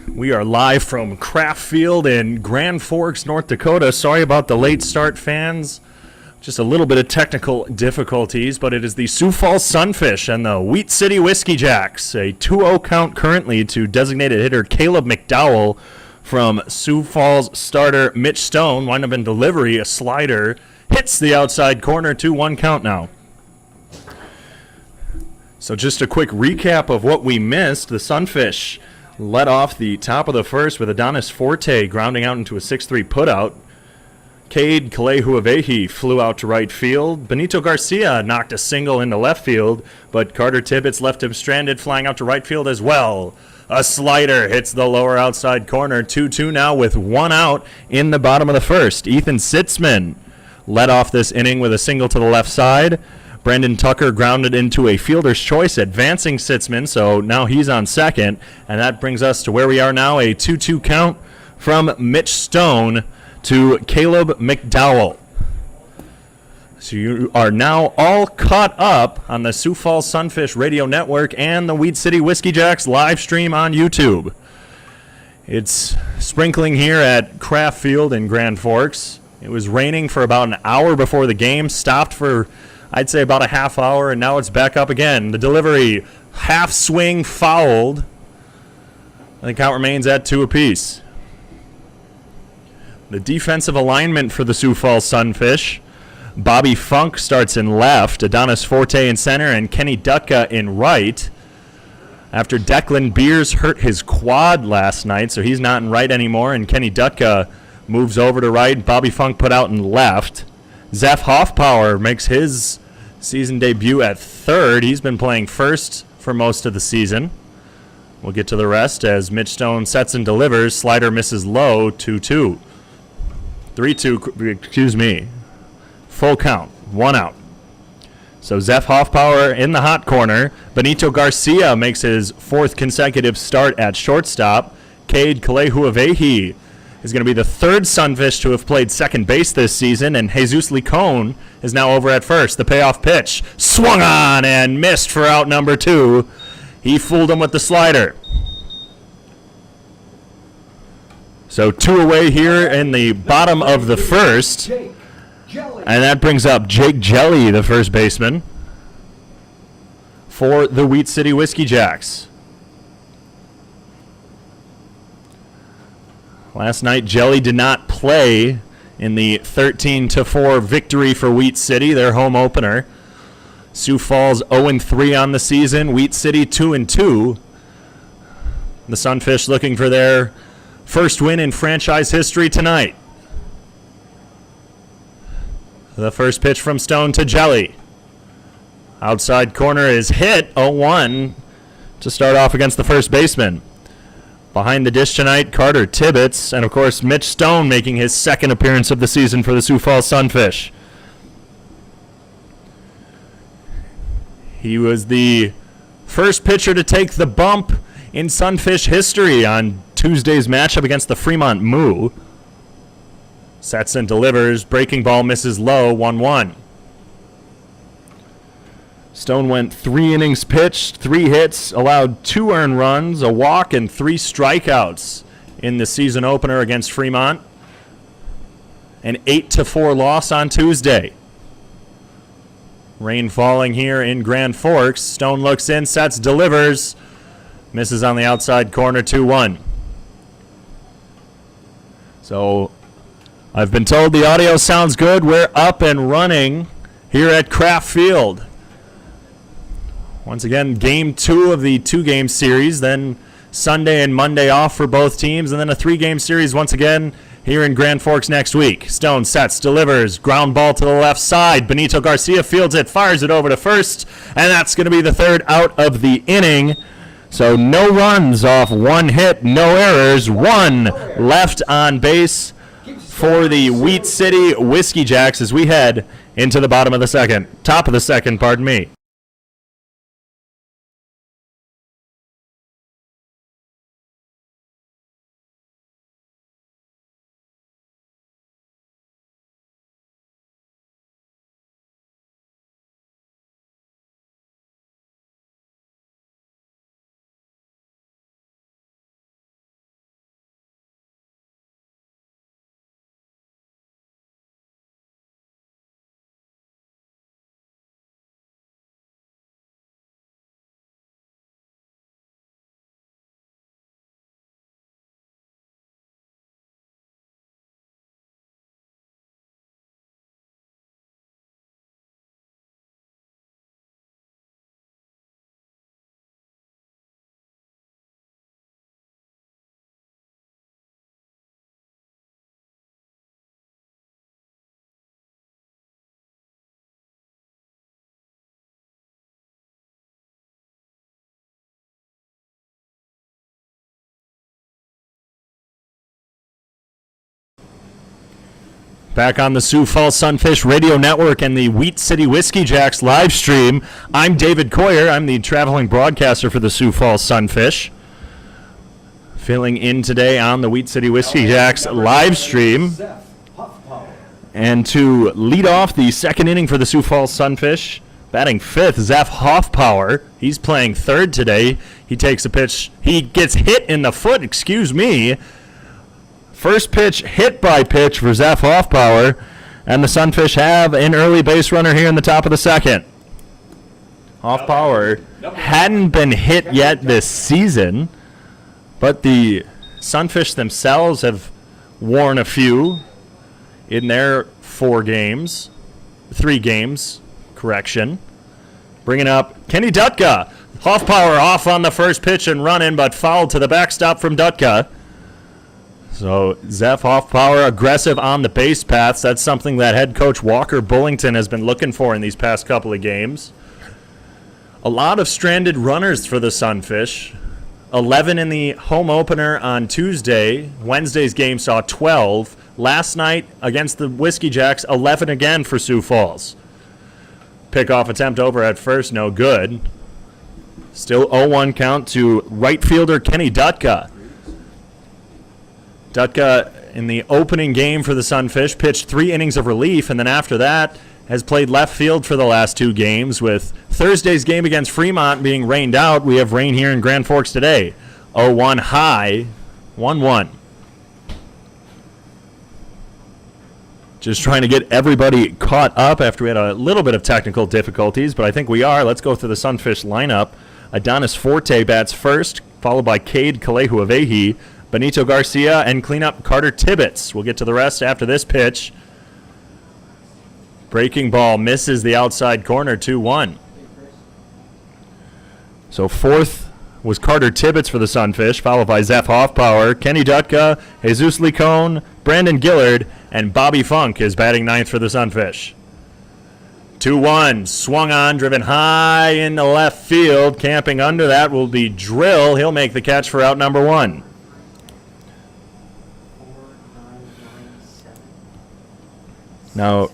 We are live from Kraft Field in Grand Forks, North Dakota. Sorry about the late start, fans. Just a little bit of technical difficulties, but it is the Sioux Falls Sunfish and the Wheat City Whiskey Jacks. A 2-0 count currently to designated hitter Caleb McDowell from Sioux Falls starter Mitch Stone. Wind up in delivery, a slider hits the outside corner, 2-1 count now. So just a quick recap of what we missed. The Sunfish led off the top of the first with Adonis Forte grounding out into a 6-3 putout. Cade Kalehuavehi flew out to right field. Juanito Garcia knocked a single into left field, but Carter Tibbetts left him stranded, flying out to right field as well. A slider hits the lower outside corner, 2-2 now with one out in the bottom of the first. Ethan Sitzman led off this inning with a single to the left side. Brandon Tucker grounded into a fielder's choice, advancing Sitzman, so now he's on second, and that brings us to where we are now, a 2-2 count from Mitch Stone to Caleb McDowell. So you are now all caught up on the Sioux Falls Sunfish Radio Network and the Wheat City Whiskey Jacks live stream on YouTube. It's sprinkling here at Kraft Field in Grand Forks. It was raining for about an hour before the game, stopped for I'd say about a half hour, and now it's back up again. The delivery, half swing, fouled. The count remains at 2 apiece. The defensive alignment for the Sioux Falls Sunfish. Bobby Funk starts in left, Adonis Forte in center, and Kenny Dutka in right. After Declan Beers hurt his quad last night, so he's not in right anymore, and Kenny Dutka moves over to right. Bobby Funk put out in left. Zeph Hoffpower makes his season debut at third. He's been playing first for most of the season. We'll get to the rest as Mitch Stone sets and delivers. Slider misses low, 2-2. 3-2, excuse me. Full count, one out. So Zeph Hoffpower in the hot corner. Juanito Garcia makes his fourth consecutive start at shortstop. Cade Kalehuavehi is going to be the third Sunfish to have played second base this season, and Jesus Licon is now over at first. The payoff pitch swung on and missed for out number 2. He fooled him with the slider. So 2 away here in the bottom of the first, and that brings up Jake Jelly, the first baseman, for the Wheat City Whiskey Jacks. Last night, Jelly did not play in the 13-4 victory for Wheat City, their home opener. Sioux Falls 0-3 on the season. Wheat City 2-2. The Sunfish looking for their first win in franchise history tonight. The first pitch from Stone to Jelly. Outside corner is hit, 0-1 to start off against the first baseman. Behind the dish tonight, Carter Tibbetts, and of course Mitch Stone making his second appearance of the season for the Sioux Falls Sunfish. He was the first pitcher to take the bump in Sunfish history on Tuesday's matchup against the Fremont Moo. Sets and delivers, breaking ball misses low, 1-1. Stone went 3 innings pitched, 3 hits, allowed 2 earned runs, a walk, and 3 strikeouts in the season opener against Fremont. An 8-4 loss on Tuesday. Rain falling here in Grand Forks. Stone looks in, sets, delivers. Misses on the outside corner, 2-1. So I've been told the audio sounds good. We're up and running here at Kraft Field. Once again, game 2 of the 2-game series, then Sunday and Monday off for both teams, and then a 3-game series once again here in Grand Forks next week. Stone sets, delivers, ground ball to the left side. Juanito Garcia fields it, fires it over to first, and that's going to be the third out of the inning. So no runs off 1 hit, no errors, 1 left on base for the Wheat City Whiskey Jacks as we head into the top of the second, pardon me. Back on the Sioux Falls Sunfish Radio Network and the Wheat City Whiskey Jacks live stream. I'm David Coyer. I'm the traveling broadcaster for the Sioux Falls Sunfish. Filling in today on the Wheat City Whiskey Jacks live stream. And to lead off the second inning for the Sioux Falls Sunfish, batting fifth, Zeph Hoffpower. He's playing third today. He takes a pitch. He gets hit in the foot, First pitch, hit by pitch for Zeph Hoffpower, and the Sunfish have an early base runner here in the top of the second. Hoffpower hadn't been hit yet this season, but the Sunfish themselves have worn a few in their 3 games, Bringing up Kenny Dutka. Hoffpower off on the first pitch and running, but fouled to the backstop from Dutka. So Zeph Hoffpower aggressive on the base paths. That's something that head coach Walker Bullington has been looking for in these past couple of games. A lot of stranded runners for the Sunfish. 11 in the home opener on Tuesday. Wednesday's game saw 12. Last night against the Whiskey Jacks, 11 again for Sioux Falls. Pickoff attempt over at first, no good. Still 0-1 count to right fielder Kenny Dutka. Dutka, in the opening game for the Sunfish, pitched 3 innings of relief, and then after that has played left field for the last 2 games. With Thursday's game against Fremont being rained out, we have rain here in Grand Forks today. 0-1 high, 1-1. Just trying to get everybody caught up after we had a little bit of technical difficulties, but I think we are. Let's go through the Sunfish lineup. Adonis Forte bats first, followed by Cade Kalehu-Avehi, Juanito Garcia, and cleanup Carter Tibbetts. We'll get to the rest after this pitch. Breaking ball misses the outside corner, 2-1. So fourth was Carter Tibbetts for the Sunfish, followed by Zeph Hoffpower, Kenny Dutka, Jesus Licone, Brandon Gillard, and Bobby Funk is batting ninth for the Sunfish. 2-1, swung on, driven high into left field. Camping under that will be Drill. He'll make the catch for out number 1. Now,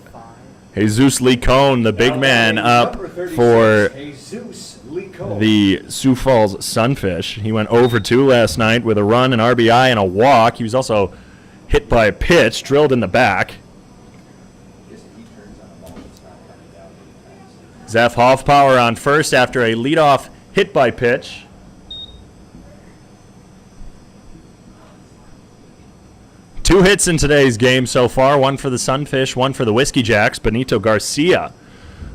Jesus Licone, the big man, up for the Sioux Falls Sunfish. He went over 2 last night with a run, an RBI, and a walk. He was also hit by a pitch, drilled in the back. Zeph Hoffpower on first after a leadoff hit by pitch. Two hits in today's game so far, one for the Sunfish, one for the Whiskey Jacks. Juanito Garcia,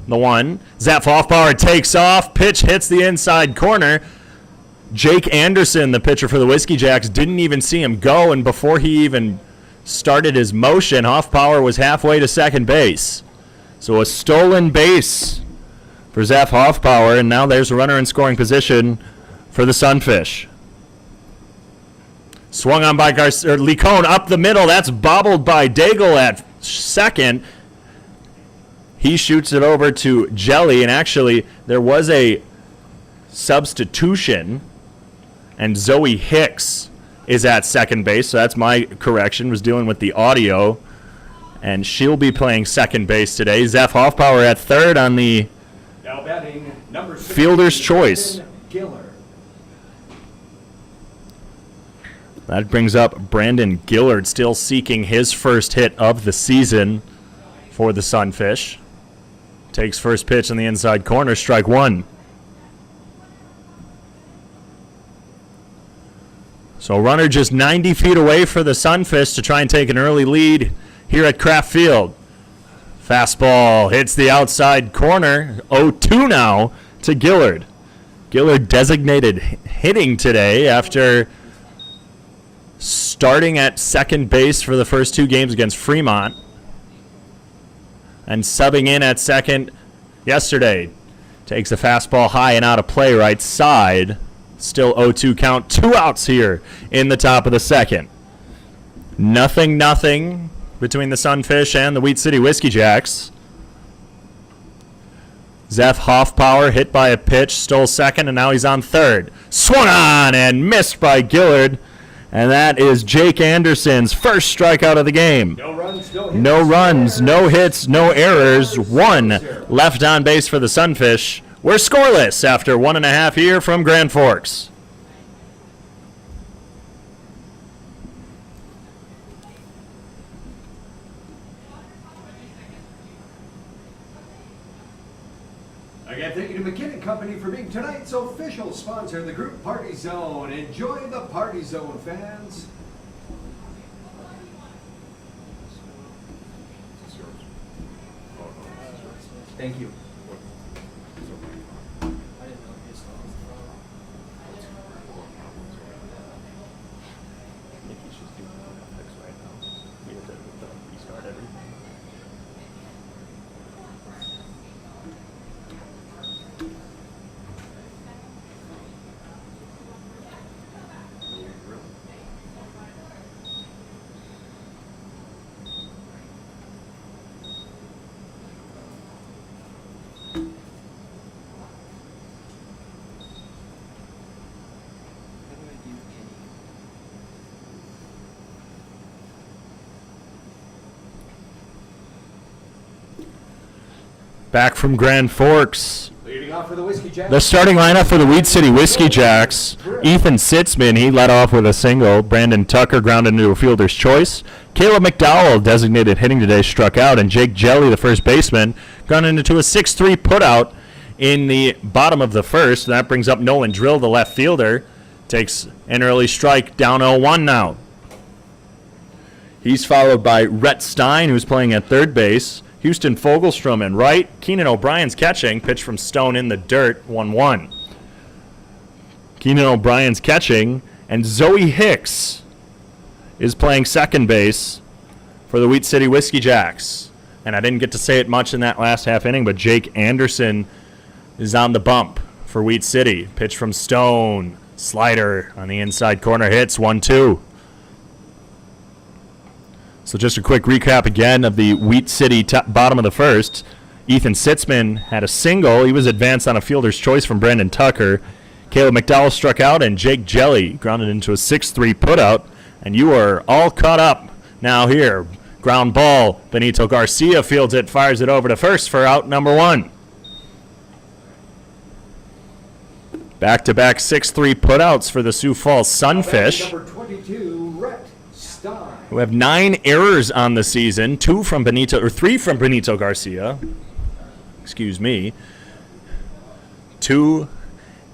the one. Zeph Hoffpower takes off, pitch hits the inside corner. Jake Anderson, the pitcher for the Whiskey Jacks, didn't even see him go, and before he even started his motion, Hoffpower was halfway to second base. So a stolen base for Zeph Hoffpower, and now there's a runner in scoring position for the Sunfish. Swung on by Licone up the middle. That's bobbled by Daigle at second. He shoots it over to Jelly, and actually there was a substitution, and Zoe Hicks is at second base. So that's my correction, was dealing with the audio, and she'll be playing second base today. Zeph Hoffpower at third on the now batting number fielder's choice. Gillard. That brings up Brandon Gillard, still seeking his first hit of the season for the Sunfish. Takes first pitch in the inside corner, strike 1. So runner just 90 feet away for the Sunfish to try and take an early lead here at Kraft Field. Fastball hits the outside corner, 0-2 now to Gillard. Gillard designated hitting today after starting at second base for the first 2 games against Fremont and subbing in at second yesterday. Takes a fastball high and out of play right side. Still 0-2 count. 2 outs here in the top of the second. 0-0 between the Sunfish and the Wheat City Whiskey Jacks. Zeph Hoffpower hit by a pitch, stole second, and now he's on third. Swung on and missed by Gillard. And that is Jake Anderson's first strikeout of the game. No runs, No hits, no errors. One left on base for the Sunfish. We're scoreless after 1.5 here from Grand Forks. Again, thank you to McKinnon Company for being tonight's official sponsor of the group Party Zone. Enjoy the Party Zone, fans. Thank you. Back from Grand Forks. Leading off for the Whiskey Jacks. The starting lineup for the Weed City Whiskey Jacks. Ethan Sitzman, he led off with a single. Brandon Tucker grounded into a fielder's choice. Caleb McDowell, designated hitting today, struck out. And Jake Jelly, the first baseman, grounded into a 6-3 putout in the bottom of the first. That brings up Nolan Drill, the left fielder. Takes an early strike, down 0-1 now. He's followed by Rhett Stein, who's playing at third base. Houston Fogelstrom in right. Keenan O'Brien's catching. Pitch from Stone in the dirt, 1-1. Keenan O'Brien's catching. And Zoe Hicks is playing second base for the Wheat City Whiskey Jacks. And I didn't get to say it much in that last half inning, but Jake Anderson is on the bump for Wheat City. Pitch from Stone. Slider on the inside corner, hits 1-2. So just a quick recap again of the Wheat City bottom of the first. Ethan Sitzman had a single. He was advanced on a fielder's choice from Brandon Tucker. Caleb McDowell struck out, and Jake Jelly grounded into a 6-3 putout. And you are all caught up now here. Ground ball. Juanito Garcia fields it, fires it over to first for out number 1. Back-to-back 6-3 putouts for the Sioux Falls Sunfish, Number 22, Rhett Stein. who have 9 errors on the season, 3 from Juanito Garcia. Excuse me. 2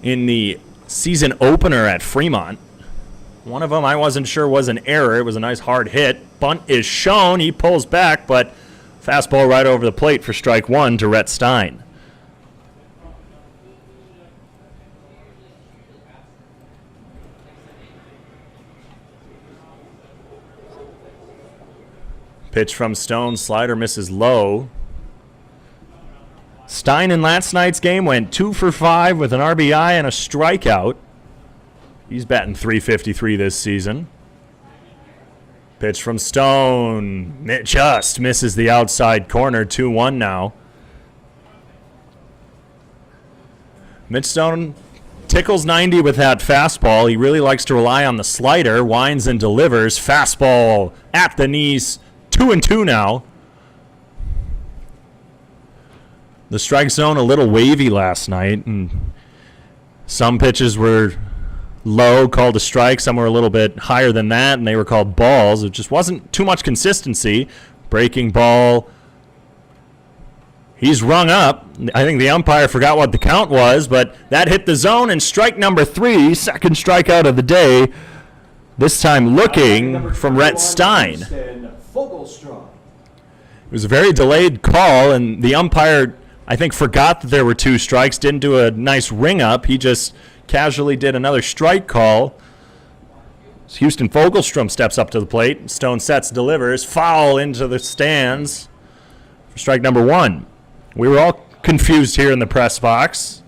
in the season opener at Fremont. One of them I wasn't sure was an error. It was a nice hard hit. Bunt is shown. He pulls back, but fastball right over the plate for strike 1 to Rhett Stein. Pitch from Stone, slider misses low. Stein in last night's game went 2 for 5 with an RBI and a strikeout. He's batting .353 this season. Pitch from Stone, it just misses the outside corner, 2-1 now. Mitch Stone tickles 90 with that fastball. He really likes to rely on the slider, winds and delivers. Fastball at the knees. 2-2 now. The strike zone a little wavy last night, and some pitches were low, called a strike. Some were a little bit higher than that, and they were called balls. It just wasn't too much consistency. Breaking ball. He's rung up. I think the umpire forgot what the count was, but that hit the zone, and strike number 3, second strikeout of the day. This time looking from Rhett Stein. It was a very delayed call, and the umpire, I think, forgot that there were 2 strikes, didn't do a nice ring up. He just casually did another strike call. Houston Fogelstrom steps up to the plate. Stone sets, delivers, foul into the stands for strike number 1. We were all confused here in the press box.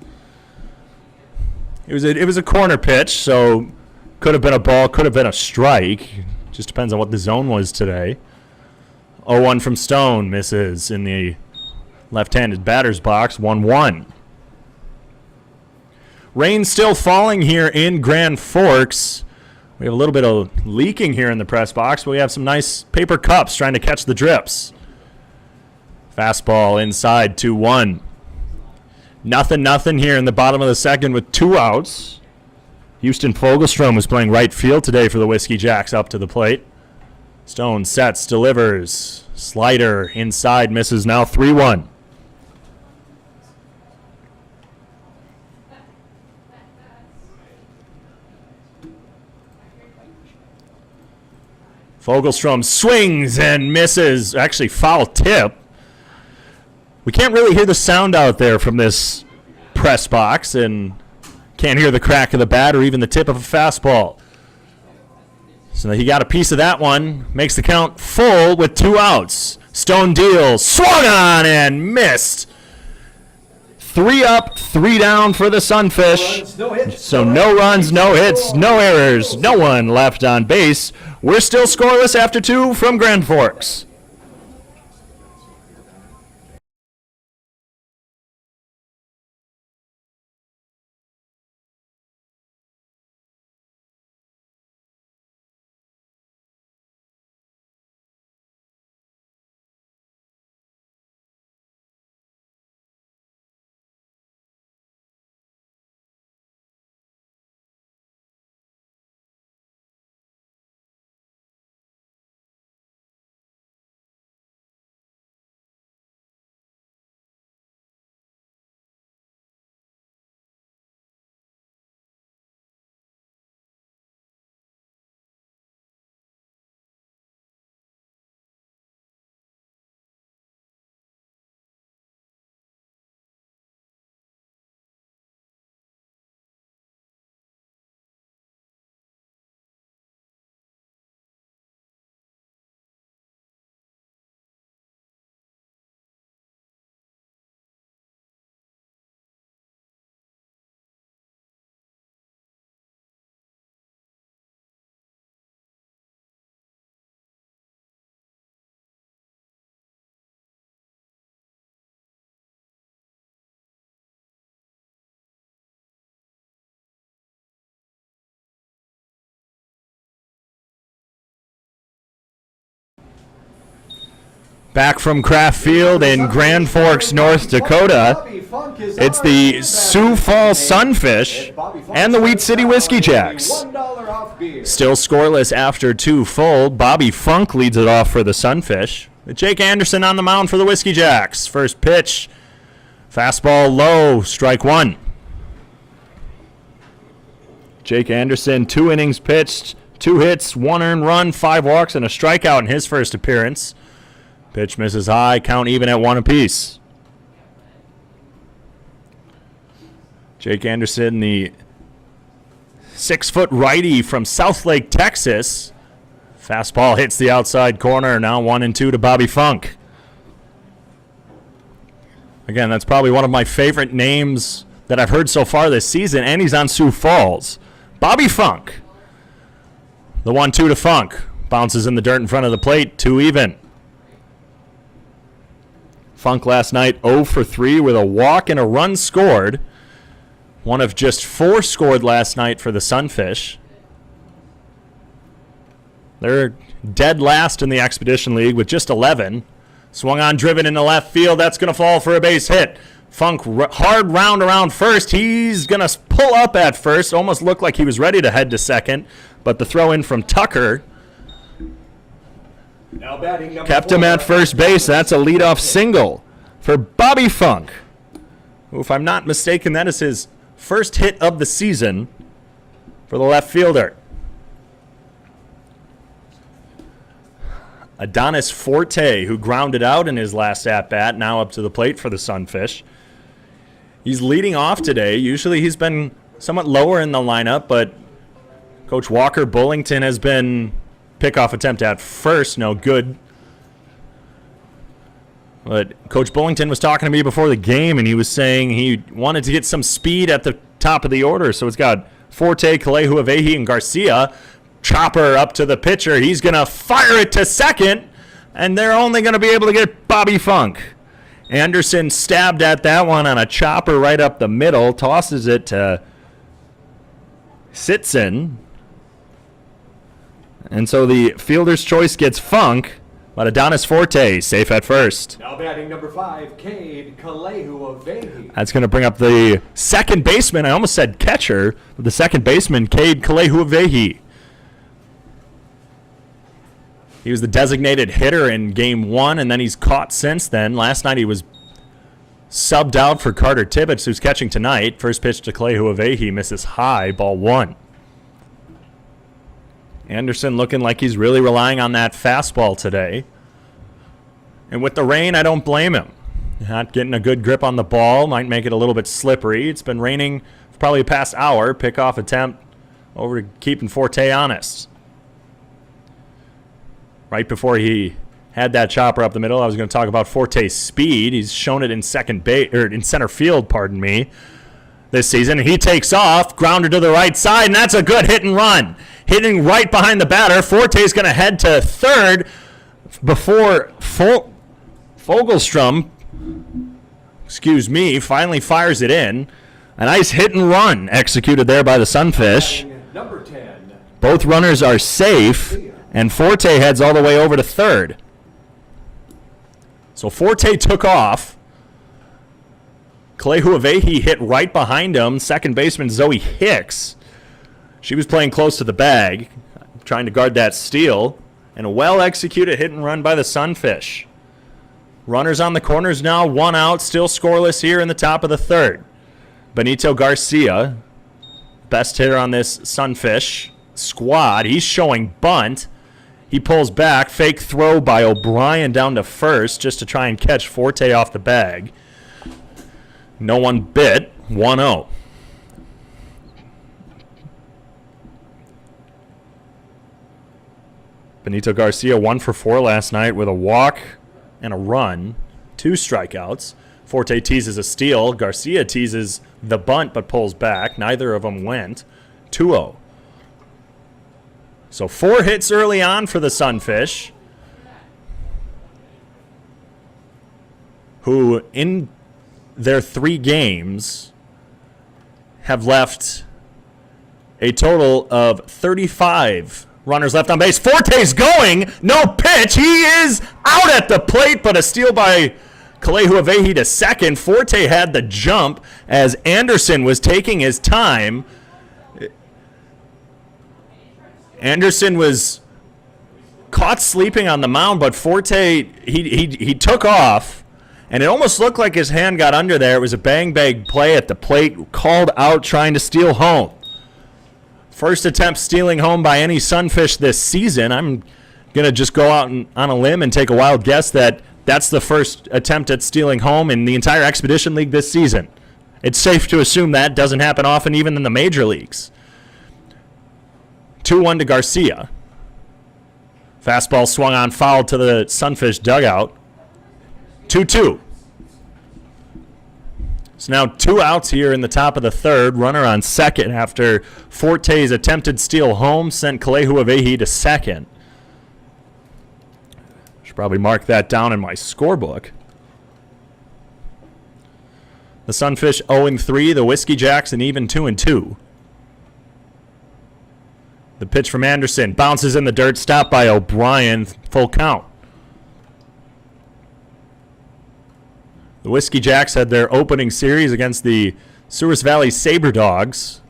It was a corner pitch, so could have been a ball, could have been a strike. Just depends on what the zone was today. 0-1 from Stone, misses in the left-handed batter's box, 1-1. Rain still falling here in Grand Forks. We have a little bit of leaking here in the press box, but we have some nice paper cups trying to catch the drips. Fastball inside, 2-1. Nothing here in the bottom of the second with 2 outs. Houston Fogelstrom was playing right field today for the Whiskey Jacks up to the plate. Stone sets, delivers. Slider inside, misses, now 3-1. Fogelstrom swings and misses. Actually, foul tip. We can't really hear the sound out there from this press box and can't hear the crack of the bat or even the tip of a fastball. So he got a piece of that one. Makes the count full with 2 outs. Stone deals. Swung on and missed. 3 up, 3 down for the Sunfish. So no runs, no hits, no errors, no one left on base. We're still scoreless after 2 from Grand Forks. Back from Kraft Field in Grand Forks, North Dakota, it's the Sioux Falls Sunfish and the Wheat City Whiskey Jacks. Still scoreless after 2 full. Bobby Funk leads it off for the Sunfish. Jake Anderson on the mound for the Whiskey Jacks. First pitch, fastball low, strike 1. Jake Anderson, 2 innings pitched, 2 hits, 1 earned run, 5 walks, and a strikeout in his first appearance. Pitch misses high, count even at 1 apiece. Jake Anderson, the 6-foot righty from Southlake, Texas. Fastball hits the outside corner, now 1-2 to Bobby Funk. Again, that's probably one of my favorite names that I've heard so far this season, and he's on Sioux Falls. Bobby Funk. The 1-2 to Funk. Bounces in the dirt in front of the plate, 2 even. Funk last night 0 for 3 with a walk and a run scored. One of just 4 scored last night for the Sunfish. They're dead last in the Expedition League with just 11. Swung on, driven into left field. That's going to fall for a base hit. Funk hard round around first. He's going to pull up at first. Almost looked like he was ready to head to second. But the throw in from Tucker kept him at first base. That's a leadoff single for Bobby Funk, who, if I'm not mistaken, that is his first hit of the season for the left fielder. Adonis Forte, who grounded out in his last at-bat, now up to the plate for the Sunfish. He's leading off today. Usually he's been somewhat lower in the lineup, but Coach Walker Bullington has been pickoff attempt at first, no good. But Coach Bullington was talking to me before the game, and he was saying he wanted to get some speed at the top of the order. So it's got Forte, Kalehu, Avehi, and Garcia. Chopper up to the pitcher. He's going to fire it to second, and they're only going to be able to get Bobby Funk. Anderson stabbed at that one on a chopper right up the middle, tosses it to Sitzman. And so the fielder's choice gets Funk, but Adonis Forte safe at first. Now batting number 5, Cade Kalehu-Avehi. That's going to bring up the second baseman. I almost said catcher, but the second baseman, Cade Kalehu-Avehi. He was the designated hitter in Game 1, and then he's caught since then. Last night he was subbed out for Carter Tibbetts, who's catching tonight. First pitch to Kalehu-Avehi, misses high, ball 1. Anderson looking like he's really relying on that fastball today. And with the rain, I don't blame him. Not getting a good grip on the ball might make it a little bit slippery. It's been raining for probably the past hour. Pickoff attempt over to keeping Forte honest. Right before he had that chopper up the middle, I was going to talk about Forte's speed. He's shown it in center field, pardon me, this season. He takes off, grounder to the right side, and that's a good hit and run. Hitting right behind the batter. Forte's going to head to third before Fogelstrom, finally fires it in. A nice hit and run executed there by the Sunfish. Number 10. Both runners are safe, and Forte heads all the way over to third. So Forte took off. Kalehu-Avehi hit right behind him. Second baseman Zoe Hicks. She was playing close to the bag, trying to guard that steal. And a well-executed hit and run by the Sunfish. Runners on the corners now, 1 out, still scoreless here in the top of the third. Juanito Garcia, best hitter on this Sunfish squad. He's showing bunt. He pulls back, fake throw by O'Brien down to first just to try and catch Forte off the bag. No one bit, 1-0. Juanito Garcia 1 for 4 last night with a walk and a run, 2 strikeouts. Forte teases a steal. Garcia teases the bunt but pulls back. Neither of them went. 2-0. So 4 hits early on for the Sunfish, who in their 3 games have left a total of 35 runners left on base. Forte's going. No pitch. He is out at the plate, but a steal by Kalehu-Avehi to second. Forte had the jump as Anderson was taking his time. Anderson was caught sleeping on the mound, but Forte, he took off, and it almost looked like his hand got under there. It was a bang-bang play at the plate, called out trying to steal home. First attempt stealing home by any Sunfish this season. I'm going to just go out on a limb and take a wild guess that that's the first attempt at stealing home in the entire Expedition League this season. It's safe to assume that doesn't happen often even in the major leagues. 2-1 to Garcia. Fastball swung on foul to the Sunfish dugout. 2-2. So now 2 outs here in the top of the third. Runner on second after Forte's attempted steal home sent Kalehu-Avehi to second. Should probably mark that down in my scorebook. The Sunfish 0-3. The Whiskey Jacks an even 2-2. The pitch from Anderson bounces in the dirt, stopped by O'Brien, full count. The Whiskey Jacks had their opening series against the Sioux Valley Sabre Dogs.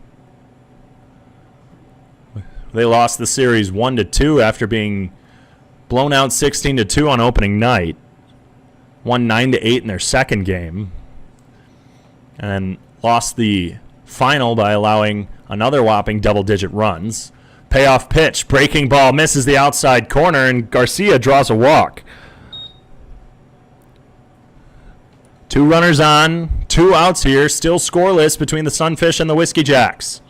They lost the series 1-2 after being blown out 16-2 on opening night. Won 9-8 in their second game. And lost the final by allowing another whopping double-digit runs. Payoff pitch, breaking ball, misses the outside corner, and Garcia draws a walk. 2 runners on, 2 outs here, still scoreless between the Sunfish and the Whiskey Jacks.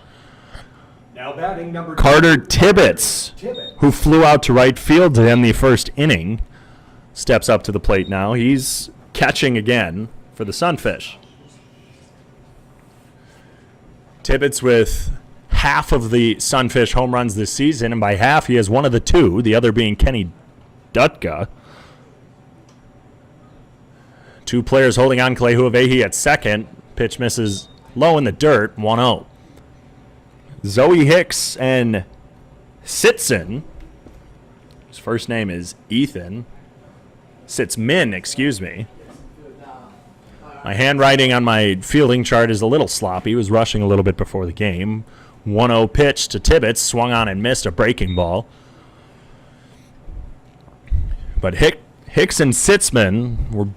Now batting number Carter Tibbetts, who flew out to right field to end the first inning, steps up to the plate now. He's catching again for the Sunfish. Tibbetts with half of the Sunfish home runs this season, and by half he has one of the 2, the other being Kenny Dutka. 2 players holding on. Kalehu-Avehi at second. Pitch misses low in the dirt, 1-0. Zoe Hicks and Sitzman His first name is Ethan. Sitzman, excuse me. My handwriting on my fielding chart is a little sloppy. He was rushing a little bit before the game. 1-0 pitch to Tibbetts. Swung on and missed a breaking ball. But Hicks and Sitzman were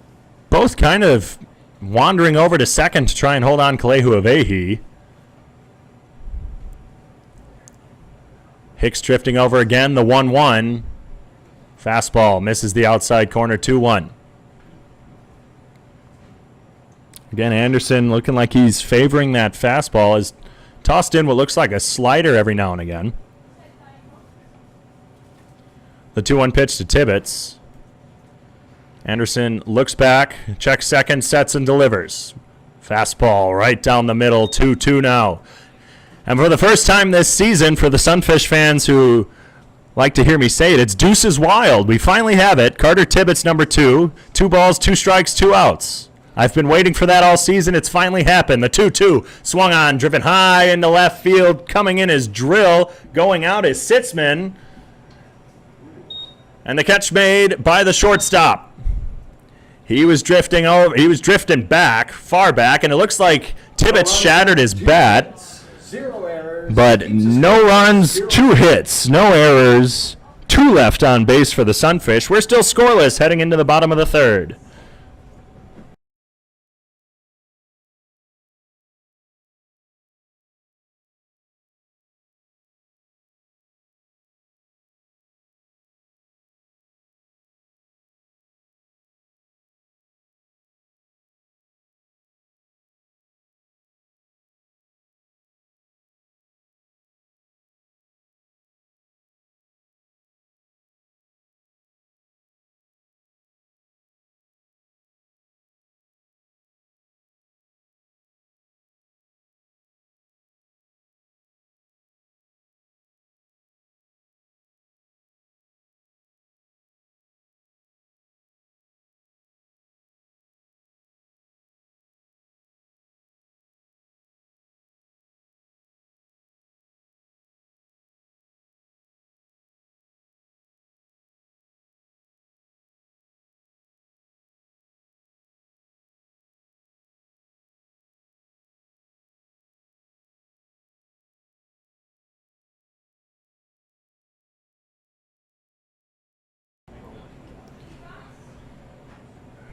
both kind of wandering over to second to try and hold on Kalehu-Avehi. Hicks drifting over again, the 1-1. Fastball misses the outside corner, 2-1. Again, Anderson looking like he's favoring that fastball. Has tossed in what looks like a slider every now and again. The 2-1 pitch to Tibbetts. Anderson looks back, checks second, sets and delivers. Fastball right down the middle, 2-2 now. And for the first time this season, for the Sunfish fans who like to hear me say it, it's deuces wild. We finally have it. Carter Tibbetts, number 2. 2 balls, 2 strikes, 2 outs. I've been waiting for that all season. It's finally happened. The 2-2 swung on, driven high into left field. Coming in is Drill. Going out is Sitzman. And the catch made by the shortstop. He was drifting over. He was drifting back, far back, and it looks like Tibbetts shattered his bat. 0 errors. But no runs, 2 hits, no errors, 2 left on base for the Sunfish. We're still scoreless heading into the bottom of the third.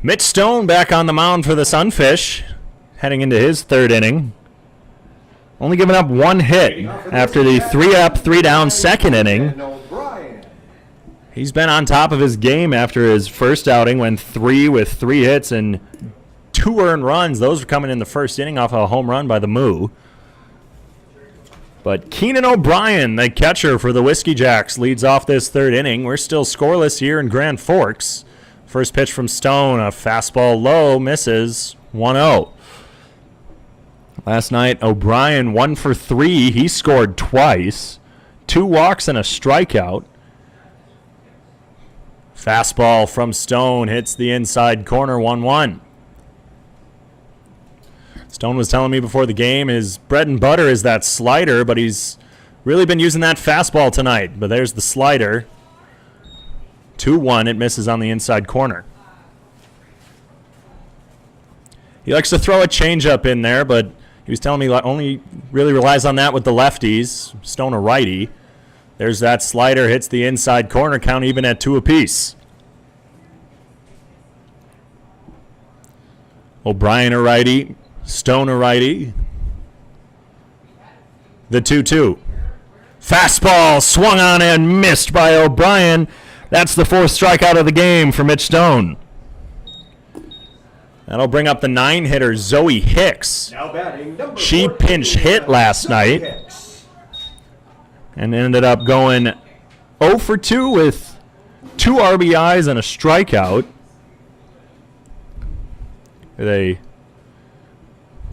Mitch Stone back on the mound for the Sunfish, heading into his third inning. Only giving up 1 hit after the 3-up, 3-down second inning. He's been on top of his game after his first outing, went 3 with 3 hits and 2 earned runs. Those were coming in the first inning off a home run by the Moo. But Keenan O'Brien, the catcher for the Whiskey Jacks, leads off this third inning. We're still scoreless here in Grand Forks. First pitch from Stone, a fastball low, misses, 1-0. Last night, O'Brien 1 for 3. He scored twice. 2 walks and a strikeout. Fastball from Stone hits the inside corner, 1-1. Stone was telling me before the game his bread and butter is that slider, but he's really been using that fastball tonight. But there's the slider. 2-1, it misses on the inside corner. He likes to throw a changeup in there, but he was telling me only really relies on that with the lefties. Stone a righty. There's that slider, hits the inside corner, count even at 2 apiece. O'Brien a righty, Stone a righty. The 2-2. Fastball swung on and missed by O'Brien. That's the 4th strikeout of the game for Mitch Stone. That'll bring up the 9-hitter, Zoe Hicks. Now batting, number She 14, pinch hit last Zoe night Hicks. and ended up going 0 for 2 with 2 RBIs and a strikeout. With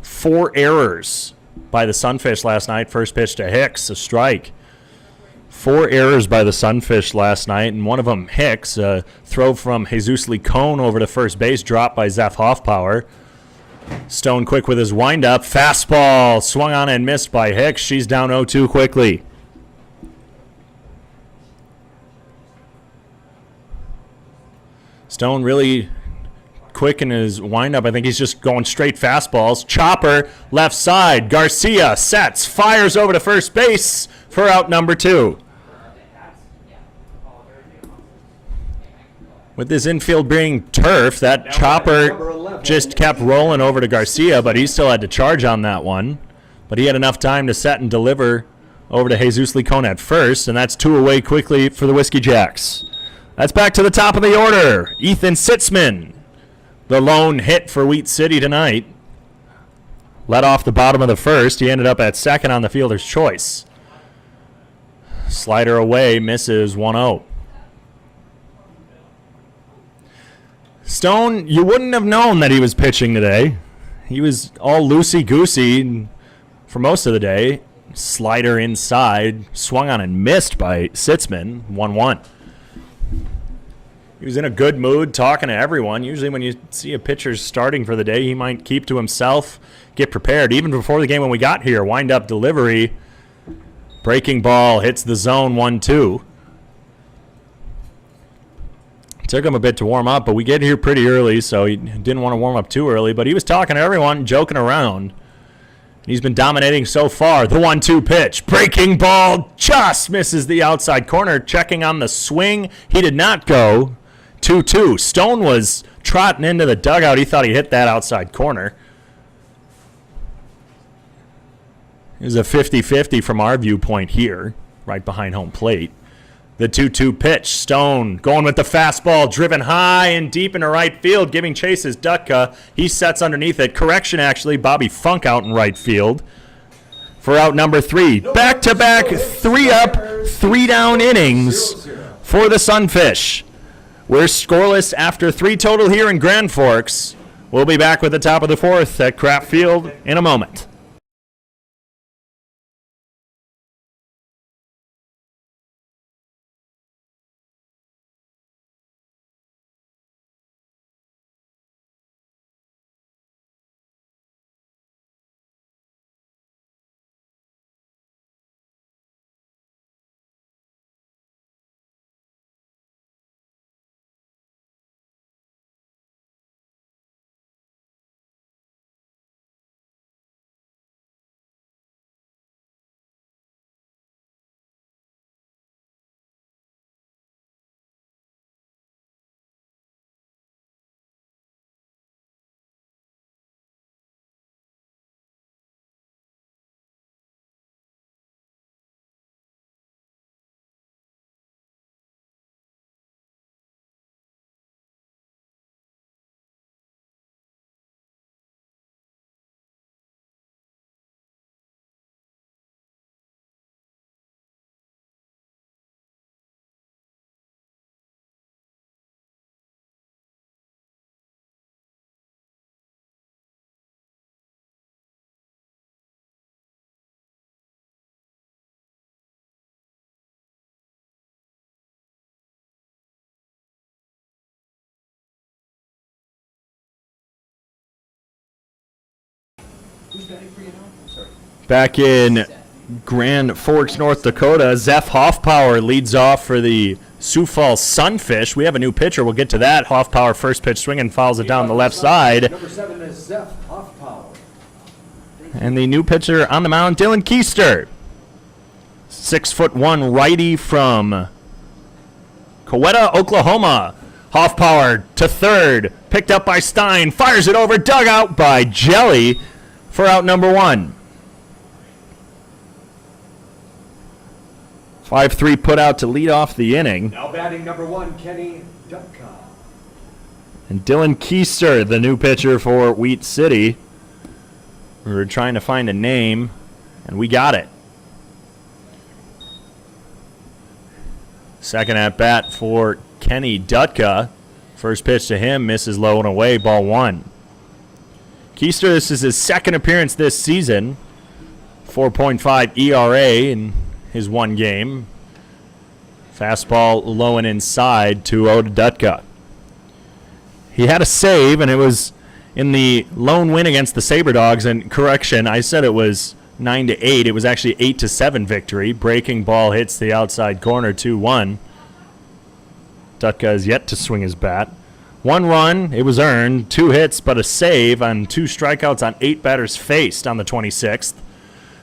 4 errors by the Sunfish last night. First pitch to Hicks, a strike. 4 errors by the Sunfish last night, and one of them, Hicks, a throw from Jesus Licon over to first base, dropped by Zeph Hoffpower. Stone quick with his windup. Fastball swung on and missed by Hicks. She's down 0-2 quickly. Stone really quick in his windup. I think he's just going straight fastballs. Chopper, left side. Garcia sets, fires over to first base for out number 2. With this infield being turf, that chopper just kept rolling over to Garcia, but he still had to charge on that one. But he had enough time to set and deliver over to Jesus Licona at first, and that's 2 away quickly for the Whiskey Jacks. That's back to the top of the order. Ethan Sitzman, the lone hit for Wheat City tonight. Led off the bottom of the first. He ended up at second on the fielder's choice. Slider away, misses 1-0. Stone, you wouldn't have known that he was pitching today. He was all loosey-goosey for most of the day. Slider inside, swung on and missed by Sitzman, 1-1. He was in a good mood, talking to everyone. Usually when you see a pitcher starting for the day, he might keep to himself, get prepared. Even before the game when we got here, wind-up delivery. Breaking ball hits the zone, 1-2. Took him a bit to warm up, but we get here pretty early, so he didn't want to warm up too early. But he was talking to everyone, joking around. He's been dominating so far. The 1-2 pitch. Breaking ball just misses the outside corner. Checking on the swing. He did not go. 2-2. Stone was trotting into the dugout. He thought he hit that outside corner. It was a 50-50 from our viewpoint here, right behind home plate. The 2-2 pitch. Stone going with the fastball, driven high and deep into right field, giving chase is Dutka. He sets underneath it. Correction, actually. Bobby Funk out in right field for out number 3. Back-to-back 3-up, 3-down innings for the Sunfish. We're scoreless after 3 total here in Grand Forks. We'll be back with the top of the 4th at Kraft Field in a moment. Back in Grand Forks, North Dakota, Zeph Hoffpower leads off for the Sioux Falls Sunfish. We have a new pitcher. We'll get to that. Hoffpower first pitch swinging, fouls it down the left side. Number 7 is Zeph Hoffpower. And the new pitcher on the mound, Dylan Keister. 6'1" righty from Coweta, Oklahoma. Hoffpower to third, picked up by Stein, fires it over, dug out by Jelly for out number 1. 5-3 put out to lead off the inning. Now batting number 1, Kenny Dutka. And Dylan Keister, the new pitcher for Wheat City. We were trying to find a name, and we got it. Second at bat for Kenny Dutka. First pitch to him, misses low and away, ball 1. Keister, this is his second appearance this season. 4.5 ERA in his one game. Fastball low and inside, 2-0 to Dutka. He had a save, and it was in the lone win against the SaberDogs. And correction, I said it was 9-8. It was actually 8-7 victory. Breaking ball hits the outside corner, 2-1. Dutka is yet to swing his bat. 1 run, it was earned. 2 hits, but a save on 2 strikeouts on 8 batters faced on the 26th.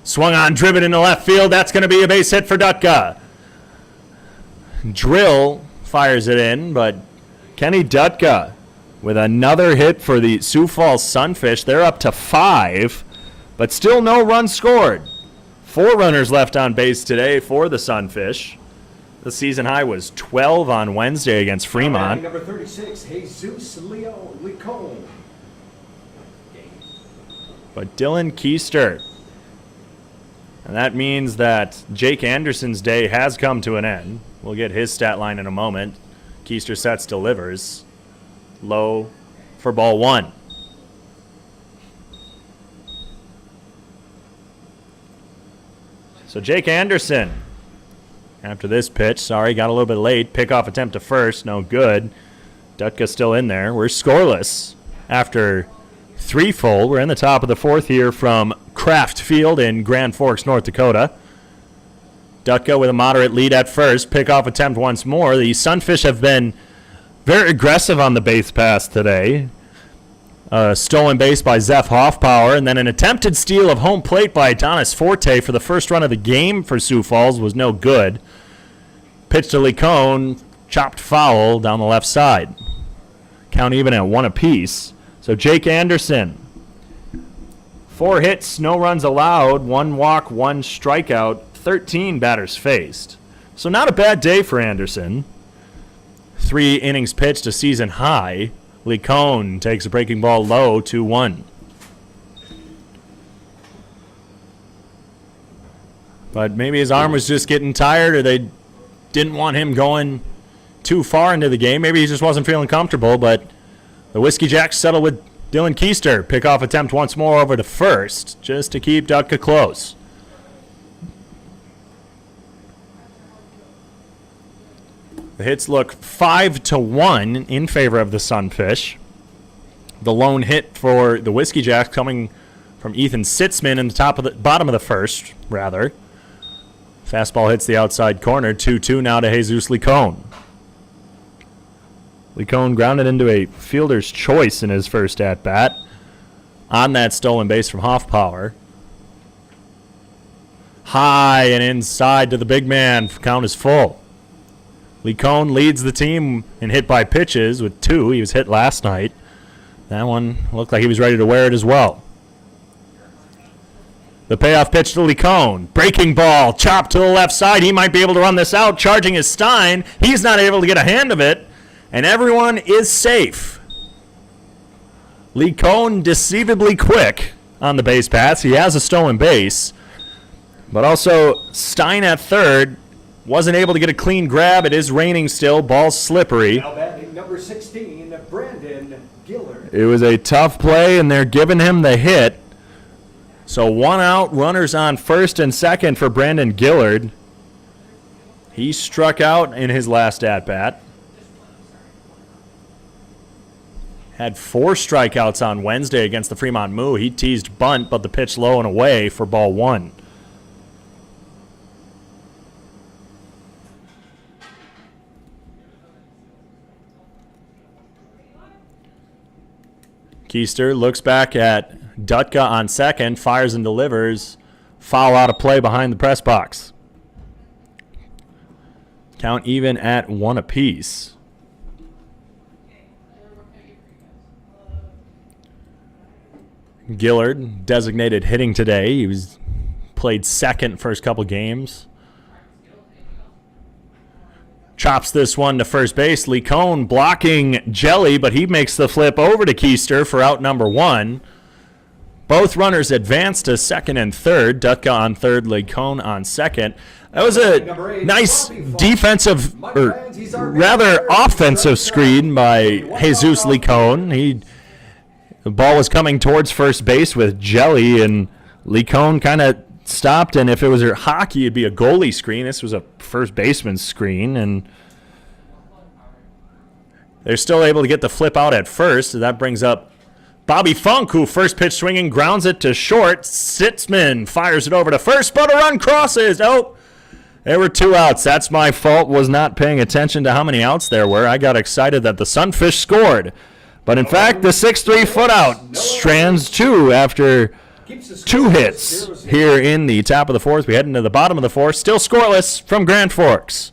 Swung on, driven into left field. That's going to be a base hit for Dutka. Drill fires it in, but Kenny Dutka with another hit for the Sioux Falls Sunfish. They're up to 5, but still no runs scored. 4 runners left on base today for the Sunfish. The season high was 12 on Wednesday against Fremont. Number 36, Jesus Licone. But Dylan Keister. And that means that Jake Anderson's day has come to an end. We'll get his stat line in a moment. Keister sets, delivers. Low for ball 1. So Jake Anderson, after this pitch, got a little bit late. Pickoff attempt to first, no good. Dutka still in there. We're scoreless after 3 full. We're in the top of the 4th here from Kraft Field in Grand Forks, North Dakota. Dutka with a moderate lead at first. Pickoff attempt once more. The Sunfish have been very aggressive on the base pass today. Stolen base by Zeph Hoffpower, and then an attempted steal of home plate by Adonis Forte for the first run of the game for Sioux Falls was no good. Pitch to Licone, chopped foul down the left side. Count even at 1 apiece. So Jake Anderson, 4 hits, no runs allowed, 1 walk, 1 strikeout, 13 batters faced. So not a bad day for Anderson. 3 innings pitched, a season high. Licone takes a breaking ball low, 2-1. But maybe his arm was just getting tired, or they didn't want him going too far into the game. Maybe he just wasn't feeling comfortable, but the Whiskey Jacks settle with Dylan Keister. Pickoff attempt once more over to first, just to keep Dutka close. The hits look 5-1 in favor of the Sunfish. The lone hit for the Whiskey Jacks coming from Ethan Sitzman in the bottom of the first, rather. Fastball hits the outside corner. 2-2 now to Jesus Licone. Licone grounded into a fielder's choice in his first at-bat on that stolen base from Hoffpower. High and inside to the big man. Count is full. Licone leads the team in hit by pitches with 2. He was hit last night. That one looked like he was ready to wear it as well. The payoff pitch to Licone. Breaking ball, chopped to the left side. He might be able to run this out. Charging is Stein. He's not able to get a hand of it. And everyone is safe. Licone deceivably quick on the base pass. He has a stolen base. But also Stein at third. Wasn't able to get a clean grab. It is raining still. Ball's slippery. Now batting number 16, Brandon Gillard. It was a tough play, and they're giving him the hit. So 1 out, runners on first and second for Brandon Gillard. He struck out in his last at-bat. Had 4 strikeouts on Wednesday against the Fremont Moo. He teased bunt, but the pitch low and away for ball 1. Keister looks back at Dutka on second, fires and delivers. Foul out of play behind the press box. Count even at 1 apiece. Gillard designated hitting today. He was played second first couple games. Chops this one to first base. Licone blocking Jelly, but he makes the flip over to Keister for out number 1. Both runners advance to second and third. Dutka on third, Licone on second. That was a nice defensive, or rather offensive screen by Jesus Licone. The ball was coming towards first base with Jelly, and Licone kind of stopped, and if it was hockey, it'd be a goalie screen. This was a first baseman screen, and they're still able to get the flip out at first. So that brings up Bobby Funk, who first pitch swinging, grounds it to short. Sitzman fires it over to first, but a run crosses. Oh, There were 2 outs. That's my fault. Was not paying attention to how many outs there were. I got excited that the Sunfish scored. But in fact, the 6-3 foot out strands 2 after 2 hits here in the top of the 4th. We head into the bottom of the 4th. Still scoreless from Grand Forks.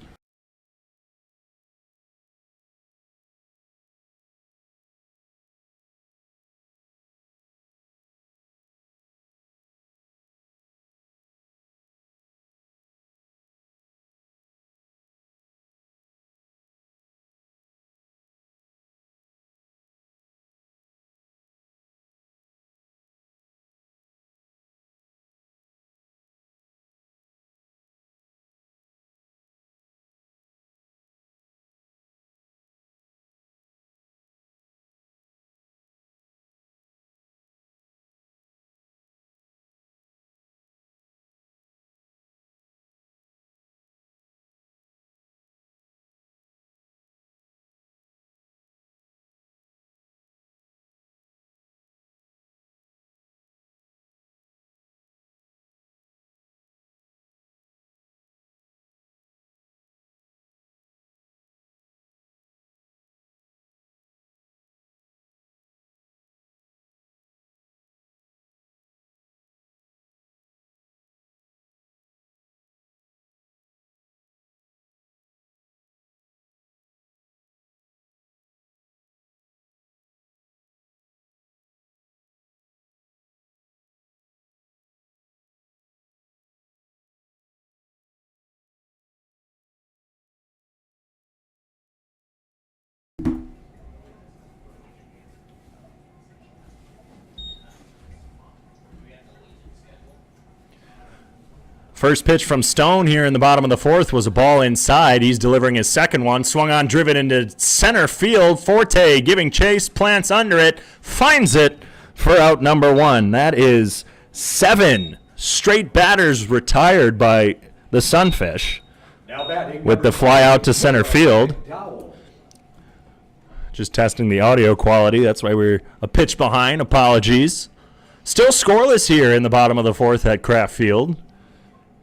First pitch from Stone here in the bottom of the 4th was a ball inside. He's delivering his second one. Swung on, driven into center field. Forte giving chase, plants under it, finds it for out number 1. That is 7 straight batters retired by the Sunfish with the fly out to center field. Just testing the audio quality. That's why we're a pitch behind. Apologies. Still scoreless here in the bottom of the 4th at Kraft Field.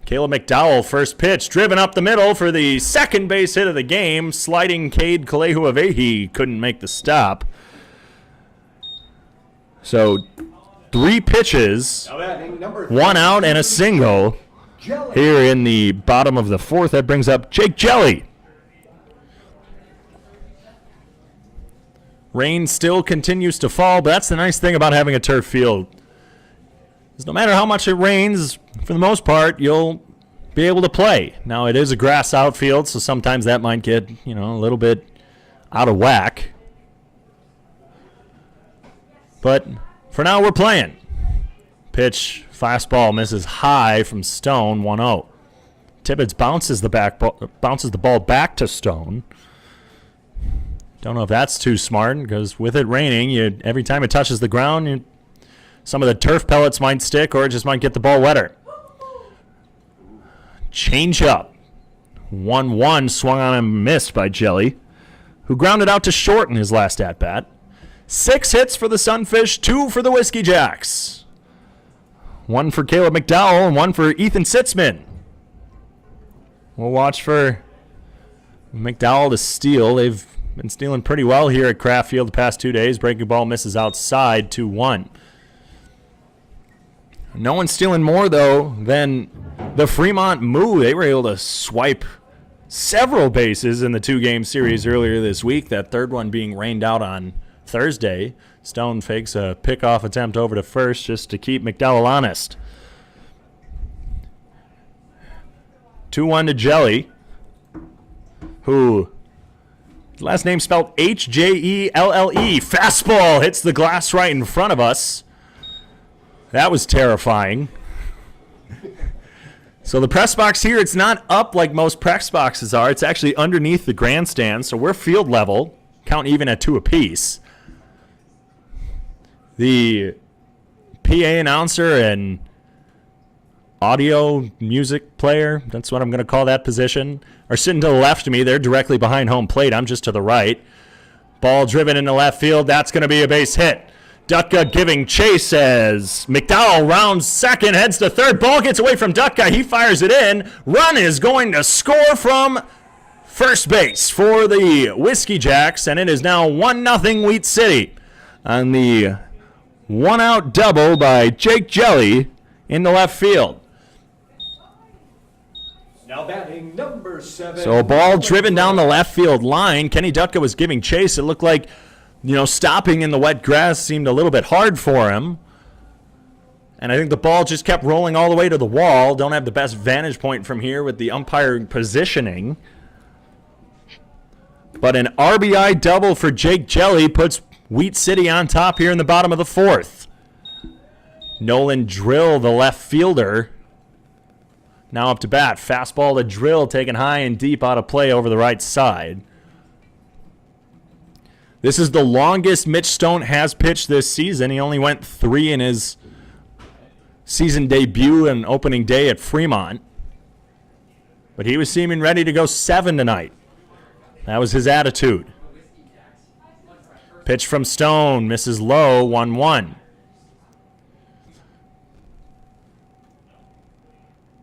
Caleb McDowell, first pitch, driven up the middle for the second base hit of the game. Sliding Cade Kalehuavehi couldn't make the stop. So 3 pitches, 1 out and a single here in the bottom of the 4th. That brings up Jake Jelly. Rain still continues to fall, but that's the nice thing about having a turf field. No matter how much it rains, for the most part, you'll be able to play. Now, it is a grass outfield, so sometimes that might get, a little bit out of whack. But for now, we're playing. Pitch, fastball, misses high from Stone, 1-0. Tibbetts bounces the ball back to Stone. Don't know if that's too smart, because with it raining, every time it touches the ground, some of the turf pellets might stick, or it just might get the ball wetter. Change up. 1-1 swung on and missed by Jelly, who grounded out to short in his last at-bat. 6 hits for the Sunfish, 2 for the Whiskey Jacks. 1 for Caleb McDowell and 1 for Ethan Sitzman. We'll watch for McDowell to steal. They've been stealing pretty well here at Kraft Field the past 2 days. Breaking ball misses outside, 2-1. No one's stealing more, though, than the Fremont Moo. They were able to swipe several bases in the 2-game series earlier this week, that third one being rained out on Thursday. Stone fakes a pickoff attempt over to first just to keep McDowell honest. 2-1 to Jelly, who last name spelled H-J-E-L-L-E. Fastball hits the glass right in front of us. That was terrifying. So the press box here, it's not up like most press boxes are. It's actually underneath the grandstand, so we're field level. Count even at 2 apiece. The PA announcer and audio music player, that's what I'm going to call that position, are sitting to the left of me. They're directly behind home plate. I'm just to the right. Ball driven into left field. That's going to be a base hit. Dutka giving chase as McDowell rounds second, heads to third. Ball gets away from Dutka. He fires it in. Run is going to score from first base for the Whiskey Jacks, and it is now 1-0 Wheat City on the one-out double by Jake Jelly into left field. Now batting number 7. So a ball driven down the left field line. Kenny Dutka was giving chase. It looked like, stopping in the wet grass seemed a little bit hard for him. And I think the ball just kept rolling all the way to the wall. Don't have the best vantage point from here with the umpire positioning. But an RBI double for Jake Jelly puts Wheat City on top here in the bottom of the fourth. Nolan Drill, the left fielder, now up to bat. Fastball to Drill, taken high and deep out of play over the right side. This is the longest Mitch Stone has pitched this season. He only went 3 in his season debut and opening day at Fremont. But he was seeming ready to go 7 tonight. That was his attitude. Pitch from Stone, misses low, 1-1.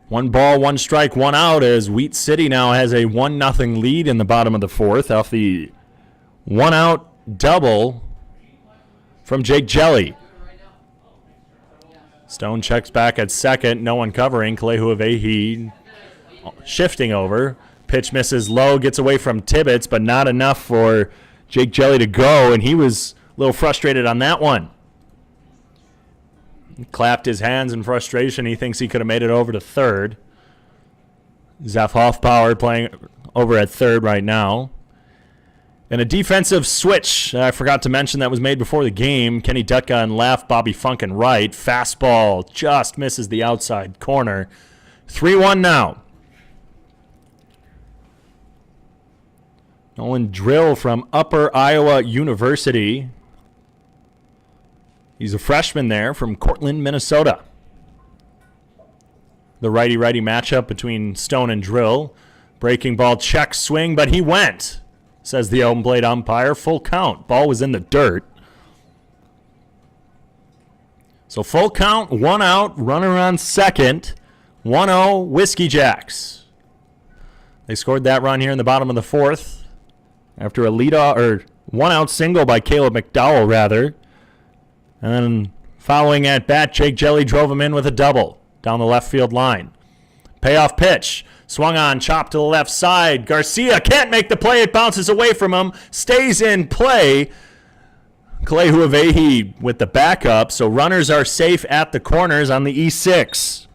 1 ball, 1 strike, 1 out as Wheat City now has a 1-0 lead in the bottom of the fourth off the 1-out double from Jake Jelly. Stone checks back at second, no one covering. Kalehu Avehi shifting over. Pitch misses low, gets away from Tibbetts, but not enough for Jake Jelly to go, and he was a little frustrated on that one. He clapped his hands in frustration. He thinks he could have made it over to third. Zeph Hoffpower playing over at third right now. And a defensive switch, I forgot to mention, that was made before the game. Kenny Dutka in left, Bobby Funk in right. Fastball just misses the outside corner. 3-1 now. Nolan Drill from Upper Iowa University. He's a freshman there from Cortland, Minnesota. The righty-righty matchup between Stone and Drill. Breaking ball, check, swing, but he went, says the open plate umpire. Full count. Ball was in the dirt. So full count, 1 out, runner on second. 1-0 Whiskey Jacks. They scored that run here in the bottom of the fourth after a leadoff or 1-out single by Caleb McDowell, rather. And then following at bat, Jake Jelly drove him in with a double down the left field line. Payoff pitch. Swung on, chopped to the left side. Garcia can't make the play. It bounces away from him. Stays in play. Kalehu Avehi with the backup. So runners are safe at the corners on the E6.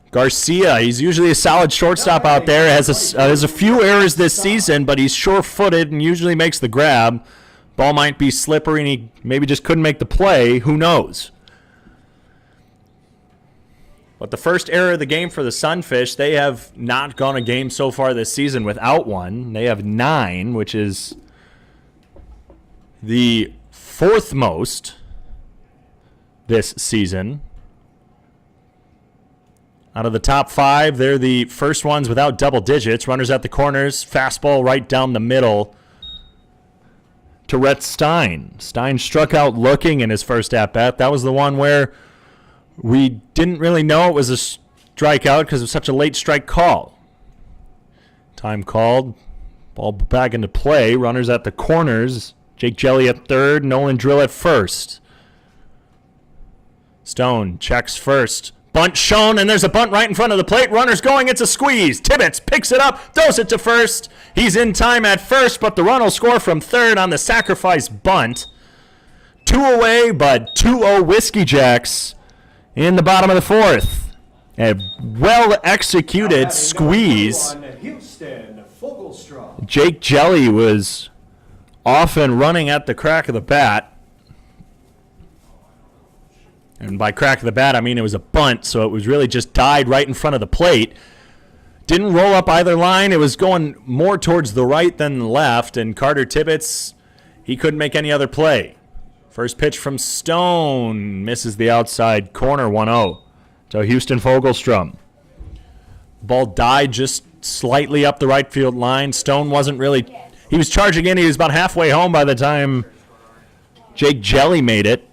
Garcia, he's usually a solid shortstop out there. Has a few errors this season, but he's sure-footed and usually makes the grab. Ball might be slippery and he maybe just couldn't make the play. Who knows? But the first error of the game for the Sunfish, they have not gone a game so far this season without one. They have 9, which is the 4th most this season. Out of the top 5, they're the first ones without double digits. Runners at the corners, fastball right down the middle to Rhett Stein. Stein struck out looking in his first at-bat. That was the one where we didn't really know it was a strikeout because it was such a late strike call. Time called. Ball back into play. Runners at the corners. Jake Jelly at third. Nolan Drill at first. Stone checks first. Bunt shown, and there's a bunt right in front of the plate. Runner's going. It's a squeeze. Tibbetts picks it up, throws it to first. He's in time at first, but the run will score from third on the sacrifice bunt. 2 away, but 2-0 Whiskey Jacks in the bottom of the fourth. A well-executed squeeze. Jake Jelly was off and running at the crack of the bat. And by crack of the bat, I mean it was a bunt, so it was really just died right in front of the plate. Didn't roll up either line. It was going more towards the right than the left, and Carter Tibbetts, he couldn't make any other play. First pitch from Stone misses the outside corner, 1-0 to Houston Fogelstrom. Ball died just slightly up the right field line. Stone wasn't really He was charging in. He was about halfway home by the time Jake Jelly made it.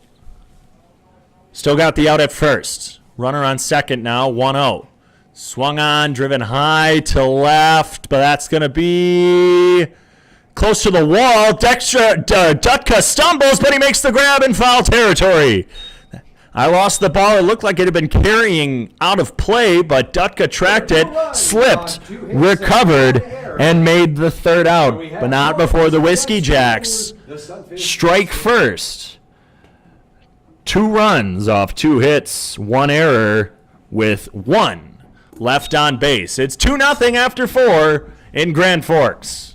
Still got the out at first. Runner on second now, 1-0. Swung on, driven high to left, but that's going to be close to the wall. Dutka stumbles, but he makes the grab in foul territory. I lost the ball. It looked like it had been carrying out of play, but Dutka tracked it, slipped, recovered, and made the third out, but not before the Whiskey Jacks strike first. 2 runs off 2 hits, 1 error with 1 left on base. It's 2-0 after 4 in Grand Forks.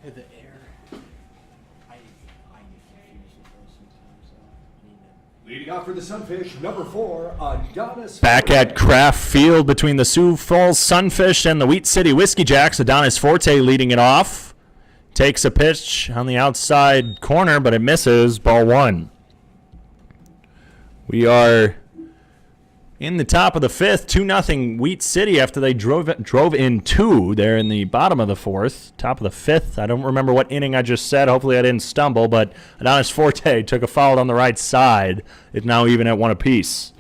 The air. I get confused with those sometimes. Leading off for the Sunfish, number 4, Adonis. Back at Kraft Field between the Sioux Falls Sunfish and the Wheat City Whiskey Jacks, Adonis Forte leading it off. Takes a pitch on the outside corner, but it misses. Ball 1. We are in the top of the 5th, 2-0 Wheat City after they drove in 2 there in the bottom of the 4th. Top of the 5th. I don't remember what inning I just said. Hopefully I didn't stumble, but Adonis Forte took a foul on the right side. It's now even at 1 apiece.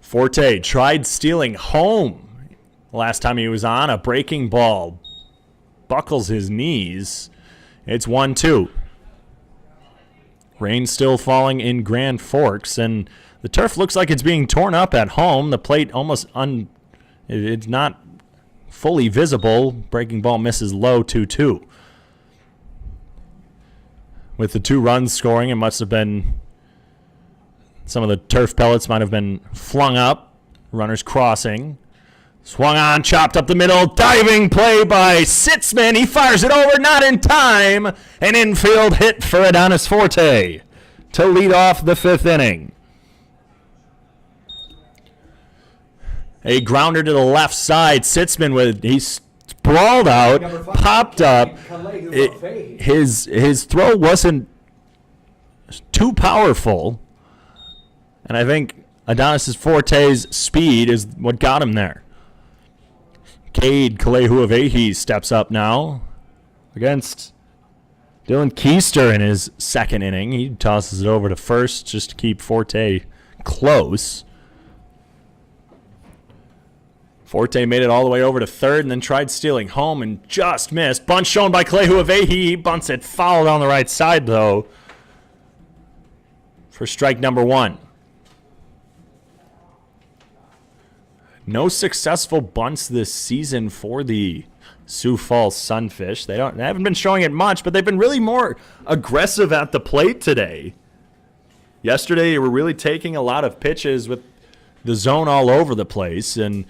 Forte tried stealing home last time he was on. A breaking ball buckles his knees. It's 1-2. Rain still falling in Grand Forks, and the turf looks like it's being torn up at home. The plate almost it's not fully visible. Breaking ball misses low, 2-2. With the 2 runs scoring, it must have been some of the turf pellets might have been flung up. Runners crossing. Swung on, chopped up the middle, diving play by Sitzman. He fires it over, not in time. An infield hit for Adonis Forte to lead off the 5th inning. A grounder to the left side. Sitzman, he sprawled out, popped up. His throw wasn't too powerful. And I think Adonis Forte's speed is what got him there. Cade Kalehuavehi steps up now against Dylan Keister in his 2nd inning. He tosses it over to first just to keep Forte close. Forte made it all the way over to 3rd and then tried stealing home and just missed. Bunt shown by Kalehuavehi. He bunts it foul on the right side, though, for strike number 1. No successful bunts this season for the Sioux Falls Sunfish. They haven't been showing it much, but they've been really more aggressive at the plate today. Yesterday, they were really taking a lot of pitches with the zone all over the place, and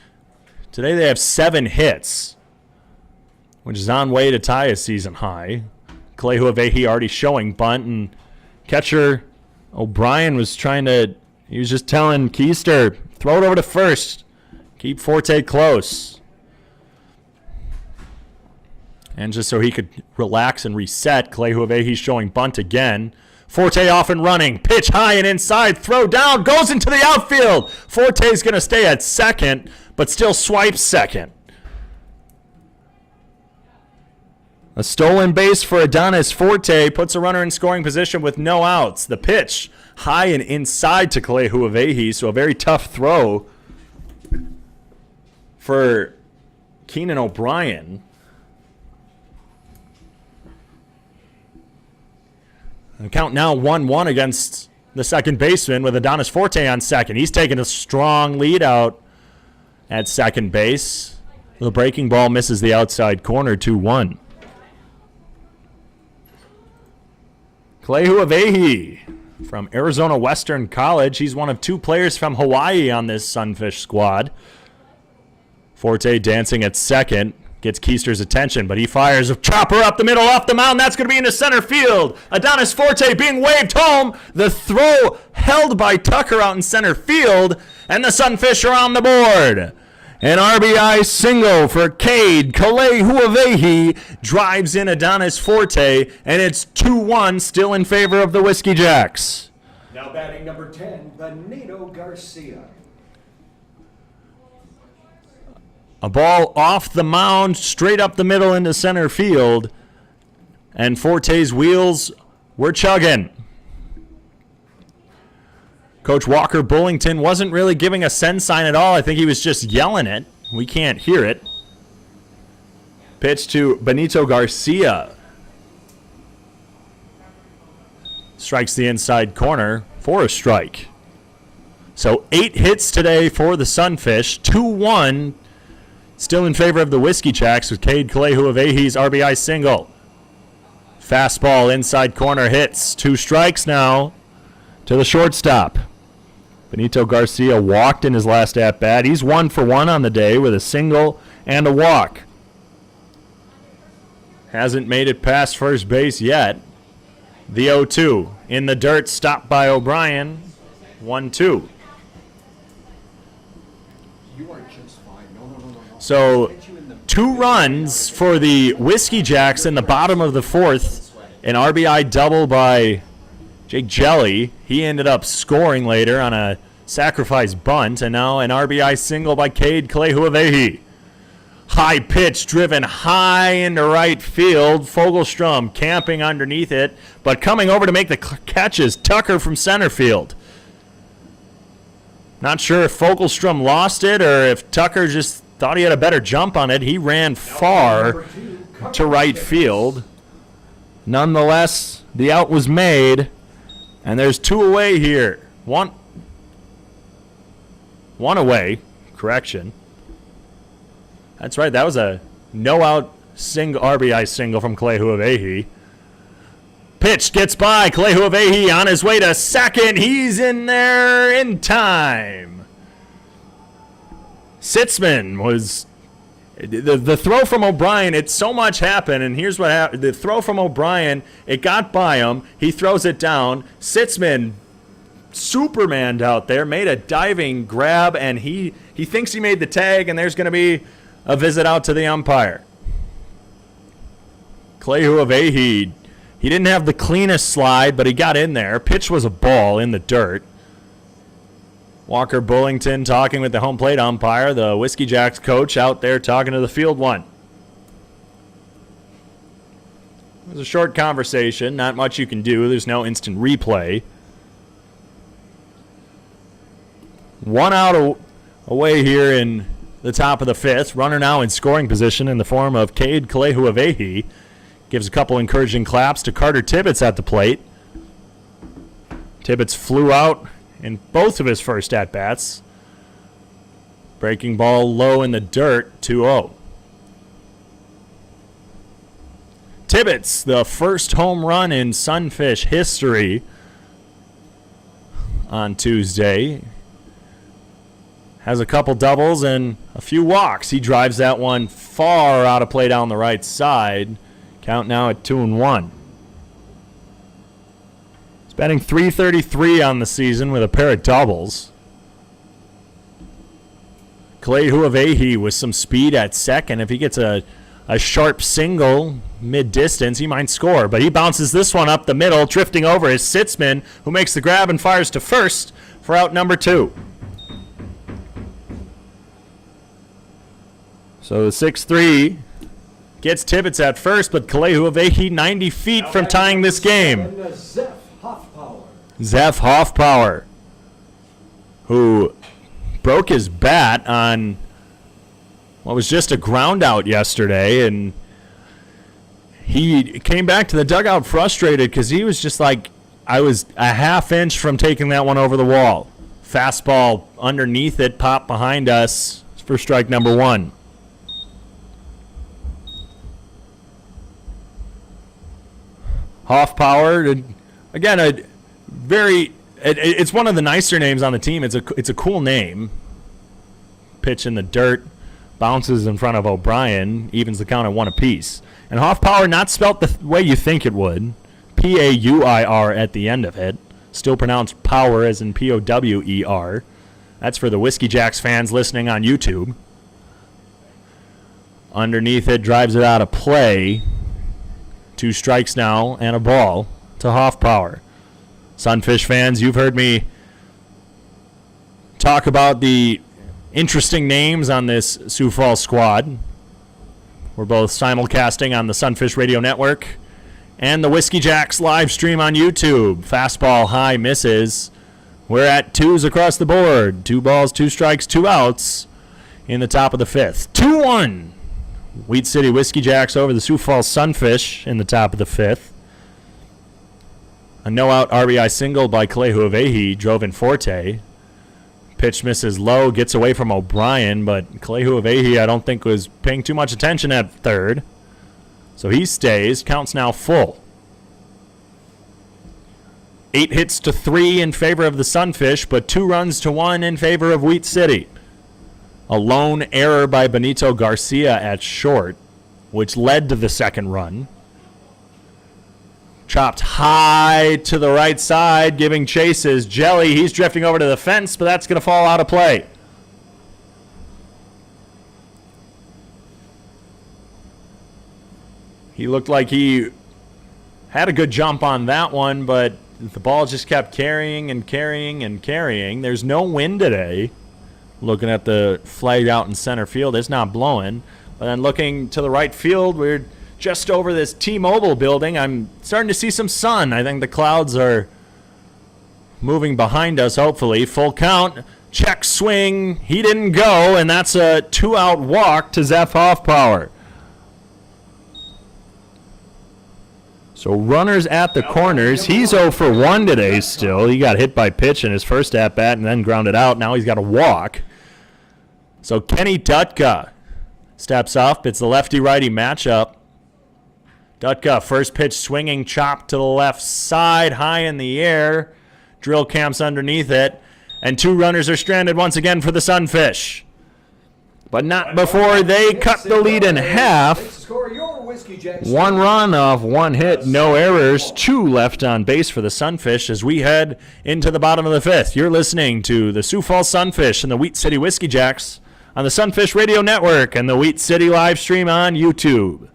today they have 7 hits, which is on way to tie a season high. Kalehuavehi already showing bunt, and catcher O'Brien was he was just telling Keister, throw it over to first. Keep Forte close. And just so he could relax and reset, Kalehuavehi's showing bunt again. Forte off and running. Pitch high and inside. Throw down. Goes into the outfield. Forte's going to stay at 2nd, but still swipes 2nd. A stolen base for Adonis Forte puts a runner in scoring position with no outs. The pitch high and inside to Kalehuavehi, so a very tough throw for Keenan O'Brien. The count now 1-1 against the second baseman with Adonis Forte on second. He's taking a strong lead out at second base. The breaking ball misses the outside corner, 2-1. Clay Huavehi from Arizona Western College. He's one of 2 players from Hawaii on this Sunfish squad. Forte dancing at second. Gets Keister's attention, but he fires a chopper up the middle off the mound. That's going to be into center field. Adonis Forte being waved home. The throw held by Tucker out in center field, and the Sunfish are on the board. An RBI single for Cade Huavehi drives in Adonis Forte, and it's 2-1 still in favor of the Whiskey Jacks. Now batting number 10, Juanito Garcia. A ball off the mound, straight up the middle into center field, and Forte's wheels were chugging. Coach Walker Bullington wasn't really giving a send sign at all. I think he was just yelling it. We can't hear it. Pitch to Juanito Garcia. Strikes the inside corner for a strike. So 8 hits today for the Sunfish, 2-1. Still in favor of the Whiskey Jacks with Cade Huavehi's RBI single. Fastball inside corner hits. 2 strikes now to the shortstop. Juanito Garcia walked in his last at-bat. He's 1 for 1 on the day with a single and a walk. Hasn't made it past first base yet. The 0-2 in the dirt, stopped by O'Brien. 1-2. You are just fine. No. So 2 runs for the Whiskey Jacks in the bottom of the 4th. An RBI double by Jake Jelly. He ended up scoring later on a sacrifice bunt. And now an RBI single by Cade Huavehi. High pitch driven high into right field. Fogelstrom camping underneath it. But coming over to make the catch is Tucker from center field. Not sure if Fogelstrom lost it or if Tucker just thought he had a better jump on it. He ran far to right field. Nonetheless, the out was made, and there's 2 away here. One away. Correction. That's right. That was a no-out single RBI single from Clay Huavehi. Pitch gets by. Clay Huavehi on his way to second. He's in there in time. Sitzman was the throw from O'Brien. It so much happened, and here's what happened. The throw from O'Brien, it got by him. He throws it down. Sitzman Supermaned out there, made a diving grab, and he thinks he made the tag, and there's going to be a visit out to the umpire. Clay Huavehi, he didn't have the cleanest slide, but he got in there. Pitch was a ball in the dirt. Walker Bullington talking with the home plate umpire. The Whiskey Jacks coach out there talking to the field one. It was a short conversation. Not much you can do. There's no instant replay. 1 out away here in the top of the 5th. Runner now in scoring position in the form of Cade Huavehi. Gives a couple encouraging claps to Carter Tibbetts at the plate. Tibbetts flew out in both of his first at-bats. Breaking ball low in the dirt, 2-0. Tibbetts, the first home run in Sunfish history on Tuesday. Has a couple doubles and a few walks. He drives that one far out of play down the right side. Count now at 2-1. He's batting .333 on the season with a pair of doubles. Clay Huavehi with some speed at second. If he gets a sharp single mid-distance, he might score. But he bounces this one up the middle, drifting over is Sitzman, who makes the grab and fires to first for out number 2. So the 6-3 gets Tibbetts at first, but Clay Huavehi 90 feet from tying this game. Zeph Hoffpower, who broke his bat on what was just a ground out yesterday, and he came back to the dugout frustrated because he was just like, I was a half inch from taking that one over the wall. Fastball underneath it, pop behind us for strike number 1. Hoffpower, again, it's one of the nicer names on the team. It's a cool name. Pitch in the dirt, bounces in front of O'Brien, evens the count at 1 apiece. And Hoffpower, not spelt the way you think it would. P-A-U-I-R at the end of it. Still pronounced power as in P-O-W-E-R. That's for the Whiskey Jacks fans listening on YouTube. Underneath it, drives it out of play. 2 strikes now and a ball to Hoffpower. Sunfish fans, you've heard me talk about the interesting names on this Sioux Falls squad. We're both simulcasting on the Sunfish Radio Network and the Whiskey Jacks live stream on YouTube. Fastball high, misses. We're at 2s across the board. 2 balls, 2 strikes, 2 outs in the top of the 5th. 2-1. Wheat City Whiskey Jacks over the Sioux Falls Sunfish in the top of the 5th. A no-out RBI single by Kalehu Avehi drove in Forte. Pitch misses low, gets away from O'Brien, but Kalehu Avehi I don't think was paying too much attention at third. So he stays. Count's now full. 8 hits to 3 in favor of the Sunfish, but 2 runs to 1 in favor of Wheat City. A lone error by Juanito Garcia at short, which led to the second run. Chopped high to the right side, giving chases. Jelly, he's drifting over to the fence, but that's going to fall out of play. He looked like he had a good jump on that one, but the ball just kept carrying and carrying and carrying. There's no wind today. Looking at the flag out in center field, it's not blowing. But then looking to the right field, we're just over this T-Mobile building. I'm starting to see some sun. I think the clouds are moving behind us, hopefully. Full count, check swing. He didn't go, and that's a 2-out walk to Zeph Hoffpower. So runners at the corners. He's 0 for 1 today still. He got hit by pitch in his first at-bat and then grounded out. Now he's got a walk. So Kenny Dutka steps up. It's the lefty-righty matchup. Dutka, first pitch swinging, chop to the left side, high in the air. Drill camps underneath it. And 2 runners are stranded once again for the Sunfish. But not before they cut the lead in half. 1 run off 1 hit, no errors. 2 left on base for the Sunfish as we head into the bottom of the 5th. You're listening to the Sioux Falls Sunfish and the Wheat City Whiskey Jacks on the Sunfish Radio Network and the Wheat City live stream on YouTube.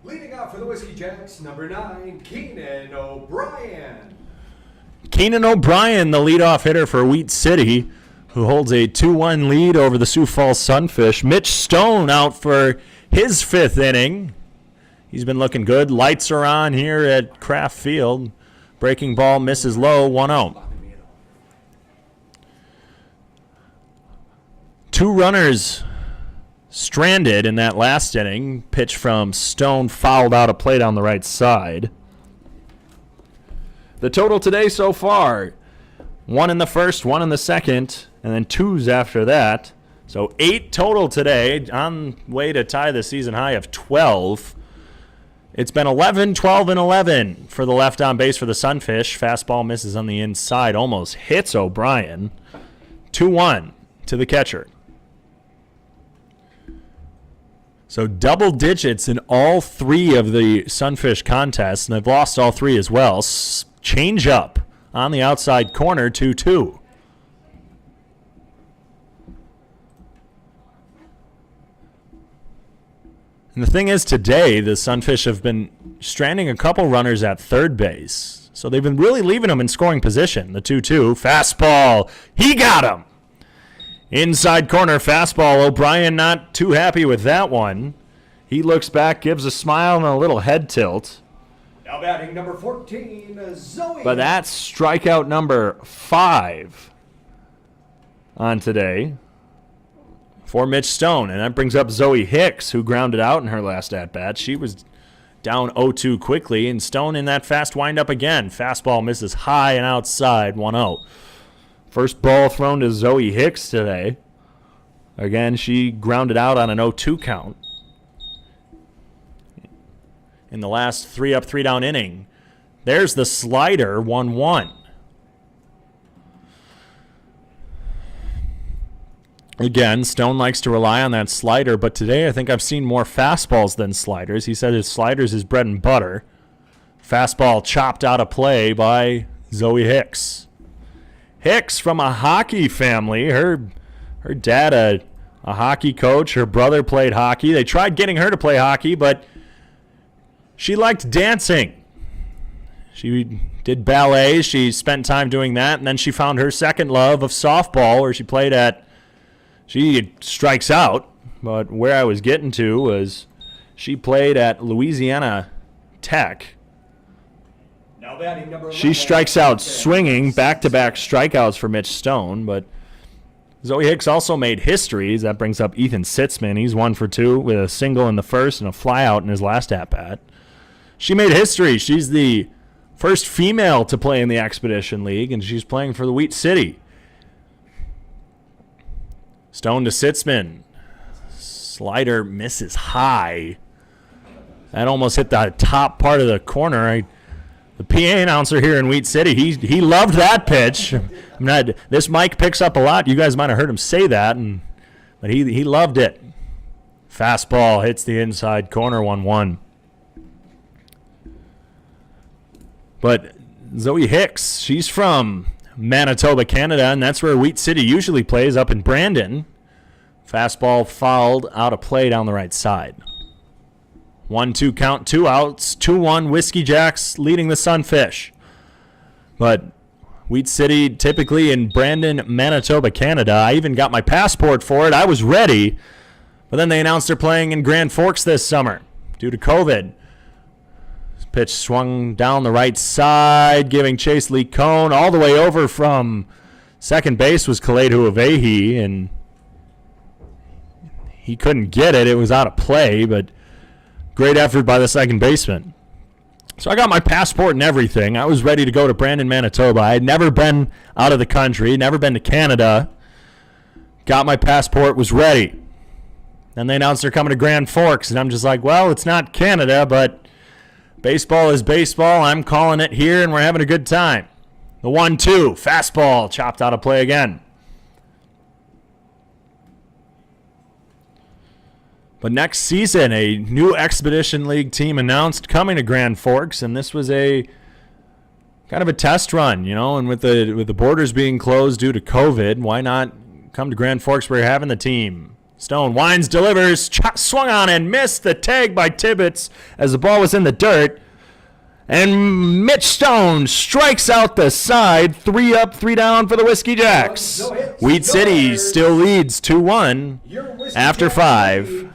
Leading out for the Whiskey Jacks, number 9, Keenan O'Brien. Keenan O'Brien, the leadoff hitter for Wheat City, who holds a 2-1 lead over the Sioux Falls Sunfish. Mitch Stone out for his 5th inning. He's been looking good. Lights are on here at Kraft Field. Breaking ball misses low, 1-0. 2 runners stranded in that last inning. Pitch from Stone fouled out a plate on the right side. The total today so far, 1 in the first, 1 in the second, and then 2s after that. So 8 total today, on way to tie the season high of 12. It's been 11, 12, and 11 for the left on base for the Sunfish. Fastball misses on the inside, almost hits O'Brien. 2-1 to the catcher. So double digits in all 3 of the Sunfish contests, and they've lost all 3 as well. Change up on the outside corner, 2-2. And the thing is, today, the Sunfish have been stranding a couple runners at third base. So they've been really leaving them in scoring position. The 2-2, fastball, he got him! Inside corner fastball. O'Brien not too happy with that one. He looks back, gives a smile and a little head tilt. Now batting number 14, Zoe. But that's strikeout number 5 on today for Mitch Stone. And that brings up Zoe Hicks, who grounded out in her last at-bat. She was down 0-2 quickly, and Stone in that fast windup again. Fastball misses high and outside, 1-0. First ball thrown to Zoe Hicks today. Again, she grounded out on an 0-2 count in the last 3-up, 3-down inning. There's the slider, 1-1. Again, Stone likes to rely on that slider, but today I think I've seen more fastballs than sliders. He said his sliders is bread and butter. Fastball chopped out of play by Zoe Hicks. Hicks from a hockey family. Her dad, a hockey coach. Her brother played hockey. They tried getting her to play hockey, but she liked dancing. She did ballet. She spent time doing that, and then she found her second love of softball, where she played at. She strikes out, but where I was getting to was she played at Louisiana Tech. Now batting number 11, She strikes out swinging, back-to-back strikeouts for Mitch Stone, but Zoe Hicks also made histories. That brings up Ethan Sitzman. He's 1 for 2 with a single in the first and a flyout in his last at-bat. She made history. She's the first female to play in the Expedition League, and she's playing for the Wheat City. Stone to Sitzman. Slider misses high. That almost hit the top part of the corner. The PA announcer here in Wheat City, he loved that pitch. This mic picks up a lot. You guys might have heard him say that, but he loved it. Fastball hits the inside corner, 1-1. But Zoe Hicks, she's from Manitoba, Canada, and that's where Wheat City usually plays, up in Brandon. Fastball fouled out of play down the right side. 1-2 count, 2 outs, 2-1 Whiskey Jacks leading the Sunfish. But Wheat City typically in Brandon, Manitoba, Canada. I even got my passport for it. I was ready. But then they announced they're playing in Grand Forks this summer due to COVID. Pitch swung down the right side, giving Chase Lee Cone all the way over from second base was Kalei Huavehi, and he couldn't get it. It was out of play, but great effort by the second baseman. So I got my passport and everything. I was ready to go to Brandon, Manitoba. I had never been out of the country, never been to Canada. Got my passport, was ready. Then they announced they're coming to Grand Forks, and I'm just like, well, it's not Canada, but baseball is baseball. I'm calling it here, and we're having a good time. The 1-2, fastball, chopped out of play again. But next season, a new Expedition League team announced coming to Grand Forks, and this was a kind of a test run, and with the borders being closed due to COVID, why not come to Grand Forks where you're having the team? Stone winds, delivers, swung on and missed the tag by Tibbetts as the ball was in the dirt. And Mitch Stone strikes out the side, 3 up, 3 down for the Whiskey Jacks. Wheat City still leads 2-1 after 5.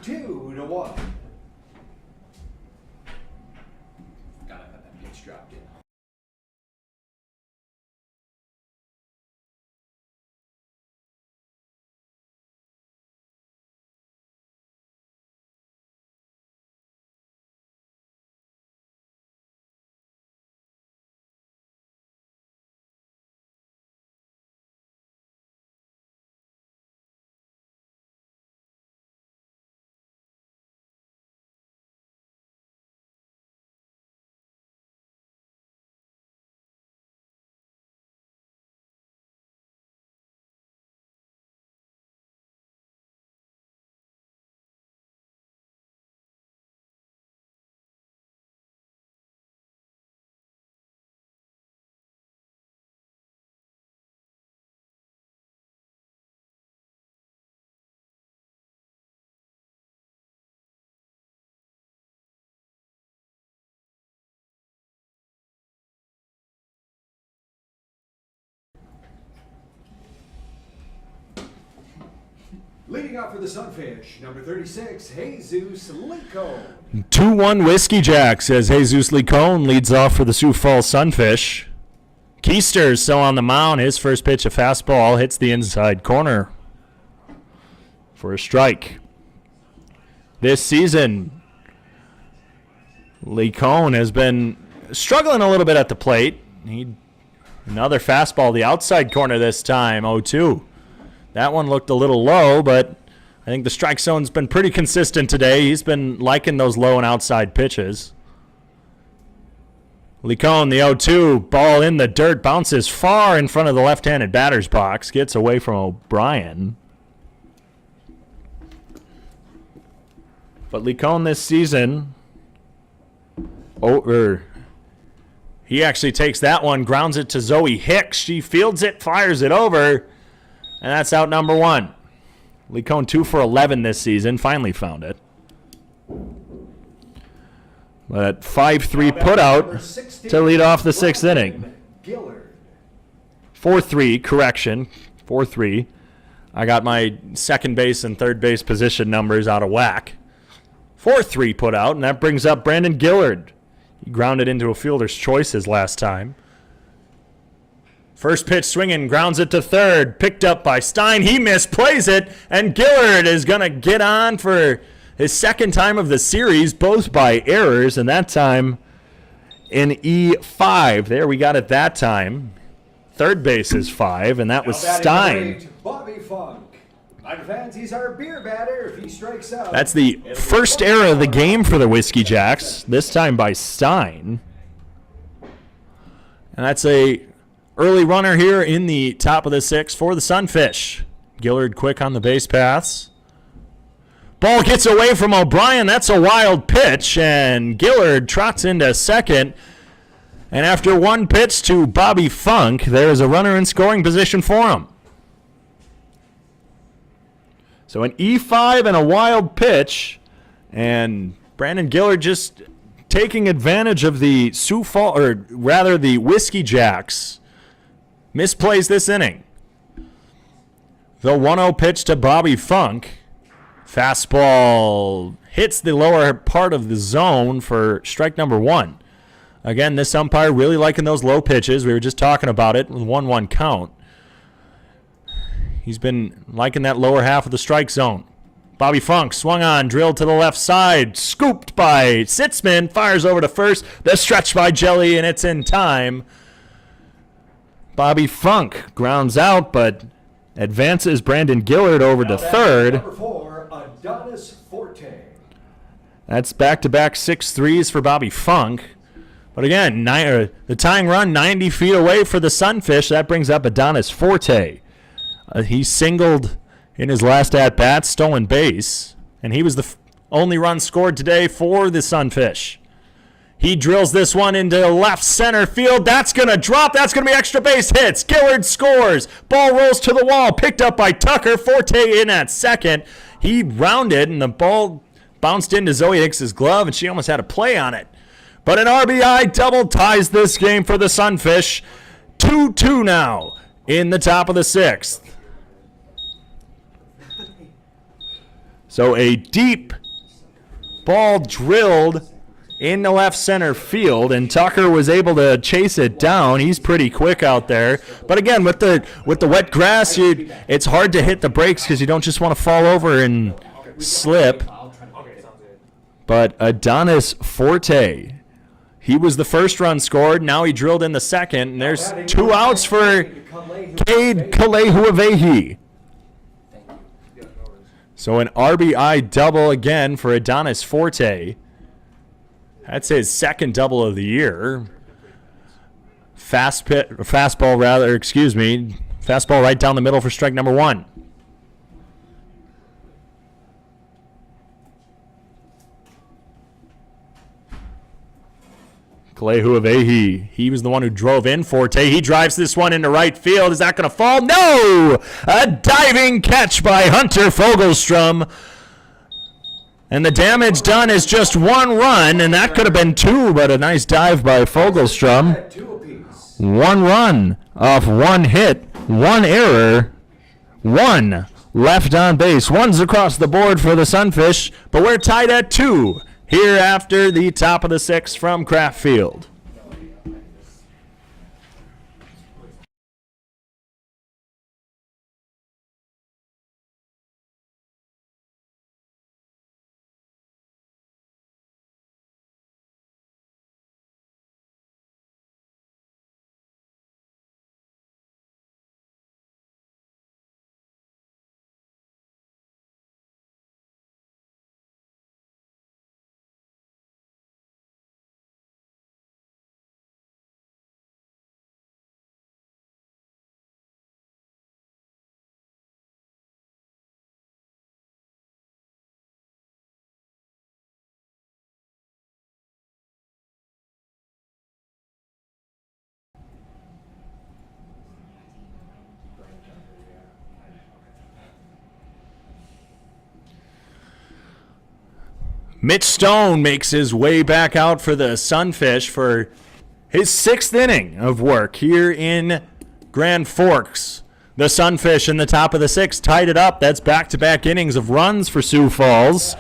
Leading off for the Sunfish, number 36, Jesus Lincoln. 2-1 Whiskey Jacks as Jesus Licone leads off for the Sioux Falls Sunfish. Keister's still on the mound. His first pitch, a fastball, hits the inside corner for a strike. This season, Licone has been struggling a little bit at the plate. Another fastball, the outside corner this time, 0-2. That one looked a little low, but I think the strike zone's been pretty consistent today. He's been liking those low and outside pitches. Licone, the 0-2, ball in the dirt, bounces far in front of the left-handed batter's box, gets away from O'Brien. But Licone this season, he actually takes that one, grounds it to Zoe Hicks. She fields it, fires it over, and that's out number 1. Licone 2 for 11 this season, finally found it. But 5-3 put out to lead off the 6th inning. Gillard. 4-3, correction, 4-3. I got my second base and third base position numbers out of whack. 4-3 put out, and that brings up Brandon Gillard. He grounded into a fielder's choice his last time. First pitch swinging, grounds it to third. Picked up by Stein. He misplays it, and Gillard is going to get on for his second time of the series, both by errors, and that time in E5. There, we got it that time. Third base is 5, and that was Stein. Bobby Funk. Fans, he's our beer batter if he strikes out. That's the first error of the game for the Whiskey Jacks, this time by Stein. And that's a early runner here in the top of the 6th for the Sunfish. Gillard quick on the base paths. Ball gets away from O'Brien. That's a wild pitch, and Gillard trots into second. And after one pitch to Bobby Funk, there's a runner in scoring position for him. So an E5 and a wild pitch, and Brandon Gillard just taking advantage of the Sioux Falls, or rather the Whiskey Jacks, misplays this inning. The 1-0 pitch to Bobby Funk. Fastball hits the lower part of the zone for strike number 1. Again, this umpire really liking those low pitches. We were just talking about it with 1-1 count. He's been liking that lower half of the strike zone. Bobby Funk swung on, drilled to the left side, scooped by Sitzman, fires over to first. The stretch by Jelly, and it's in time. Bobby Funk grounds out, but advances Brandon Gillard over to third. Number 4, Adonis Forte. That's back-to-back 6-3s for Bobby Funk. But again, the tying run 90 feet away for the Sunfish. That brings up Adonis Forte. He singled in his last at-bat, stolen base, and he was the only run scored today for the Sunfish. He drills this one into left center field. That's going to drop. That's going to be extra base hits. Gillard scores. Ball rolls to the wall. Picked up by Tucker. Forte in at second. He rounded, and the ball bounced into Zoe Hicks' glove, and she almost had a play on it. But an RBI double ties this game for the Sunfish. 2-2 now in the top of the 6th. So a deep ball drilled in the left center field, and Tucker was able to chase it down. He's pretty quick out there. But again, with the wet grass, it's hard to hit the brakes because you don't just want to fall over and slip. But Adonis Forte, he was the first run scored. Now he drilled in the second, and there's 2 outs for Cade Kalehuavehi. So an RBI double again for Adonis Forte. That's his second double of the year. Fastball right down the middle for strike number 1. Kalehuavehi, he was the one who drove in Forte. He drives this one into right field. Is that going to fall? No! A diving catch by Hunter Fogelstrom. And the damage done is just 1 run, and that could have been 2, but a nice dive by Fogelstrom. 1 run off 1 hit, 1 error, 1 left on base. One's across the board for the Sunfish, but we're tied at 2 here after the top of the 6th from Kraft Field. Mitch Stone makes his way back out for the Sunfish for his 6th inning of work here in Grand Forks. The Sunfish in the top of the 6th tied it up. That's back-to-back innings of runs for Sioux Falls.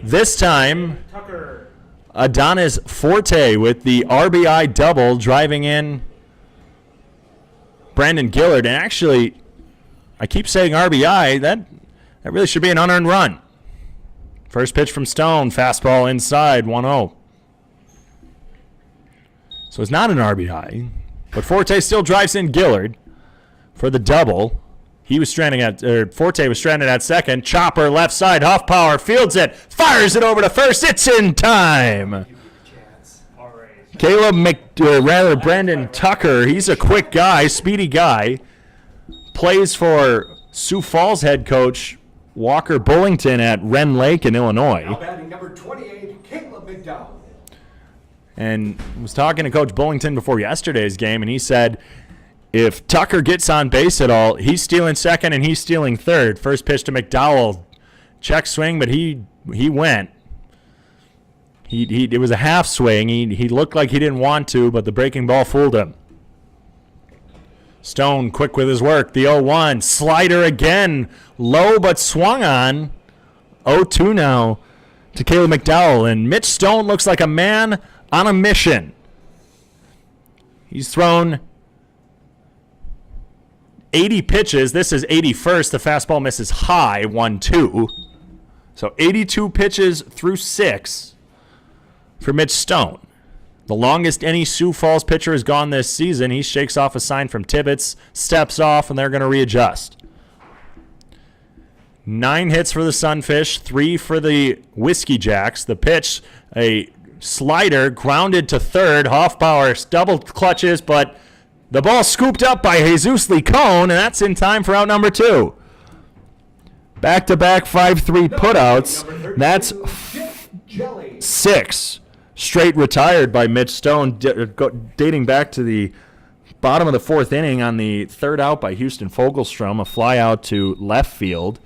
This time, Adonis Forte with the RBI double driving in Brandon Gillard. And actually, I keep saying RBI. That really should be an unearned run. First pitch from Stone, fastball inside, 1-0. So it's not an RBI, but Forte still drives in Gillard for the double. Forte was stranded at second. Chopper left side, Huff Power fields it, fires it over to first. It's in time. Brandon Tucker, he's a quick guy, speedy guy, plays for Sioux Falls head coach Walker Bullington at Wren Lake in Illinois. Now batting number 28, Caleb McDowell. And was talking to Coach Bullington before yesterday's game, and he said if Tucker gets on base at all, he's stealing second and he's stealing third. First pitch to McDowell, check swing, but he went. It was a half swing. He looked like he didn't want to, but the breaking ball fooled him. Stone quick with his work. The 0-1. Slider again. Low but swung on. 0-2 now to Caleb McDowell. And Mitch Stone looks like a man on a mission. He's thrown 80 pitches. This is 81st. The fastball misses high. 1-2. So 82 pitches through 6 for Mitch Stone. The longest any Sioux Falls pitcher has gone this season. He shakes off a sign from Tibbetts, steps off, and they're going to readjust. 9 hits for the Sunfish, 3 for the Whiskey Jacks. The pitch, a slider, grounded to third. Hoffbauer double clutches, but the ball scooped up by Jesus Licone, and that's in time for out number 2. Back-to-back 5-3 putouts. That's 6 straight retired by Mitch Stone, dating back to the bottom of the 4th inning on the 3rd out by Houston Fogelstrom, a fly out to left field.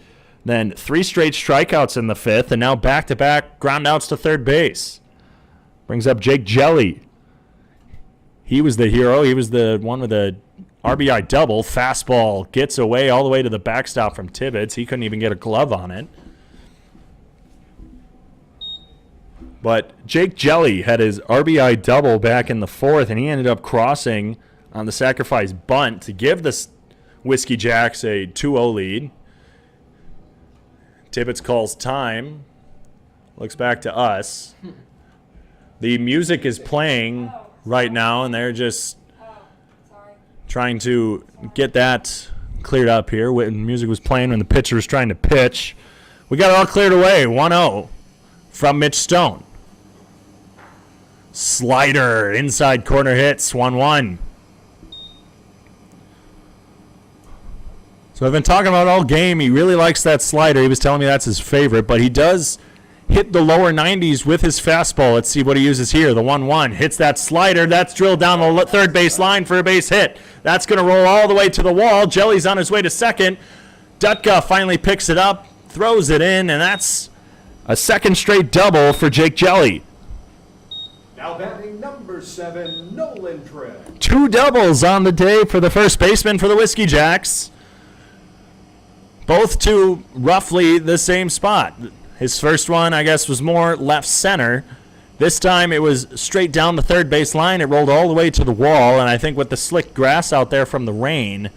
Then 3 straight strikeouts in the 5th, and now back-to-back ground outs to third base. Brings up Jake Jelly. He was the hero. He was the one with the RBI double. Fastball gets away all the way to the backstop from Tibbetts. He couldn't even get a glove on it. But Jake Jelly had his RBI double back in the 4th, and he ended up crossing on the sacrifice bunt to give the Whiskey Jacks a 2-0 lead. Tibbetts calls time. Looks back to us. The music is playing right now, and they're just trying to get that cleared up here. Music was playing when the pitcher was trying to pitch. We got it all cleared away. 1-0 from Mitch Stone. Slider, inside corner hits, 1-1. So I've been talking about all game. He really likes that slider. He was telling me that's his favorite, but he does hit the lower 90s with his fastball. Let's see what he uses here. The 1-1 hits that slider. That's drilled down the third base line for a base hit. That's going to roll all the way to the wall. Jelly's on his way to second. Dutka finally picks it up, throws it in, and that's a second straight double for Jake Jelly. Now batting number 7, Nolan Trigg. 2 doubles on the day for the first baseman for the Whiskey Jacks. both to roughly the same spot. His first one, I guess, was more left center. This time it was straight down the third base line. It rolled all the way to the wall, and I think with the slick grass out there from the rain,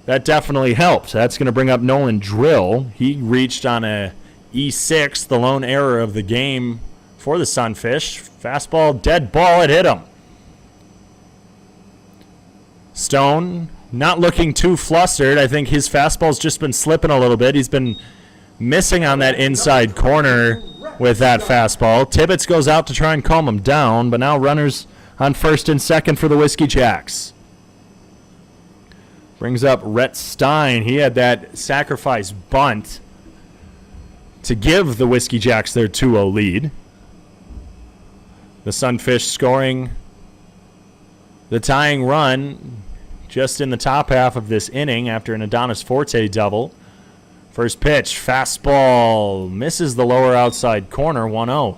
that definitely helped. That's going to bring up Nolan Drill. He reached on a E6, the lone error of the game for the Sunfish. Fastball, dead ball, it hit him. Stone not looking too flustered. I think his fastball's just been slipping a little bit. He's been missing on that inside corner with that fastball. Tibbetts goes out to try and calm him down, but now runners on first and second for the Whiskey Jacks. Brings up Rhett Stein. He had that sacrifice bunt to give the Whiskey Jacks their 2-0 lead. The Sunfish scoring the tying run just in the top half of this inning after an Adonis Forte double. First pitch, fastball, misses the lower outside corner, 1-0.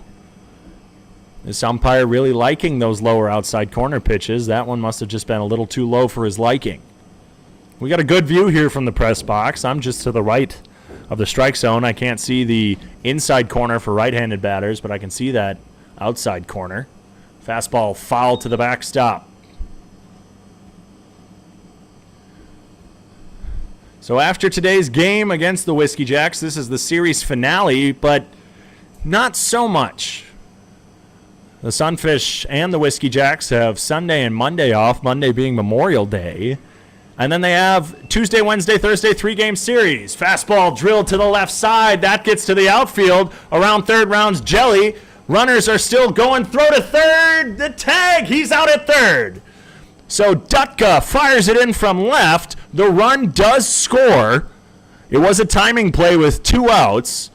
This umpire really liking those lower outside corner pitches. That one must have just been a little too low for his liking. We got a good view here from the press box. I'm just to the right of the strike zone. I can't see the inside corner for right-handed batters, but I can see that outside corner. Fastball foul to the backstop. So after today's game against the Whiskey Jacks, this is the series finale, but not so much. The Sunfish and the Whiskey Jacks have Sunday and Monday off, Monday being Memorial Day. And then they have Tuesday, Wednesday, Thursday, 3-game series. Fastball drilled to the left side. That gets to the outfield. Around third rounds, Jelly. Runners are still going. Throw to third. The tag. He's out at third. So Dutka fires it in from left. The run does score. It was a timing play with 2 outs.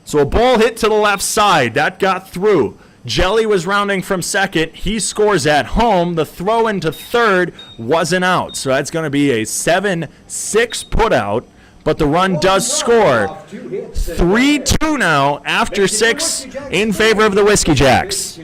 So a ball hit to the left side. That got through. Jelly was rounding from second. He scores at home. The throw into third wasn't out. So that's going to be a 7-6 putout. But the run does score. 3-2 now after 6 in favor of the Whiskey Jacks.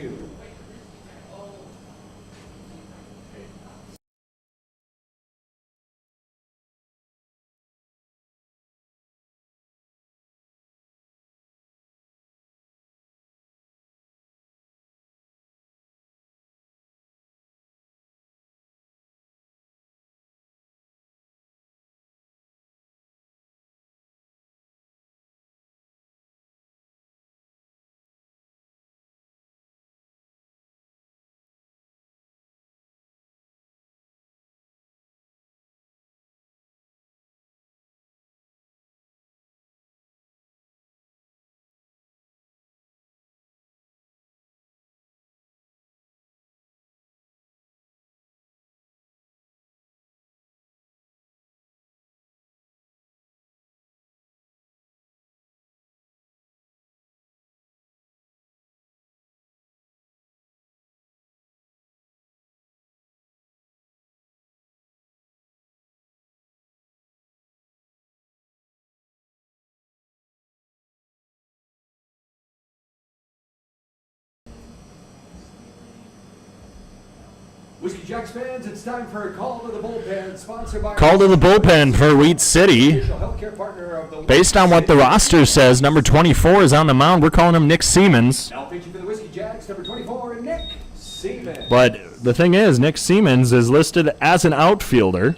Whiskey Jacks fans, it's time for a call to the bullpen, sponsored by... Call to the bullpen for Wheat City. Healthcare partner of the Based on what the roster says, number 24 is on the mound. We're calling him Nick Siemens. Now pitching for the Whiskey Jacks, number 24, Nick Siemens. But the thing is, Nick Siemens is listed as an outfielder.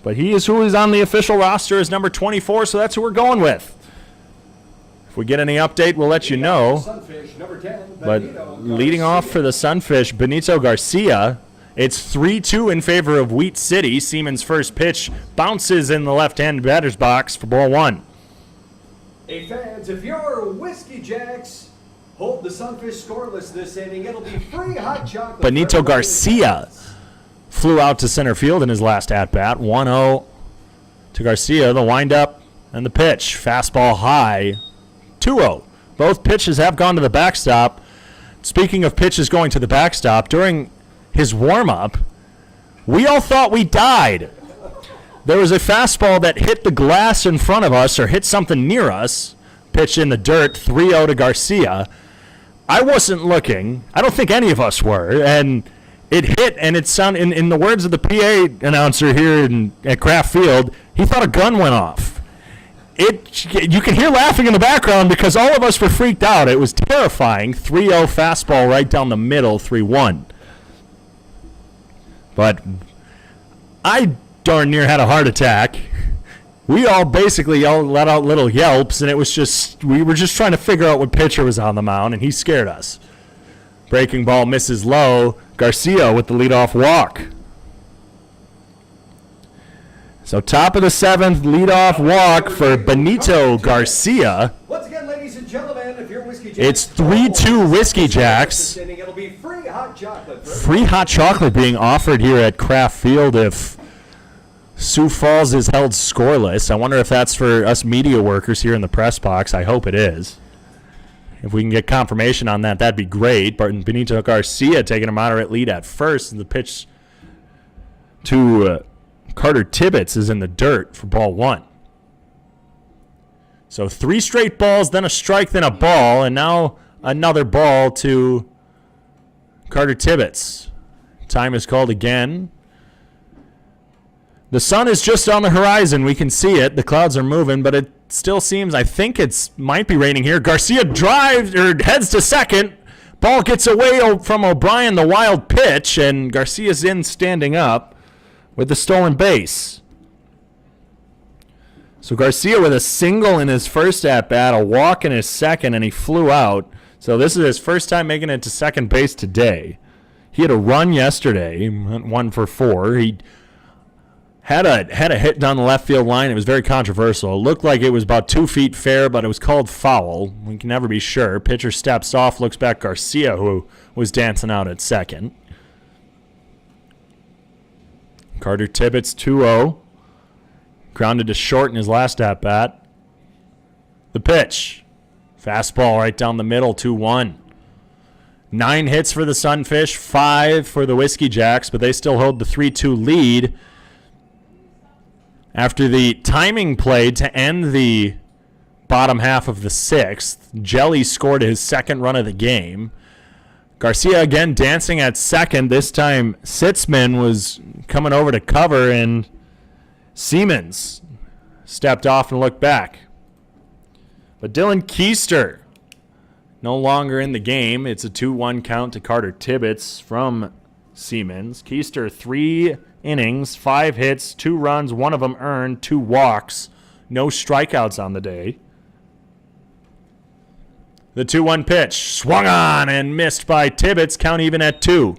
But he is who is on the official roster as number 24, so that's who we're going with. If we get any update, we'll let you know. Sunfish, number 10, But leading off for the Sunfish, Juanito Garcia. It's 3-2 in favor of Wheat City. Siemens' first pitch bounces in the left-hand batter's box for ball 1. Hey fans, if you're Whiskey Jacks, hold the Sunfish scoreless this inning. It'll be free hot chocolate. Juanito Garcia flew out to center field in his last at-bat. 1-0 to Garcia. The windup and the pitch. Fastball high. 2-0. Both pitches have gone to the backstop. Speaking of pitches going to the backstop, during his warm-up, we all thought we died. There was a fastball that hit the glass in front of us or hit something near us. Pitch in the dirt, 3-0 to Garcia. I wasn't looking. I don't think any of us were. And it hit, and it sounded, in the words of the PA announcer here at Kraft Field, he thought a gun went off. You can hear laughing in the background because all of us were freaked out. It was terrifying. 3-0 fastball right down the middle, 3-1. But I darn near had a heart attack. We all basically let out little yelps, and it was just, we were just trying to figure out what pitcher was on the mound, and he scared us. Breaking ball misses low. Garcia with the leadoff walk. So top of the 7th, leadoff walk for Juanito Garcia. Once again, ladies and gentlemen, if you're Whiskey Jacks, It's 3-2 Whiskey Jacks. it'll be free hot chocolate. Free hot chocolate being offered here at Kraft Field if Sioux Falls is held scoreless. I wonder if that's for us media workers here in the press box. I hope it is. If we can get confirmation on that, that'd be great. But Juanito Garcia taking a moderate lead at first. And the pitch to Carter Tibbetts is in the dirt for ball 1. So 3 straight balls, then a strike, then a ball, and now another ball to Carter Tibbetts. Time is called again. The sun is just on the horizon. We can see it. The clouds are moving, but it still seems, I think it might be raining here. Garcia drives or heads to second. Ball gets away from O'Brien, the wild pitch, and Garcia's in standing up with the stolen base. So Garcia with a single in his first at-bat, a walk in his second, and he flew out. So this is his first time making it to second base today. He had a run yesterday, went 1 for 4. He had a hit down the left field line. It was very controversial. It looked like it was about 2 feet fair, but it was called foul. We can never be sure. Pitcher steps off, looks back Garcia, who was dancing out at second. Carter Tibbetts 2-0. Grounded to short in his last at-bat. The pitch. Fastball right down the middle, 2-1. 9 hits for the Sunfish, 5 for the Whiskey Jacks, but they still hold the 3-2 lead. After the timing play to end the bottom half of the 6th, Jelly scored his second run of the game. Garcia again dancing at second. This time Sitzman was coming over to cover, and Siemens stepped off and looked back. But Dylan Keister no longer in the game. It's a 2-1 count to Carter Tibbetts from Siemens. Keister 3 innings, 5 hits, 2 runs, 1 of them earned, 2 walks, no strikeouts on the day. The 2-1 pitch swung on and missed by Tibbetts, count even at 2.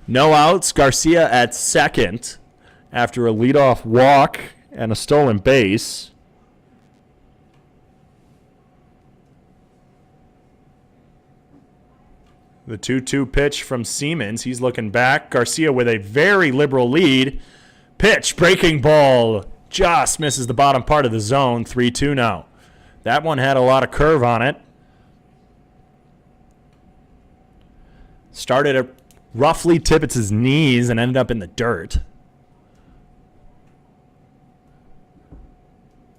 No outs, Garcia at second after a leadoff walk and a stolen base. The 2-2 pitch from Siemens. He's looking back. Garcia with a very liberal lead. Pitch, breaking ball, just misses the bottom part of the zone. 3-2 now. That one had a lot of curve on it. Started at roughly Tibbetts' knees and ended up in the dirt.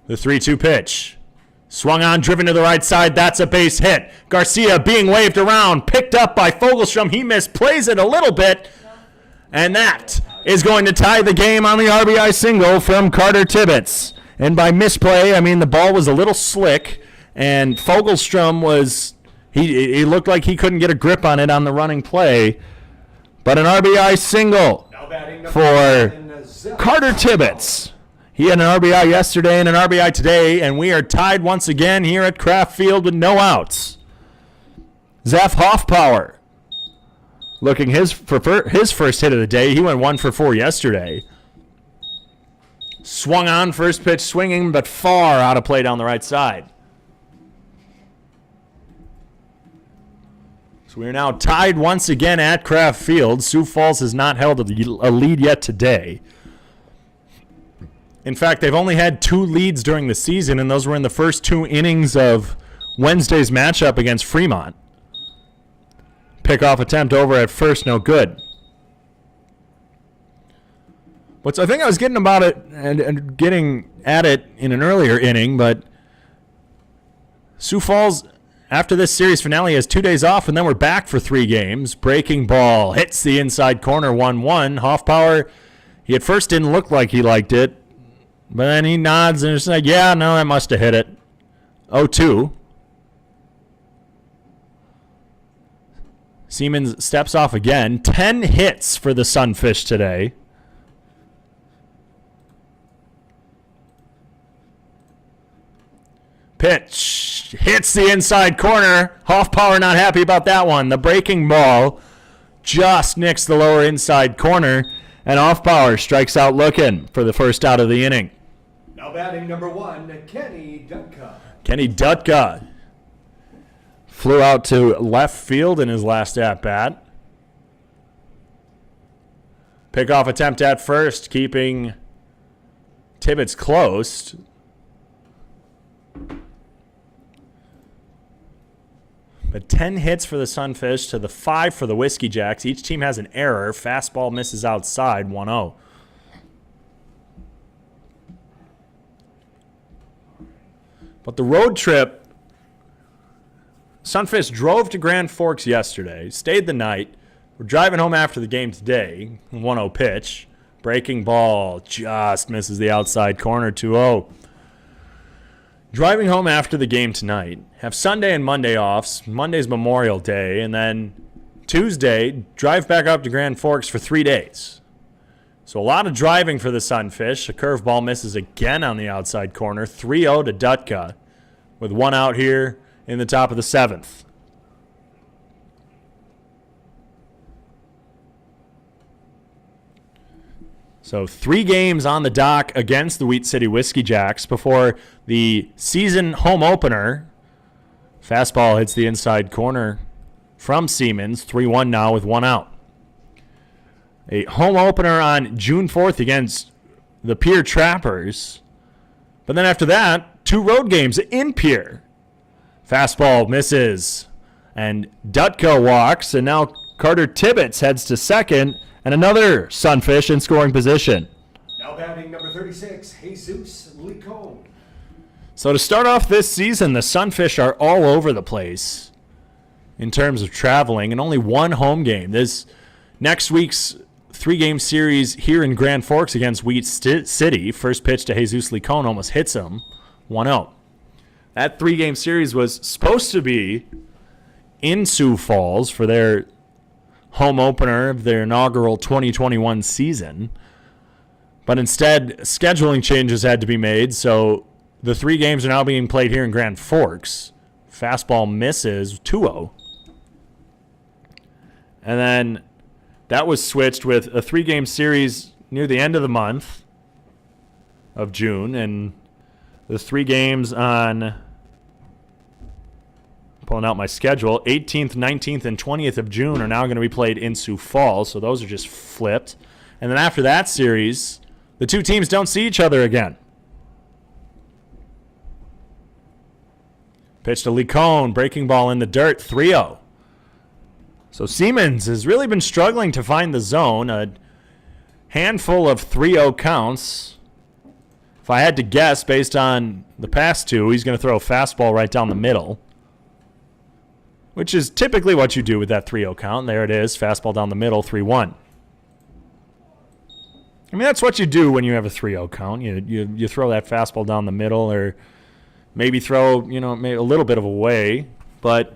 The 3-2 pitch. Swung on, driven to the right side. That's a base hit. Garcia being waved around, picked up by Fogelstrom. He misplays it a little bit. And that is going to tie the game on the RBI single from Carter Tibbetts. And by misplay, I mean the ball was a little slick, and Fogelstrom was, he looked like he couldn't get a grip on it on the running play. But an RBI single for Carter Tibbetts. He had an RBI yesterday and an RBI today, and we are tied once again here at Kraft Field with no outs. Zeph Hoffpower looking for his first hit of the day. He went 1 for 4 yesterday. Swung on, first pitch swinging, but far out of play down the right side. So we are now tied once again at Kraft Field. Sioux Falls has not held a lead yet today. In fact, they've only had 2 leads during the season, and those were in the first 2 innings of Wednesday's matchup against Fremont. Pickoff attempt over at first, no good. But I think I was getting about it and getting at it in an earlier inning, but Sioux Falls after this series finale, has 2 days off, and then we're back for 3 games. Breaking ball hits the inside corner, 1-1. Hoffpower, he at first didn't look like he liked it, but then he nods and is like, yeah, no, I must have hit it. 0-2. Siemens steps off again. 10 hits for the Sunfish today. Pitch hits the inside corner. Hoffpower not happy about that one. The breaking ball just nicks the lower inside corner, and Hoffpower strikes out looking for the first out of the inning. Now batting number 1, Kenny Dutka. Kenny Dutka flew out to left field in his last at-bat. Pickoff attempt at first, keeping Tibbetts close. But 10 hits for the Sunfish to the 5 for the Whiskey Jacks. Each team has an error. Fastball misses outside, 1-0. But the road trip, Sunfish drove to Grand Forks yesterday, stayed the night. We're driving home after the game today. 1-0 pitch. Breaking ball just misses the outside corner, 2-0. Driving home after the game tonight, have Sunday and Monday offs. Monday's Memorial Day, and then Tuesday, drive back up to Grand Forks for 3 days. So a lot of driving for the Sunfish. A curveball misses again on the outside corner. 3-0 to Dutka with 1 out here in the top of the 7th. So 3 games on the dock against the Wheat City Whiskey Jacks before the season home opener. Fastball hits the inside corner from Siemens. 3-1 now with 1 out. A home opener on June 4th against the Pierre Trappers. But then after that, 2 road games in Pierre. Fastball misses. And Dutka walks, and now Carter Tibbetts heads to second. And another Sunfish in scoring position. Now batting number 36, Jesus Licon. So to start off this season, the Sunfish are all over the place in terms of traveling, and only 1 home game. This next week's 3-game series here in Grand Forks against Wheat City. First pitch to Jesus Licon almost hits him. 1-0. That 3-game series was supposed to be in Sioux Falls for their home opener of their inaugural 2021 season. But instead, scheduling changes had to be made, so the 3 games are now being played here in Grand Forks. Fastball misses, 2-0. And then that was switched with a 3-game series near the end of the month of June, and the 3 games on, pulling out my schedule, 18th, 19th, and 20th of June are now going to be played in Sioux Falls, so those are just flipped. And then after that series, the 2 teams don't see each other again. Pitch to Licon, breaking ball in the dirt, 3-0. So Siemens has really been struggling to find the zone. A handful of 3-0 counts. If I had to guess, based on the past 2, he's going to throw a fastball right down the middle, which is typically what you do with that 3-0 count. There it is, fastball down the middle, 3-1. I mean, that's what you do when you have a 3-0 count. You throw that fastball down the middle, or maybe throw, maybe a little bit of away, but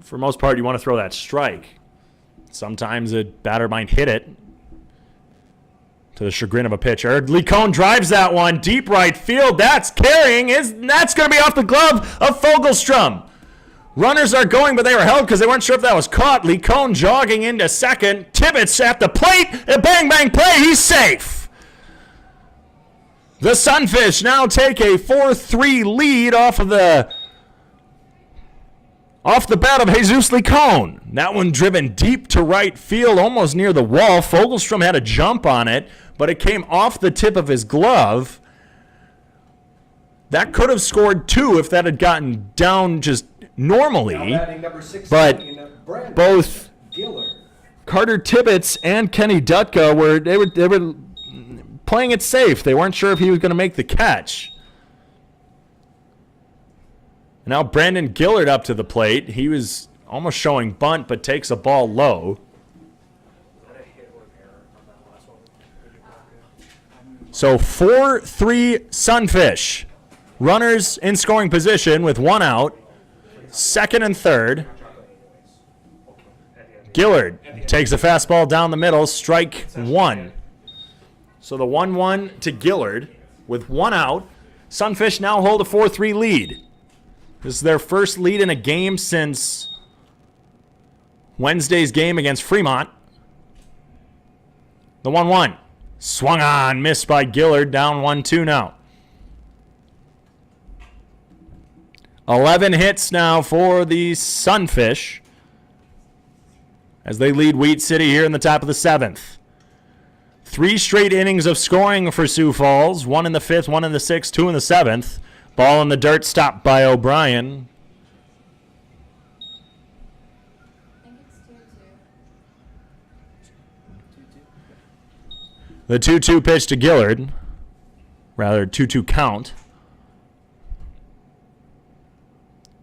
for most part, you want to throw that strike. Sometimes a batter might hit it to the chagrin of a pitcher. Licon drives that one deep right field. That's carrying. That's going to be off the glove of Fogelstrom. Runners are going, but they were held because they weren't sure if that was caught. Licon jogging into second. Tibbetts at the plate. A bang, bang play. He's safe. The Sunfish now take a 4-3 lead off the bat of Jesus Licon. That one driven deep to right field, almost near the wall. Fogelstrom had a jump on it, but it came off the tip of his glove. That could have scored 2 if that had gotten down just normally. But both Gillard. Carter Tibbetts and Kenny Dutka were playing it safe. They weren't sure if he was going to make the catch. Now Brandon Gillard up to the plate. He was almost showing bunt, but takes a ball low. So 4-3 Sunfish. Runners in scoring position with one out. Second and third. Gillard takes a fastball down the middle, strike one. So the 1-1 to Gillard with one out. Sunfish now hold a 4-3 lead. This is their first lead in a game since Wednesday's game against Fremont. The 1-1. Swung on, missed by Gillard, down 1-2 now. 11 hits now for the Sunfish as they lead Wheat City here in the top of the 7th. 3 straight innings of scoring for Sioux Falls. 1 in the 5th, 1 in the 6th, 2 in the 7th. Ball in the dirt, stopped by O'Brien. The 2-2 pitch to Gillard. Rather, 2-2 count.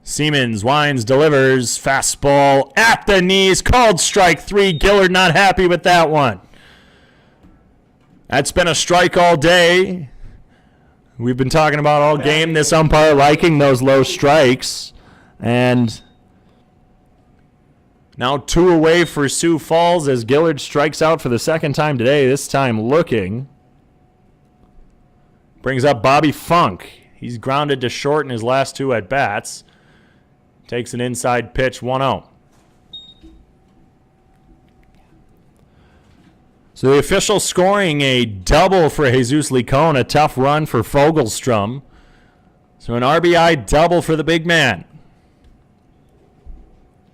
Siemens winds, delivers, fastball at the knees, called strike 3. Gillard not happy with that one. That's been a strike all day. We've been talking about all game this umpire liking those low strikes. And now 2 away for Sioux Falls as Gillard strikes out for the second time today, this time looking. Brings up Bobby Funk. He's grounded to short in his last 2 at-bats. Takes an inside pitch, 1-0. So the official scoring a double for Jesus Licon, a tough run for Fogelstrom. So an RBI double for the big man.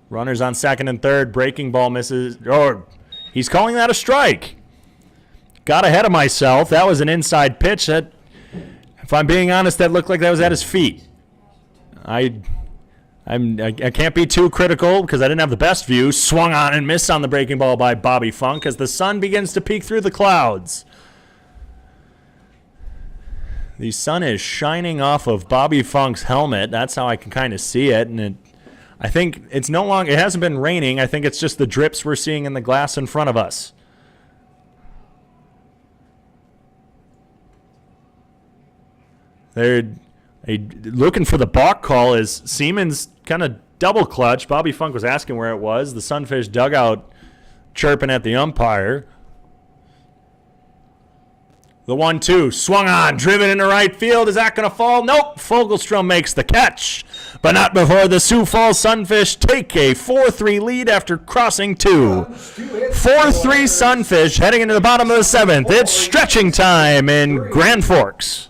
Runners on second and third, breaking ball misses, or he's calling that a strike. Got ahead of myself. That was an inside pitch that, if I'm being honest, that looked like that was at his feet. I can't be too critical because I didn't have the best view. Swung on and missed on the breaking ball by Bobby Funk as the sun begins to peek through the clouds. The sun is shining off of Bobby Funk's helmet. That's how I can kind of see it. And I think it's no longer, it hasn't been raining. I think it's just the drips we're seeing in the glass in front of us. They're looking for the balk call as Siemens kind of double clutch. Bobby Funk was asking where it was. The Sunfish dugout chirping at the umpire. The 1-2 swung on, driven into right field. Is that going to fall? Nope. Fogelstrom makes the catch, but not before the Sioux Falls Sunfish take a 4-3 lead after crossing 2. 4-3 Sunfish heading into the bottom of the 7th. It's stretching time in Grand Forks.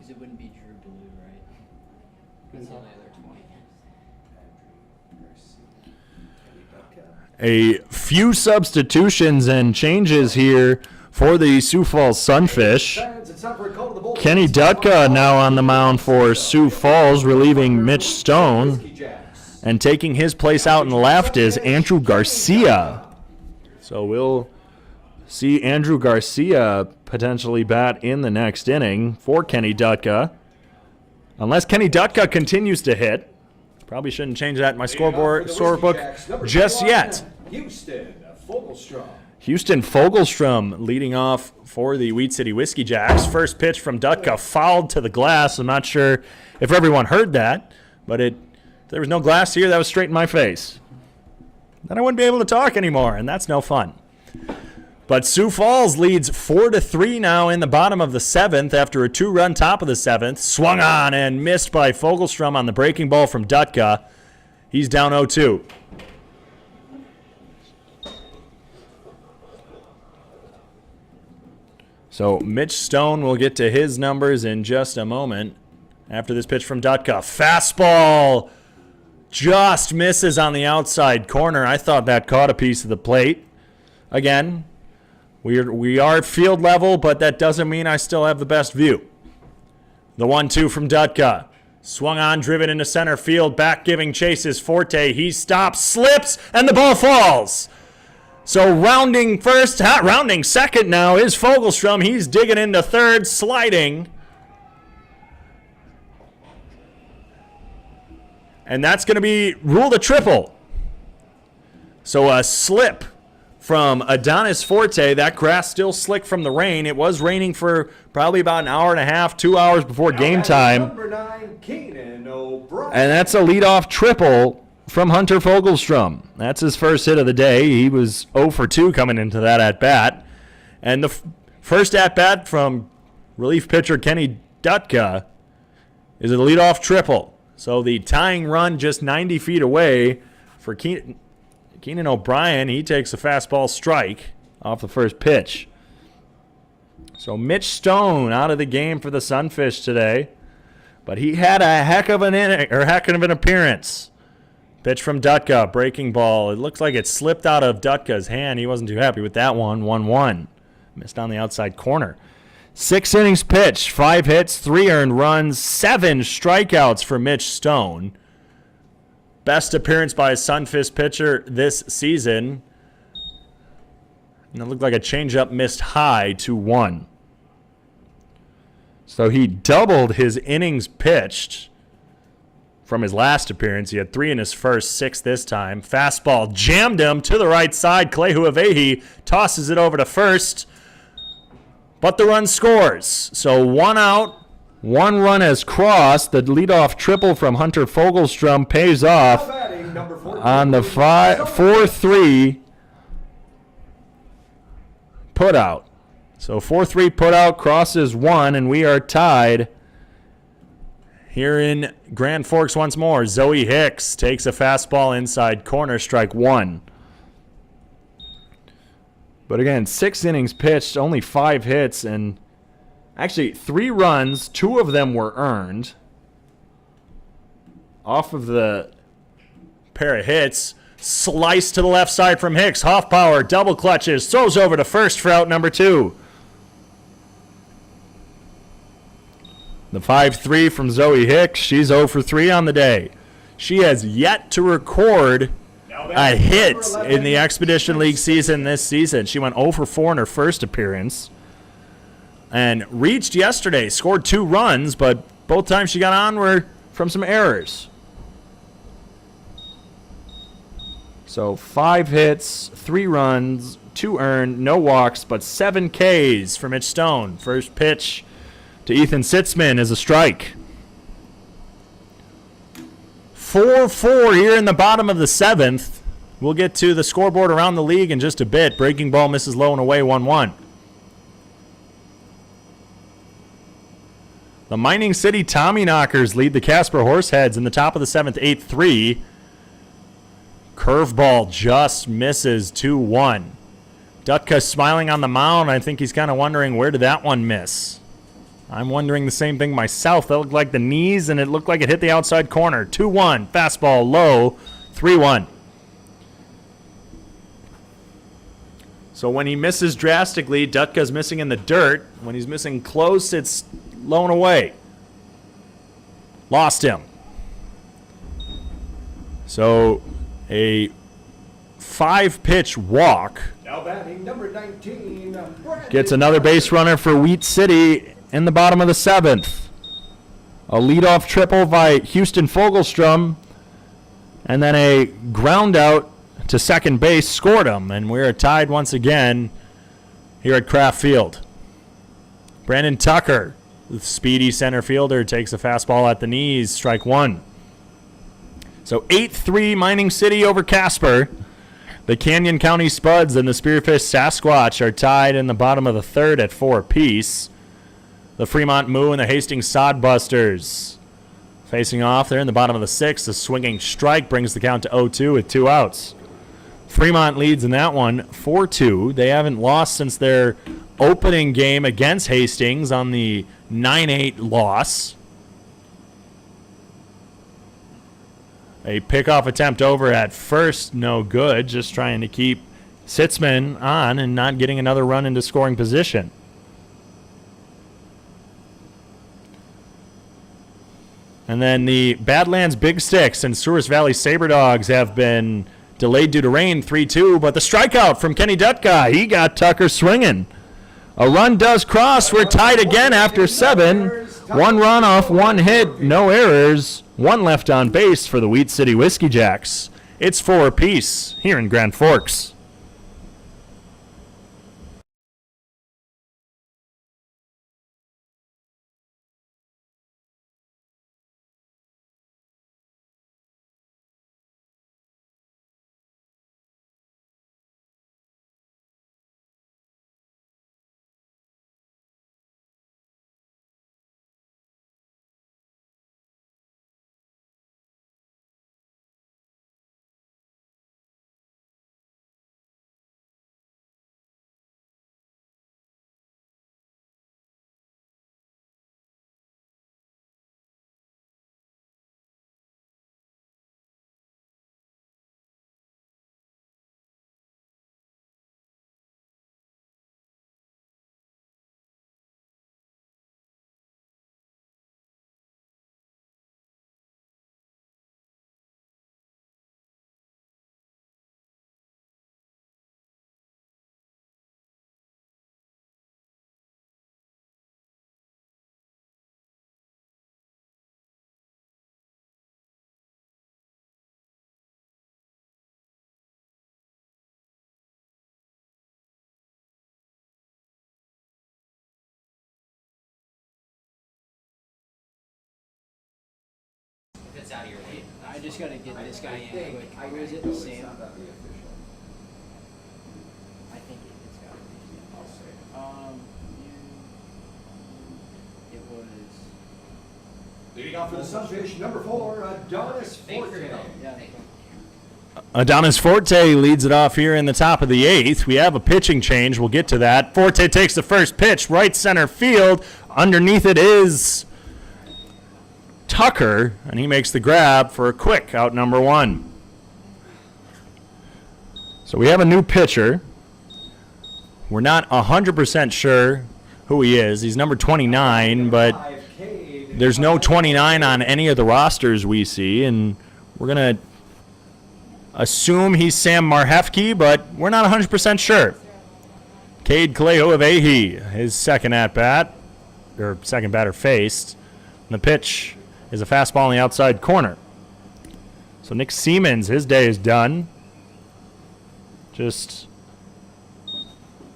It wouldn't be Drew Blue, right? That's the only other 20. A few substitutions and changes here for the Sioux Falls Sunfish. Fans, It's time for a call to the bullpen. Kenny Dutka now on the mound for Sioux Falls, relieving Mitch Stone. And taking his place out in left is Andrew Garcia. So we'll see Andrew Garcia potentially bat in the next inning for Kenny Dutka. Unless Kenny Dutka continues to hit. Probably shouldn't change that in my scorebook just yet. Houston Fogelstrom leading off for the Weed City Whiskey Jacks. First pitch from Dutka fouled to the glass. I'm not sure if everyone heard that, but if there was no glass here, that was straight in my face. Then I wouldn't be able to talk anymore, and that's no fun. But Sioux Falls leads 4-3 now in the bottom of the seventh after a 2-run top of the seventh. Swung on and missed by Fogelstrom on the breaking ball from Dutka. He's down 0-2. So Mitch Stone will get to his numbers in just a moment after this pitch from Dutka. Fastball just misses on the outside corner. I thought that caught a piece of the plate. Again, we are at field level, but that doesn't mean I still have the best view. The 1-2 from Dutka. Swung on, driven into center field. Back giving chase is Forte. He stops, slips, and the ball falls. So rounding second now is Fogelstrom. He's digging into third, sliding. And that's going to be ruled a triple. So a slip from Adonis Forte. That grass still slick from the rain. It was raining for probably about an hour and a half, 2 hours before game time. Number 9, Keenan O'Brien. And that's a leadoff triple from Hunter Fogelstrom. That's his first hit of the day. He was 0 for 2 coming into that at-bat. And the first at-bat from relief pitcher Kenny Dutka is a leadoff triple. So the tying run just 90 feet away for Keenan O'Brien. He takes a fastball strike off the first pitch. So Mitch Stone out of the game for the Sunfish today. But he had a heck of an appearance. Pitch from Dutka, breaking ball. It looks like it slipped out of Dutka's hand. He wasn't too happy with that one. 1-1. Missed on the outside corner. 6 innings pitched, 5 hits, 3 earned runs, 7 strikeouts for Mitch Stone. Best appearance by a Sunfish pitcher this season. And it looked like a changeup missed high, 2-1. So he doubled his innings pitched from his last appearance. He had 3 in his first, 6 this time. Fastball jammed him to the right side. Clay Huavehi tosses it over to first. But the run scores. So 1 out, 1 run has crossed. The leadoff triple from Hunter Fogelstrom pays off on the 4-3 putout. So 4-3 putout crosses 1, and we are tied here in Grand Forks once more. Zoe Hicks takes a fastball inside corner, strike 1. But again, 6 innings pitched, only 5 hits, and actually 3 runs. 2 of them were earned off of the pair of hits. Slice to the left side from Hicks. Hoffpower double clutches, throws over to first for out number 2. The 5-3 from Zoe Hicks. She's 0 for 3 on the day. She has yet to record a hit in the Expedition League season this season. She went 0 for 4 in her first appearance and reached yesterday, scored 2 runs, but both times she got on were from some errors. So 5 hits, 3 runs, 2 earned, no walks, but 7 Ks for Mitch Stone. First pitch to Ethan Sitzman is a strike. 4-4 here in the bottom of the 7th. We'll get to the scoreboard around the league in just a bit. Breaking ball misses low and away, 1-1. The Mining City Tommyknockers lead the Casper Horseheads in the top of the 7th, 8-3. Curveball just misses, 2-1. Dutka smiling on the mound. I think he's kind of wondering, where did that one miss? I'm wondering the same thing myself. That looked like the knees, and it looked like it hit the outside corner. 2-1. Fastball low. 3-1. So when he misses drastically, Dutka's missing in the dirt. When he's missing close, it's low and away. Lost him. So a 5-pitch walk. Now batting number 19. Gets another base runner for Wheat City in the bottom of the 7th. A leadoff triple by Houston Fogelstrom. And then a ground out to second base scored him. And we're tied once again here at Kraft Field. Brandon Tucker, the speedy center fielder, takes a fastball at the knees. Strike one. So 8-3 Mining City over Casper. The Canyon County Spuds and the Spearfish Sasquatch are tied in the bottom of the 3rd at 4 apiece. The Fremont Moo and the Hastings Sodbusters facing off there in the bottom of the 6th. A swinging strike brings the count to 0-2 with 2 outs. Fremont leads in that one 4-2. They haven't lost since their opening game against Hastings on the 9-8 loss. A pickoff attempt over at first, no good. Just trying to keep Sitzman on and not getting another run into scoring position. And then the Badlands Big Sticks and Sewers Valley Saberdogs have been delayed due to rain, 3-2. But the strikeout from Kenny Dutka, he got Tucker swinging. A run does cross. We're tied again after 7. 1 run off 1 hit, no errors. 1 left on base for the Wheat City Whiskey Jacks. It's 4 apiece here in Grand Forks. It's out of your way. I just gotta get this guy in quick. Who is it? Sam? I think it's got to be. I'll say. It was. Leading off for the Sunfish, number 4, Adonis Forte. Yeah. Adonis Forte leads it off here in the top of the 8th. We have a pitching change. We'll get to that. Forte takes the first pitch, right center field. Underneath it is Tucker, and he makes the grab for a quick out number 1. So we have a new pitcher. We're not 100% sure who he is. He's number 29, but there's no 29 on any of the rosters we see, and we're going to assume he's Sam Marhefke, but we're not 100% sure. Cade Kalehoavehi, his second at-bat, or second batter faced. And the pitch is a fastball in the outside corner. So Nick Siemens, his day is done. Just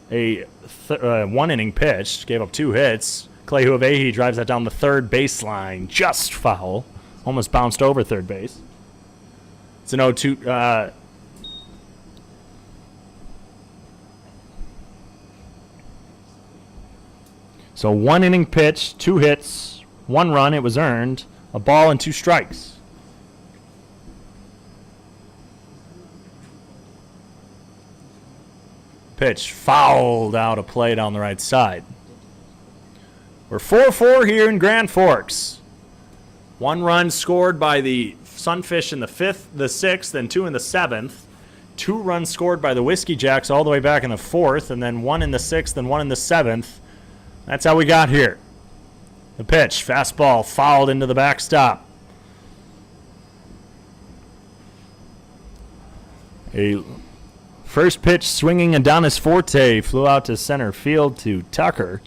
a 1-inning pitch. Gave up 2 hits. Kalehoavehi drives that down the third baseline. Just foul. Almost bounced over third base. It's an 0-2. So 1-inning pitch, 2 hits, 1 run. It was earned. A ball and 2 strikes. Pitch fouled out of play down the right side. We're 4-4 here in Grand Forks. 1 run scored by the Sunfish in the 5th, the 6th, and 2 in the 7th. 2 runs scored by the Whiskey Jacks all the way back in the 4th, and then 1 in the 6th and 1 in the 7th. That's how we got here. The pitch, fastball, fouled into the backstop. A first pitch swinging Adonis Forte flew out to center field to Tucker.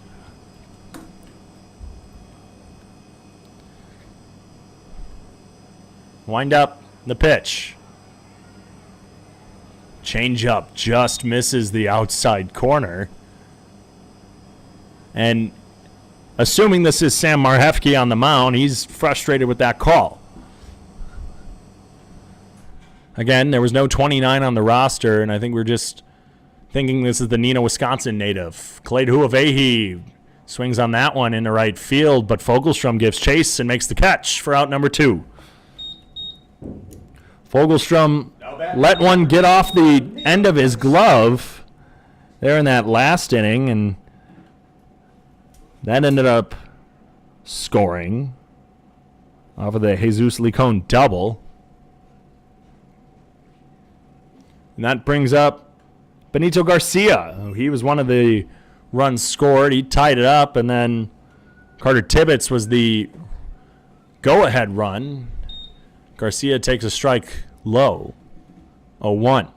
Wind up the pitch. Changeup just misses the outside corner. And assuming this is Sam Marhefke on the mound, he's frustrated with that call. Again, there was no 29 on the roster, and I think we're just thinking this is the Neenah, Wisconsin native. Kalei Huawehi swings on that one into right field, but Fogelstrom gives chase and makes the catch for out number 2. Fogelstrom let one get off the end of his glove there in that last inning, and that ended up scoring off of the Jesus Licon double. And that brings up Benito Garcia. He was one of the runs scored. He tied it up, and then Carter Tibbetts was the go-ahead run. Garcia takes a strike low, 0-1.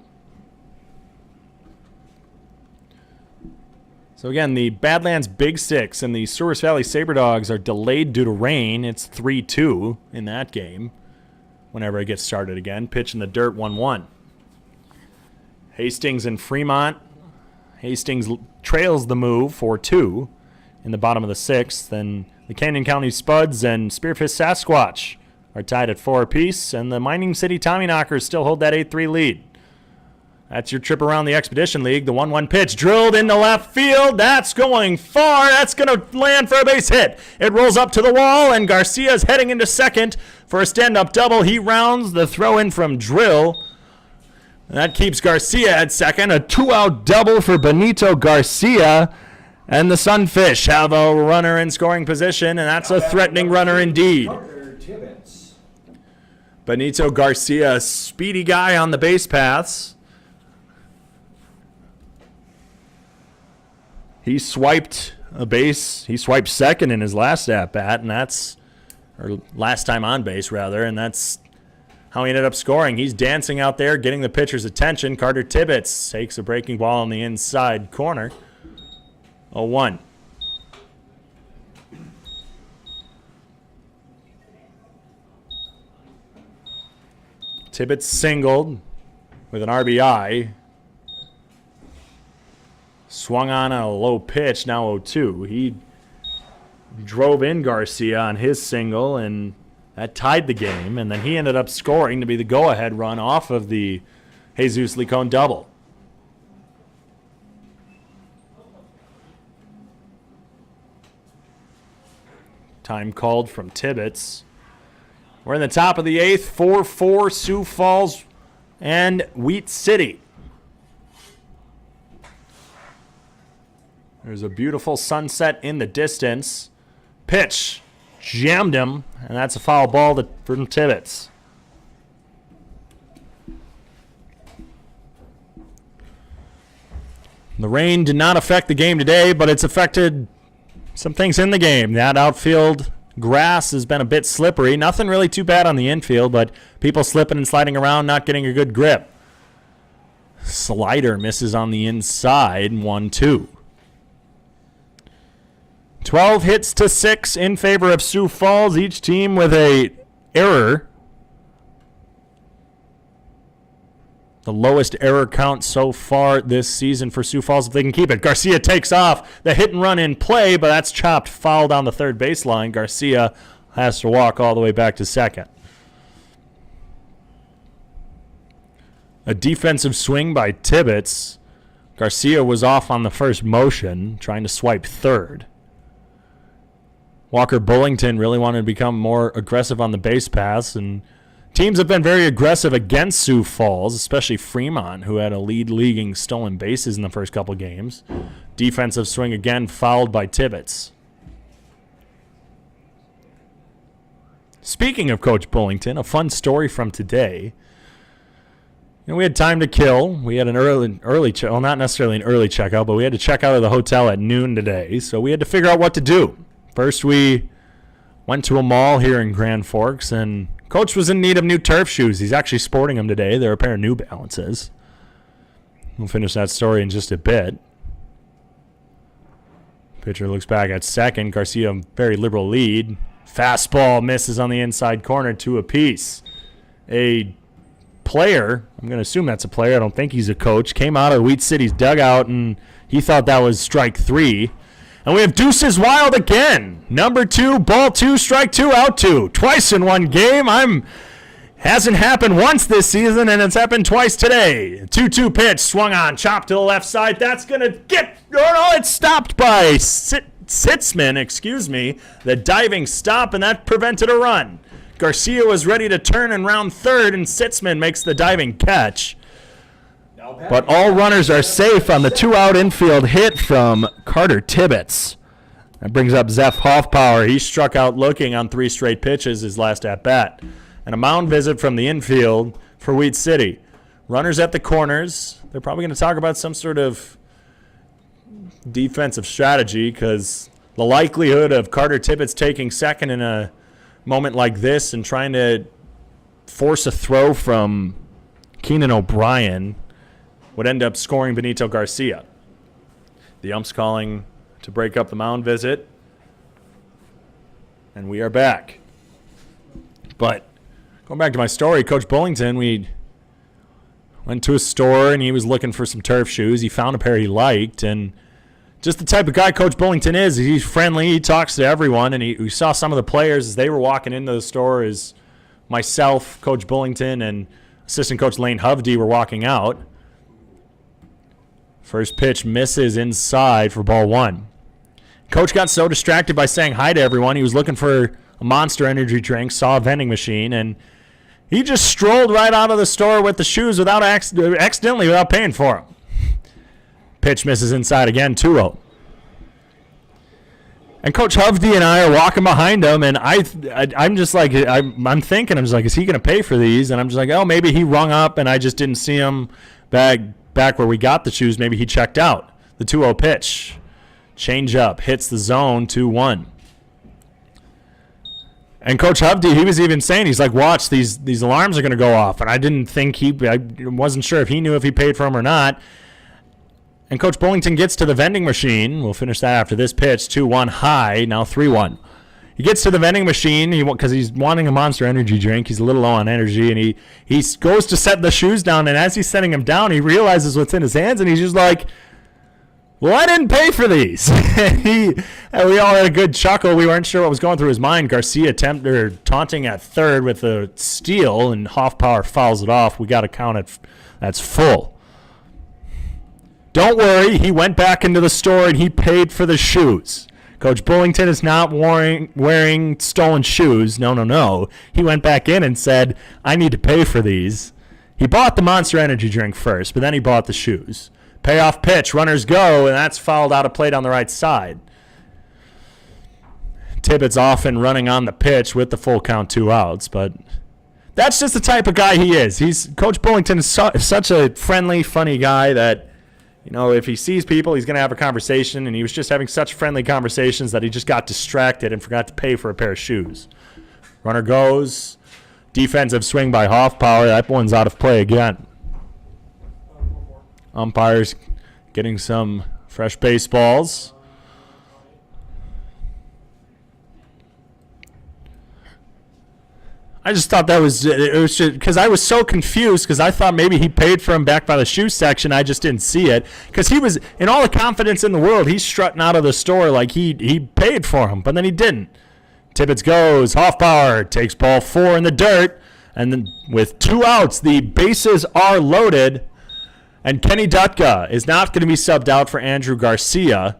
So again, the Badlands Big Six and the Souris Valley Saberdogs are delayed due to rain. It's 3-2 in that game whenever it gets started again. Pitch in the dirt, 1-1. Hastings and Fremont. Hastings trails the move 4-2 in the bottom of the 6th. And the Canyon County Spuds and Spearfish Sasquatch are tied at 4 apiece. And the Mining City Tommyknockers still hold that 8-3 lead. That's your trip around the Expedition League. The 1-1 pitch drilled into left field. That's going far. That's going to land for a base hit. It rolls up to the wall, and Garcia's heading into second for a stand-up double. He rounds the throw in from Drill. That keeps Garcia at second. A 2-out double for Benito Garcia. And the Sunfish have a runner in scoring position, and that's a threatening runner indeed. Benito Garcia, a speedy guy on the base paths. He swiped a base. He swiped second in his last at-bat, and that's, or last time on base, rather, and that's how he ended up scoring. He's dancing out there, getting the pitcher's attention. Carter Tibbetts takes a breaking ball in the inside corner. 0-1. Tibbetts singled with an RBI. Swung on a low pitch, now 0-2. He drove in Garcia on his single, and that tied the game. And then he ended up scoring to be the go-ahead run off of the Jesus Licon double. Time called from Tibbetts. We're in the top of the 8th, 4-4 Sioux Falls and Wheat City. There's a beautiful sunset in the distance. Pitch. Jammed him, and that's a foul ball from Tibbetts. The rain did not affect the game today, but it's affected some things in the game. That outfield grass has been a bit slippery. Nothing really too bad on the infield, but people slipping and sliding around, not getting a good grip. Slider misses on the inside, 1-2. 12 hits to 6 in favor of Sioux Falls, each team with a error. The lowest error count so far this season for Sioux Falls if they can keep it. Garcia takes off. The hit and run in play, but that's chopped foul down the third baseline. Garcia has to walk all the way back to second. A defensive swing by Tibbetts. Garcia was off on the first motion, trying to swipe third. Walker Bullington really wanted to become more aggressive on the base paths, and teams have been very aggressive against Sioux Falls, especially Fremont, who had a league-leading stolen bases in the first couple games. Defensive swing again, fouled by Tibbetts. Speaking of Coach Bullington, a fun story from today. we had time to kill. We had an early well, not necessarily an early checkout, but we had to check out of the hotel at noon today. So we had to figure out what to do. First, we went to a mall here in Grand Forks, and Coach was in need of new turf shoes. He's actually sporting them today. They're a pair of New Balances. We'll finish that story in just a bit. Pitcher looks back at second. Garcia, very liberal lead. Fastball misses on the inside corner, 2 apiece. A player, I'm going to assume that's a player, I don't think he's a coach, came out of Wheat City's dugout, and he thought that was strike 3. And we have deuces wild again. Number 2, ball 2, strike 2, out 2. Twice in one game. Hasn't happened once this season, and it's happened twice today. 2-2 pitch, swung on, chopped to the left side. That's going to get, it's stopped by Sitzman, the diving stop, and that prevented a run. Garcia was ready to turn and round third, and Sitzman makes the diving catch. But all runners are safe on the 2-out infield hit from Carter Tibbetts. That brings up Zeph Hoffpower. He struck out looking on 3 straight pitches his last at-bat. And a mound visit from the infield for Wheat City. Runners at the corners. They're probably going to talk about some sort of defensive strategy because the likelihood of Carter Tibbetts taking second in a moment like this and trying to force a throw from Keenan O'Brien would end up scoring Juanito Garcia. The ump's calling to break up the mound visit. And we are back. But going back to my story, Coach Bullington, we went to a store and he was looking for some turf shoes. He found a pair he liked, and just the type of guy Coach Bullington is. He's friendly. He talks to everyone, and we saw some of the players as they were walking into the store as myself, Coach Bullington, and assistant coach Lane Hovde were walking out. First pitch misses inside for ball 1. Coach got so distracted by saying hi to everyone. He was looking for a Monster Energy drink, saw a vending machine, and he just strolled right out of the store with the shoes accidentally without paying for them. Pitch misses inside again, 2-0. And Coach Hovde and I are walking behind him, and I'm just like, I'm thinking, I'm just like, is he going to pay for these? And I'm just like, oh, maybe he rung up and I just didn't see him back where we got the shoes. Maybe he checked out. The 2-0 pitch. Change up, hits the zone, 2-1. And Coach Hovde, he was even saying, he's like, watch, these alarms are going to go off. And I didn't think I wasn't sure if he knew if he paid for them or not. And Coach Bullington gets to the vending machine. We'll finish that after this pitch. 2-1 high, now 3-1. He gets to the vending machine because he's wanting a Monster Energy drink. He's a little low on energy, and he goes to set the shoes down. And as he's setting them down, he realizes what's in his hands, and he's just like, well, I didn't pay for these. And we all had a good chuckle. We weren't sure what was going through his mind. Garcia taunting at third with a steal, and Hoffpower fouls it off. We got to count it. That's full. Don't worry. He went back into the store, and he paid for the shoes. Coach Bullington is not wearing stolen shoes. No. He went back in and said, I need to pay for these. He bought the Monster Energy drink first, but then he bought the shoes. Payoff pitch, runners go, and that's fouled out of play down the right side. Tibbetts off and running on the pitch with the full count, 2 outs, but that's just the type of guy he is. Coach Bullington is such a friendly, funny guy that, if he sees people, he's going to have a conversation, and he was just having such friendly conversations that he just got distracted and forgot to pay for a pair of shoes. Runner goes, defensive swing by Hoffpower. That one's out of play again. Umpires getting some fresh baseballs. I just thought it was just because I was so confused because I thought maybe he paid for him back by the shoe section. I just didn't see it because he was, in all the confidence in the world, he's strutting out of the store like he paid for him, but then he didn't. Tibbetts goes, Hoffpower takes ball 4 in the dirt, and then with 2 outs, the bases are loaded. And Kenny Dutka is not going to be subbed out for Andrew Garcia.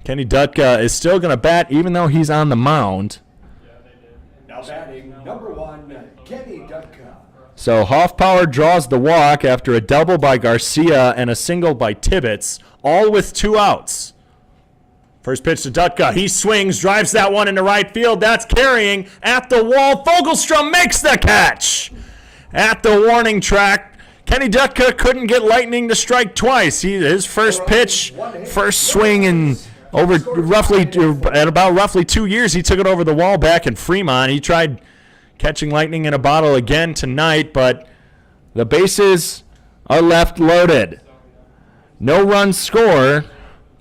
Kenny Dutka is still going to bat even though he's on the mound. Now batting number 1, Kenny Dutka. So Hoffpower draws the walk after a double by Garcia and a single by Tibbetts, all with 2 outs. First pitch to Dutka. He swings, drives that one into right field. That's carrying at the wall. Fogelstrom makes the catch. At the warning track, Kenny Dutka couldn't get Lightning to strike twice. His first pitch, first swing in about roughly 2 years, he took it over the wall back in Fremont. He tried catching Lightning in a bottle again tonight, but the bases are left loaded. No run score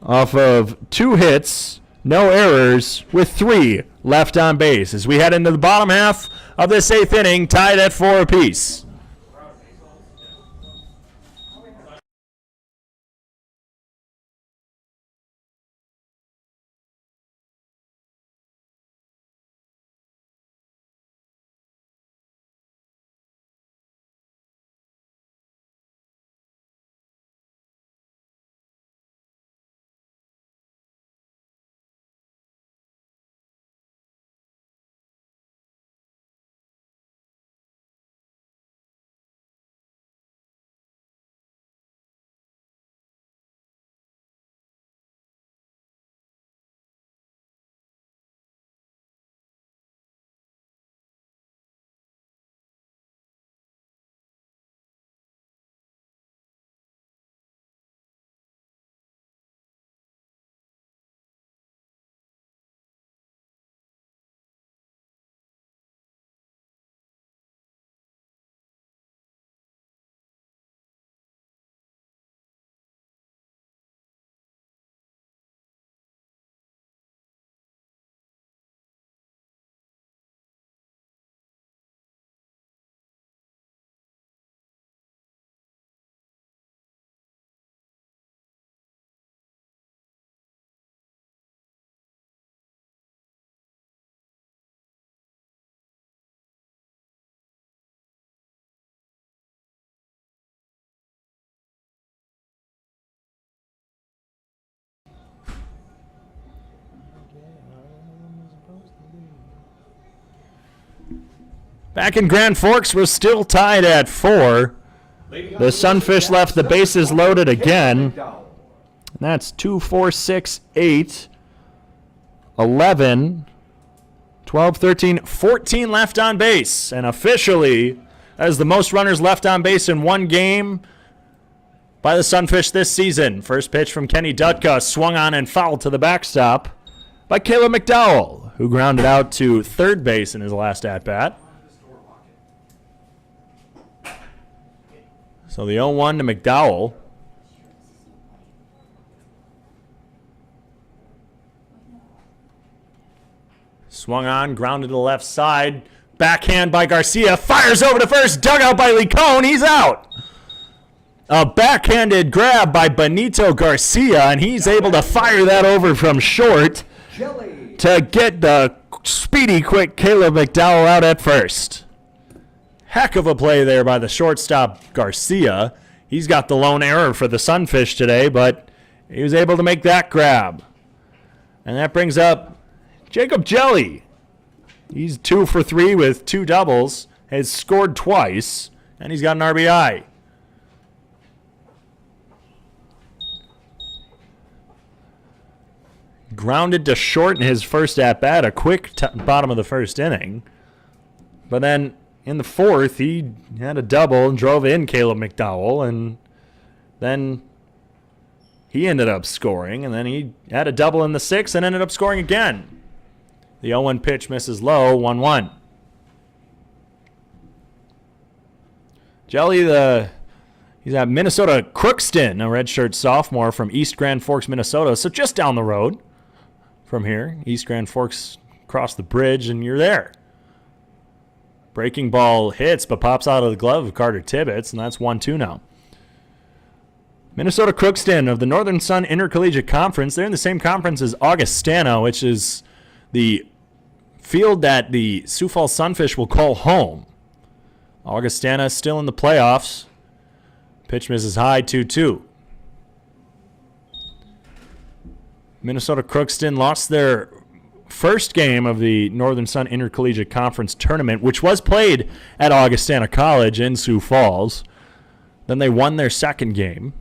off of 2 hits, no errors, with 3 left on base as we head into the bottom half of this 8th inning, tied at 4 apiece. Back in Grand Forks, we're still tied at 4. The Sunfish left the bases loaded again. That's 2, 4, 6, 8, 11, 12, 13, 14 left on base. And officially, that is the most runners left on base in one game by the Sunfish this season. First pitch from Kenny Dutka, swung on and fouled to the backstop by Caleb McDowell, who grounded out to third base in his last at-bat. So the 0-1 to McDowell. Swung on, grounded to the left side. Backhand by Garcia. Fires over to first. Dug out by Licone. He's out. A backhanded grab by Juanito Garcia, and he's able to fire that over from short to get the speedy, quick Caleb McDowell out at first. Heck of a play there by the shortstop Garcia. He's got the lone error for the Sunfish today, but he was able to make that grab. And that brings up Jacob Jelly. He's 2 for 3 with 2 doubles, has scored twice, and he's got an RBI. Grounded to short in his first at-bat, a quick bottom of the first inning. But then in the 4th, he had a double and drove in Caleb McDowell, and then he ended up scoring, and then he had a double in the 6th and ended up scoring again. The 0-1 pitch misses low, 1-1. Jelly, he's at Minnesota Crookston, a redshirt sophomore from East Grand Forks, Minnesota, so just down the road from here. East Grand Forks, cross the bridge, and you're there. Breaking ball hits, but pops out of the glove of Carter Tibbetts, and that's 1-2 now. Minnesota Crookston of the Northern Sun Intercollegiate Conference. They're in the same conference as Augustana, which is the field that the Sioux Falls Sunfish will call home. Augustana still in the playoffs. Pitch misses high, 2-2. Minnesota Crookston lost their first game of the Northern Sun Intercollegiate Conference tournament, which was played at Augustana College in Sioux Falls. Then they won their second game.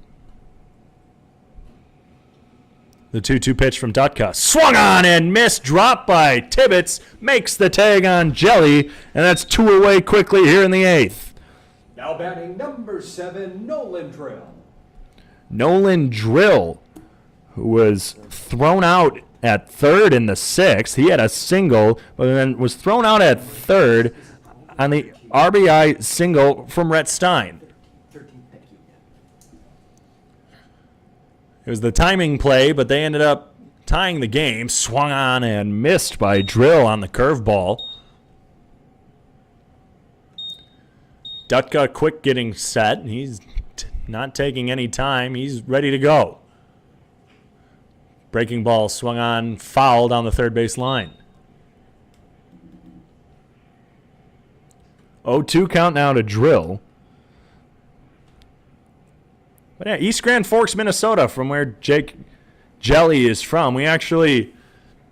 The 2-2 pitch from Dutka. Swung on and missed. Dropped by Tibbetts. Makes the tag on Jelly. And that's 2 away quickly here in the 8th. Now batting number 7, Nolan Drill. Nolan Drill, who was thrown out at third in the 6th. He had a single, but then was thrown out at third on the RBI single from Rhett Stein. It was the timing play, but they ended up tying the game. Swung on and missed by Drill on the curveball. Dutka quick getting set. He's not taking any time. He's ready to go. Breaking ball swung on, foul down the third base line. 0-2 count now to Drill. But yeah, East Grand Forks, Minnesota, from where Jake Jelly is from. We actually,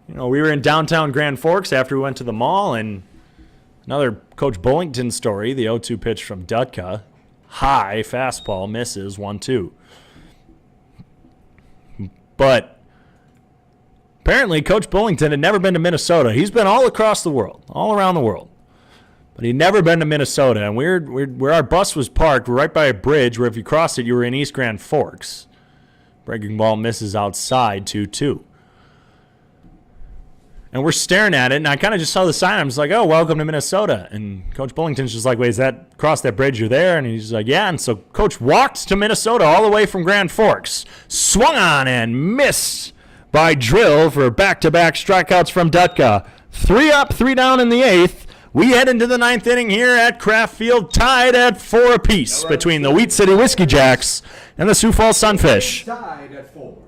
we were in downtown Grand Forks after we went to the mall, and another Coach Bullington story, the 0-2 pitch from Dutka. High fastball, misses, 1-2. But apparently Coach Bullington had never been to Minnesota. He's been all across the world, all around the world. But he'd never been to Minnesota. And where our bus was parked, we're right by a bridge where if you crossed it, you were in East Grand Forks. Breaking ball misses outside, 2-2. And we're staring at it, and I kind of just saw the sign. I'm just like, oh, welcome to Minnesota. And Coach Bullington's just like, wait, is that across that bridge you're there? And he's just like, yeah. And so Coach walked to Minnesota all the way from Grand Forks. Swung on and missed by Drill for back-to-back strikeouts from Dutka. 3 up, 3 down in the 8th. We head into the 9th inning here at Kraft Field, tied at 4 apiece between the Wheat City Whiskey Jacks and the Sioux Falls Sunfish. Tied at 4.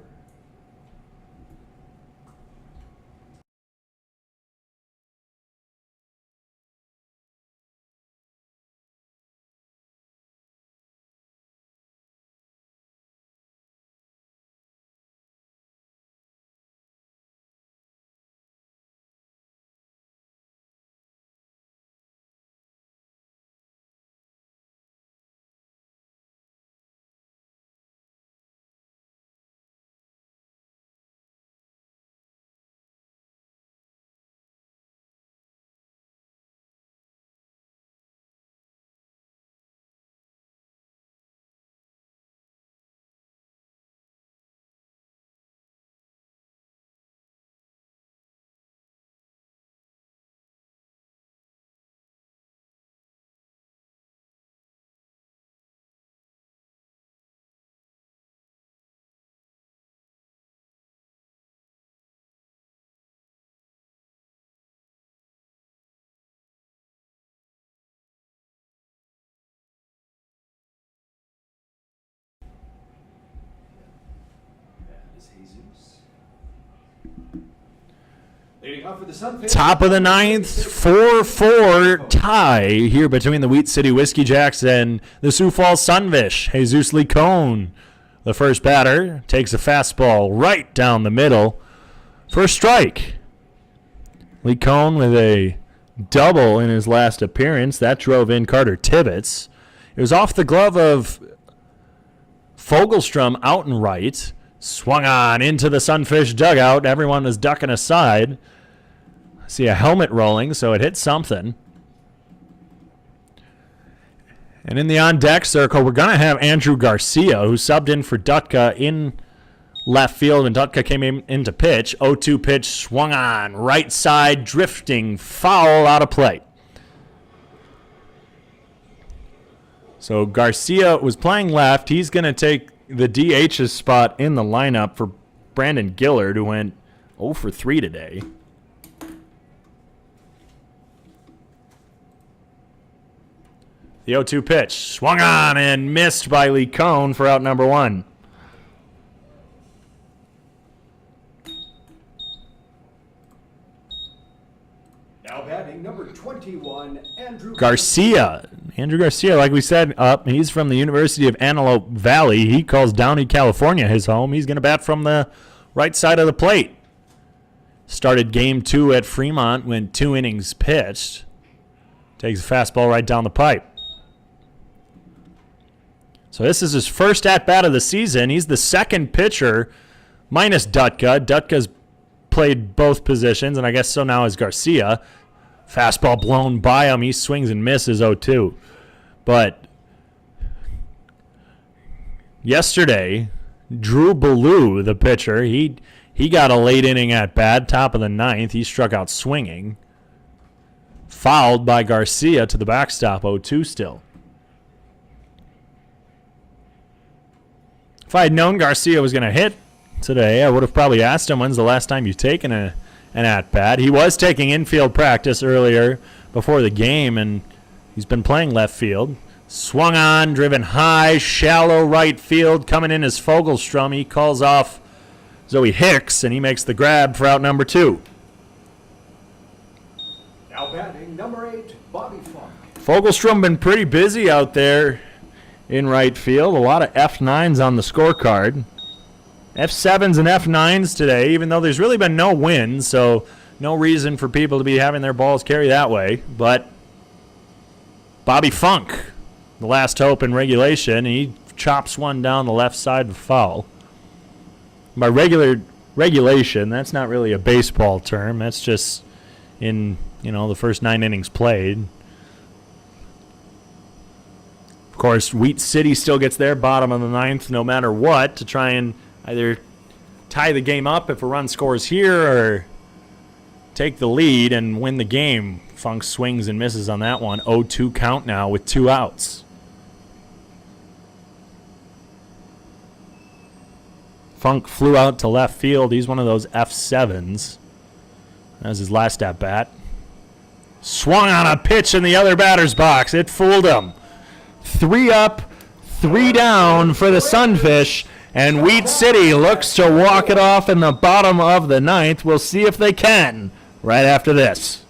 Top of the 9th, 4-4 tie here between the Wheat City Whiskey Jacks and the Sioux Falls Sunfish. Jesus Licone, the first batter, takes a fastball right down the middle for a strike. Licone with a double in his last appearance. That drove in Carter Tibbetts. It was off the glove of Fogelstrom out and right. Swung on into the Sunfish dugout. Everyone was ducking aside. I see a helmet rolling, so it hit something. And in the on-deck circle, we're going to have Andrew Garcia, who subbed in for Dutka in left field, and Dutka came in to pitch. 0-2 pitch, swung on, right side, drifting, foul out of play. So Garcia was playing left. He's going to take the DH's spot in the lineup for Brandon Gillard, who went 0 for 3 today. The 0-2 pitch, swung on and missed by Licone for out number 1. Now batting number 21, Andrew Garcia. Andrew Garcia, like we said, he's from the University of Antelope Valley. He calls Downey, California his home. He's going to bat from the right side of the plate. Started game 2 at Fremont, went 2 innings pitched. Takes a fastball right down the pipe. So this is his first at-bat of the season. He's the second pitcher minus Dutka. Dutka's played both positions, and I guess so now is Garcia. Fastball blown by him. He swings and misses 0-2. But yesterday, Drew Ballou, the pitcher, he got a late inning at bat, top of the ninth. He struck out swinging. Fouled by Garcia to the backstop, 0-2 still. If I had known Garcia was going to hit today, I would have probably asked him, when's the last time you've taken an at-bat? He was taking infield practice earlier before the game, and he's been playing left field. Swung on, driven high, shallow right field. Coming in is Fogelstrom. He calls off Zoe Hicks, and he makes the grab for out number 2. Now batting, number 8, Bobby Funk. Fogelstrom been pretty busy out there in right field. A lot of F9s on the scorecard. F7s and F9s today, even though there's really been no wins, so no reason for people to be having their balls carry that way. But Bobby Funk, the last hope in regulation, he chops one down the left side of foul. By regulation, that's not really a baseball term. That's just in, the first 9 innings played. Of course, Wheat City still gets their bottom of the ninth no matter what to try and either tie the game up if a run scores here or take the lead and win the game. Funk swings and misses on that one. 0-2 count now with 2 outs. Funk flew out to left field. He's one of those F7s. That was his last at-bat. Swung on a pitch in the other batter's box. It fooled him. 3 up, 3 down for the Sunfish, and Wheat City looks to walk it off in the bottom of the ninth. We'll see if they can right after this.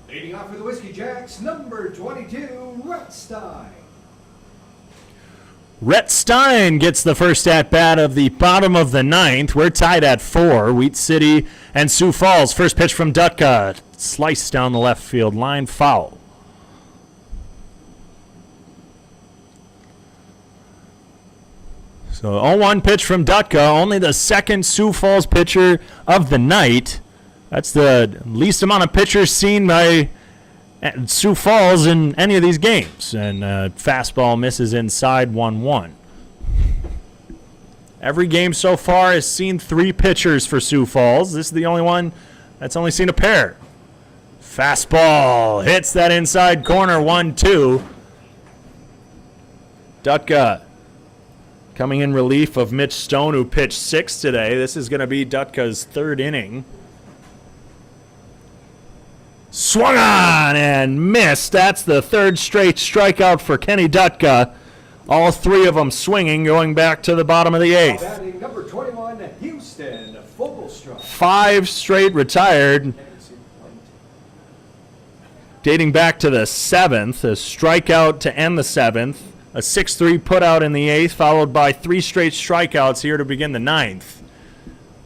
Leading off for the Whiskey Jacks, number 22, Rhett Stein. Rhett Stein gets the first at-bat of the bottom of the ninth. We're tied at 4. Wheat City and Sioux Falls. First pitch from Dutka. Sliced down the left field line. Foul. So 0-1 pitch from Dutka. Only the second Sioux Falls pitcher of the night. That's the least amount of pitchers seen by Sioux Falls in any of these games. And fastball misses inside 1-1. Every game so far has seen 3 pitchers for Sioux Falls. This is the only one that's only seen a pair. Fastball hits that inside corner, 1-2. Dutka coming in relief of Mitch Stone, who pitched 6 today. This is going to be Dutka's 3rd inning. Swung on and missed. That's the 3rd straight strikeout for Kenny Dutka. All 3 of them swinging, going back to the bottom of the 8th. Batting number 21, Houston Fogelstrom. 5 straight retired, dating back to the 7th. A strikeout to end the 7th. A 6-3 putout in the 8th, followed by 3 straight strikeouts here to begin the 9th.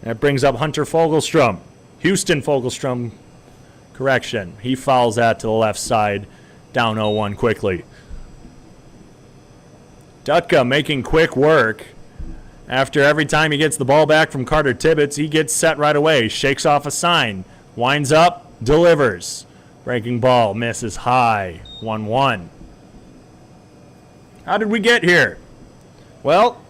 That brings up Hunter Fogelstrom. Houston Fogelstrom. Correction. He fouls that to the left side, down 0-1 quickly. Dutka making quick work. After every time he gets the ball back from Carter Tibbetts, he gets set right away, shakes off a sign, winds up, delivers. Breaking ball, misses high, 1-1. How did we get here? Well,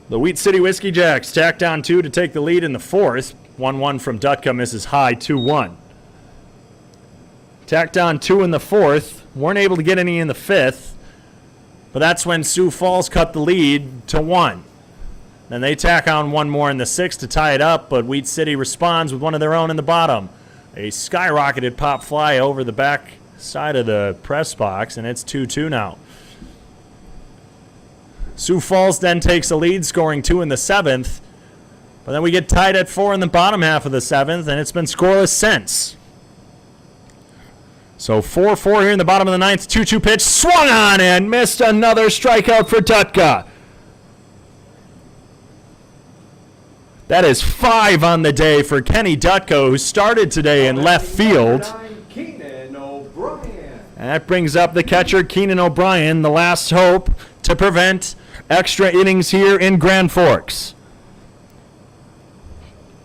the Wheat City Whiskey Jacks tacked on 2 to take the lead in the fourth. 1-1 from Dutka misses high, 2-1. Tacked on 2 in the fourth. Weren't able to get any in the fifth. But that's when Sioux Falls cut the lead to 1. Then they tack on 1 more in the sixth to tie it up, but Wheat City responds with one of their own in the bottom. A skyrocketed pop fly over the back side of the press box, and it's 2-2 now. Sioux Falls then takes a lead, scoring 2 in the seventh. But then we get tied at 4 in the bottom half of the seventh, and it's been scoreless since. So 4-4 here in the bottom of the ninth. 2-2 pitch, swung on and missed. Another strikeout for Dutka. That is 5 on the day for Kenny Dutka, who started today in left field. And that brings up the catcher, Keenan O'Brien, the last hope to prevent extra innings here in Grand Forks.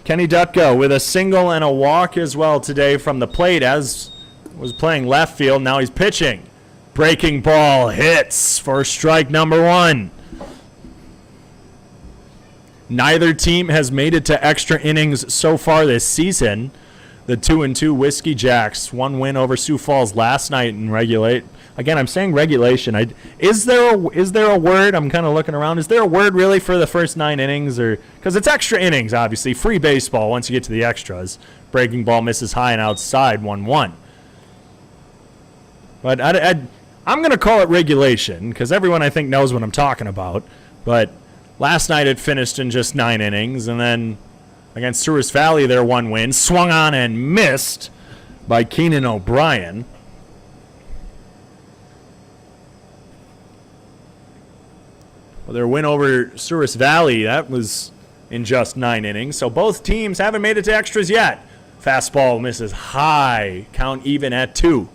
Kenny Dutka with a single and a walk as well today from the plate, as was playing left field. Now he's pitching. Breaking ball hits for strike number 1. Neither team has made it to extra innings so far this season. The 2-2 Whiskey Jacks, 1 win over Sioux Falls last night in regulate. Again, I'm saying regulation. Is there a word? I'm kind of looking around. Is there a word really for the first 9 innings, or because it's extra innings? Obviously, free baseball once you get to the extras. Breaking ball misses high and outside, 1-1. But I'm going to call it regulation because everyone I think knows what I'm talking about. But last night it finished in just 9 innings, and then against Souris Valley, their 1 win, swung on and missed by Keenan O'Brien. Well, their win over Souris Valley, that was in just 9 innings. So both teams haven't made it to extras yet. Fastball misses high, count even at 2.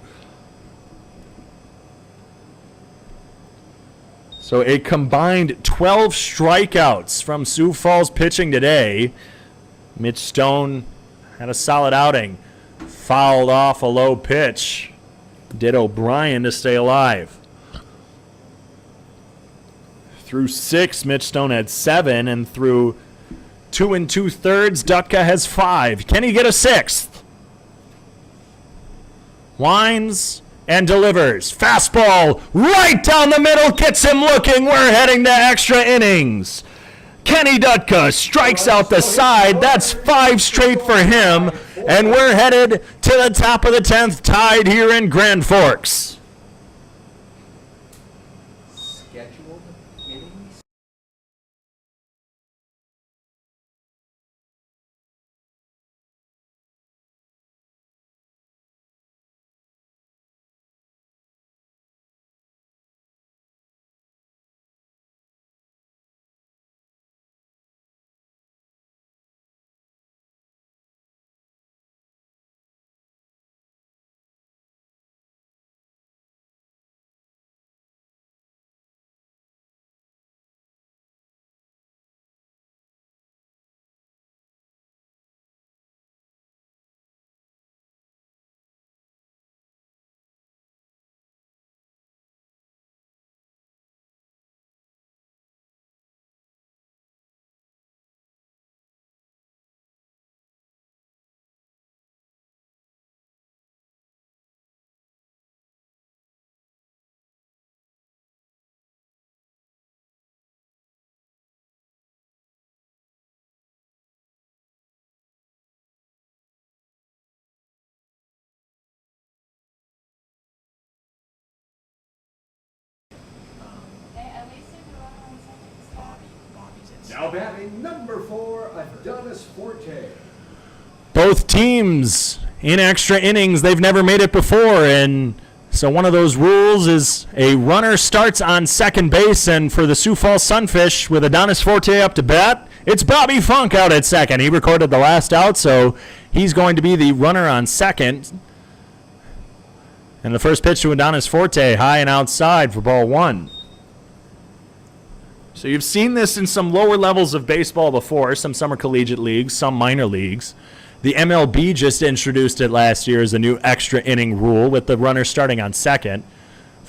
So a combined 12 strikeouts from Sioux Falls pitching today. Mitch Stone had a solid outing. Fouled off a low pitch. Did O'Brien to stay alive. Through 6, Mitch Stone had 7, and through 2 2/3, Dutka has 5. Can he get a 6th? Winds and delivers. Fastball right down the middle, gets him looking. We're heading to extra innings. Kenny Dutka strikes out the side. That's 5 straight for him. And we're headed to the top of the 10th, tied here in Grand Forks. Scheduled innings? Now batting number 4, Adonis Forte. Both teams in extra innings. They've never made it before, and so one of those rules is a runner starts on second base, and for the Sioux Falls Sunfish with Adonis Forte up to bat, it's Bobby Funk out at second. He recorded the last out, so he's going to be the runner on second. And the first pitch to Adonis Forte, high and outside for ball 1. So you've seen this in some lower levels of baseball before, some summer collegiate leagues, some minor leagues. The MLB just introduced it last year as a new extra inning rule with the runner starting on second.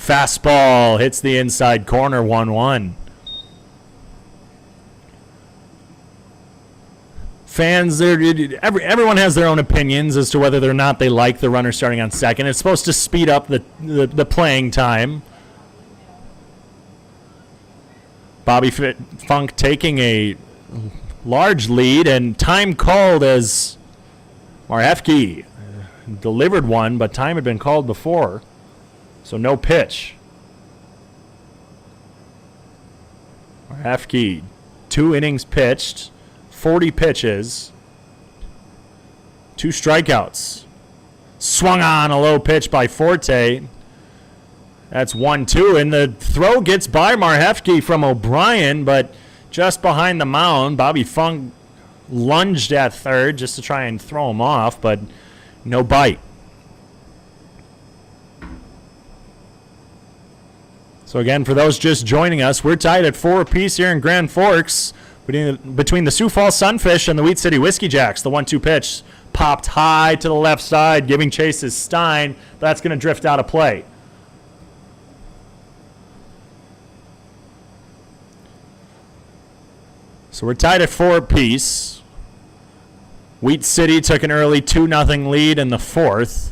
Fastball hits the inside corner, 1-1. Fans, everyone has their own opinions as to whether or not they like the runner starting on second. It's supposed to speed up the playing time. Bobby Funk taking a large lead, and time called as Marhefke delivered one, but time had been called before, so no pitch. Marhefke, 2 innings pitched. 40 pitches, 2 strikeouts. Swung on a low pitch by Forte. That's 1-2, and the throw gets by Marhefke from O'Brien, but just behind the mound. Bobby Funk lunged at third just to try and throw him off, but no bite. So again, for those just joining us, we're tied at 4 apiece here in Grand Forks between the Sioux Falls Sunfish and the Wheat City Whiskey Jacks. The 1-2 pitch popped high to the left side, giving chase is Stein. That's going to drift out of play. So we're tied at 4 apiece. Wheat City took an early 2-0 lead in the 4th.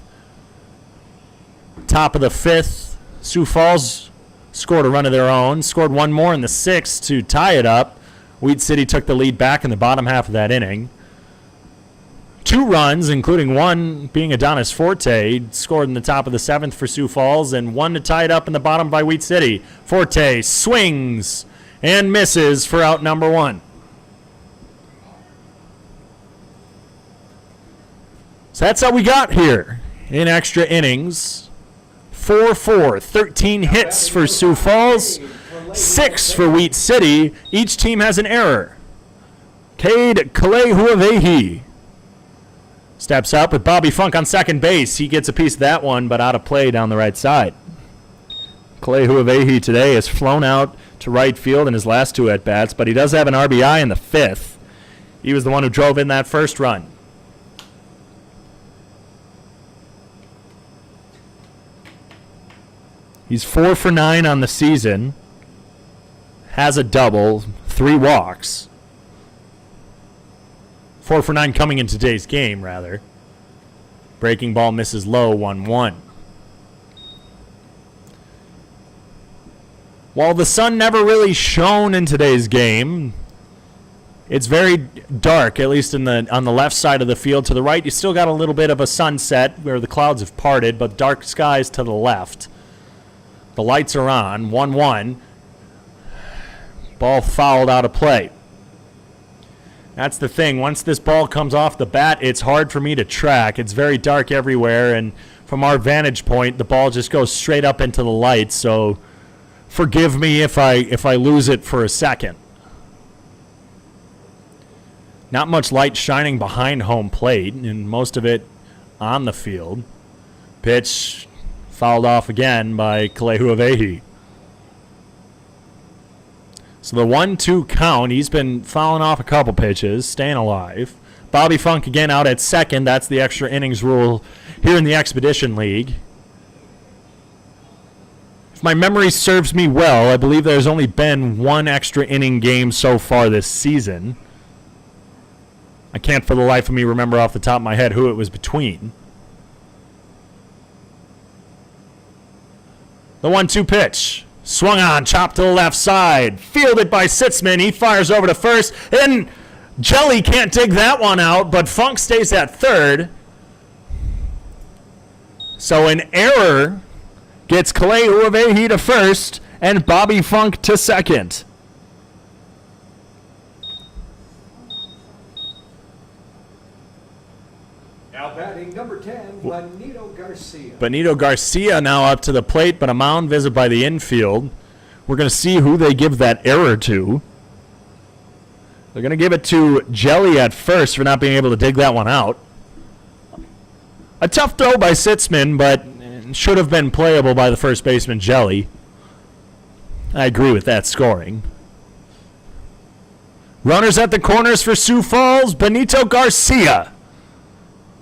Top of the 5th, Sioux Falls scored a run of their own, scored one more in the 6th to tie it up. Wheat City took the lead back in the bottom half of that inning. 2 runs, including one being Adonis Forte, scored in the top of the 7th for Sioux Falls, and one to tie it up in the bottom by Wheat City. Forte swings and misses for out number 1. So that's how we got here in extra innings. 4-4, 13 hits for Sioux Falls, 6 for Wheat City. Each team has an error. Cade Kalehuavehi steps up with Bobby Funk on second base. He gets a piece of that one, but out of play down the right side. Kalehuavehi today has flown out to right field in his last 2 at-bats, but he does have an RBI in the 5th. He was the one who drove in that first run. He's 4 for 9 on the season. Has a double, 3 walks. 4 for 9 coming in today's game, rather. Breaking ball misses low, 1-1. While the sun never really shone in today's game, it's very dark, at least on the left side of the field. To the right, you still got a little bit of a sunset where the clouds have parted, but dark skies to the left. The lights are on, 1-1. Ball fouled out of play. That's the thing. Once this ball comes off the bat, it's hard for me to track. It's very dark everywhere, and from our vantage point, the ball just goes straight up into the lights. So forgive me if I lose it for a second. Not much light shining behind home plate, and most of it on the field. Pitch fouled off again by Kalehuavehi. So the 1-2 count, he's been fouling off a couple pitches, staying alive. Bobby Funk again out at second. That's the extra innings rule here in the Expedition League. If my memory serves me well, I believe there's only been 1 extra inning game so far this season. I can't for the life of me remember off the top of my head who it was between. The 1-2 pitch. Swung on, chopped to the left side. Fielded by Sitzman. He fires over to first. And Jelly can't dig that one out, but Funk stays at third. So an error gets Kalehuavehi to first and Bobby Funk to second. Now batting number 10, Juanito Garcia. Juanito Garcia now up to the plate, but a mound visit by the infield. We're going to see who they give that error to. They're going to give it to Jelly at first for not being able to dig that one out. A tough throw by Sitzman, but should have been playable by the first baseman, Jelly. I agree with that scoring. Runners at the corners for Sioux Falls, Juanito Garcia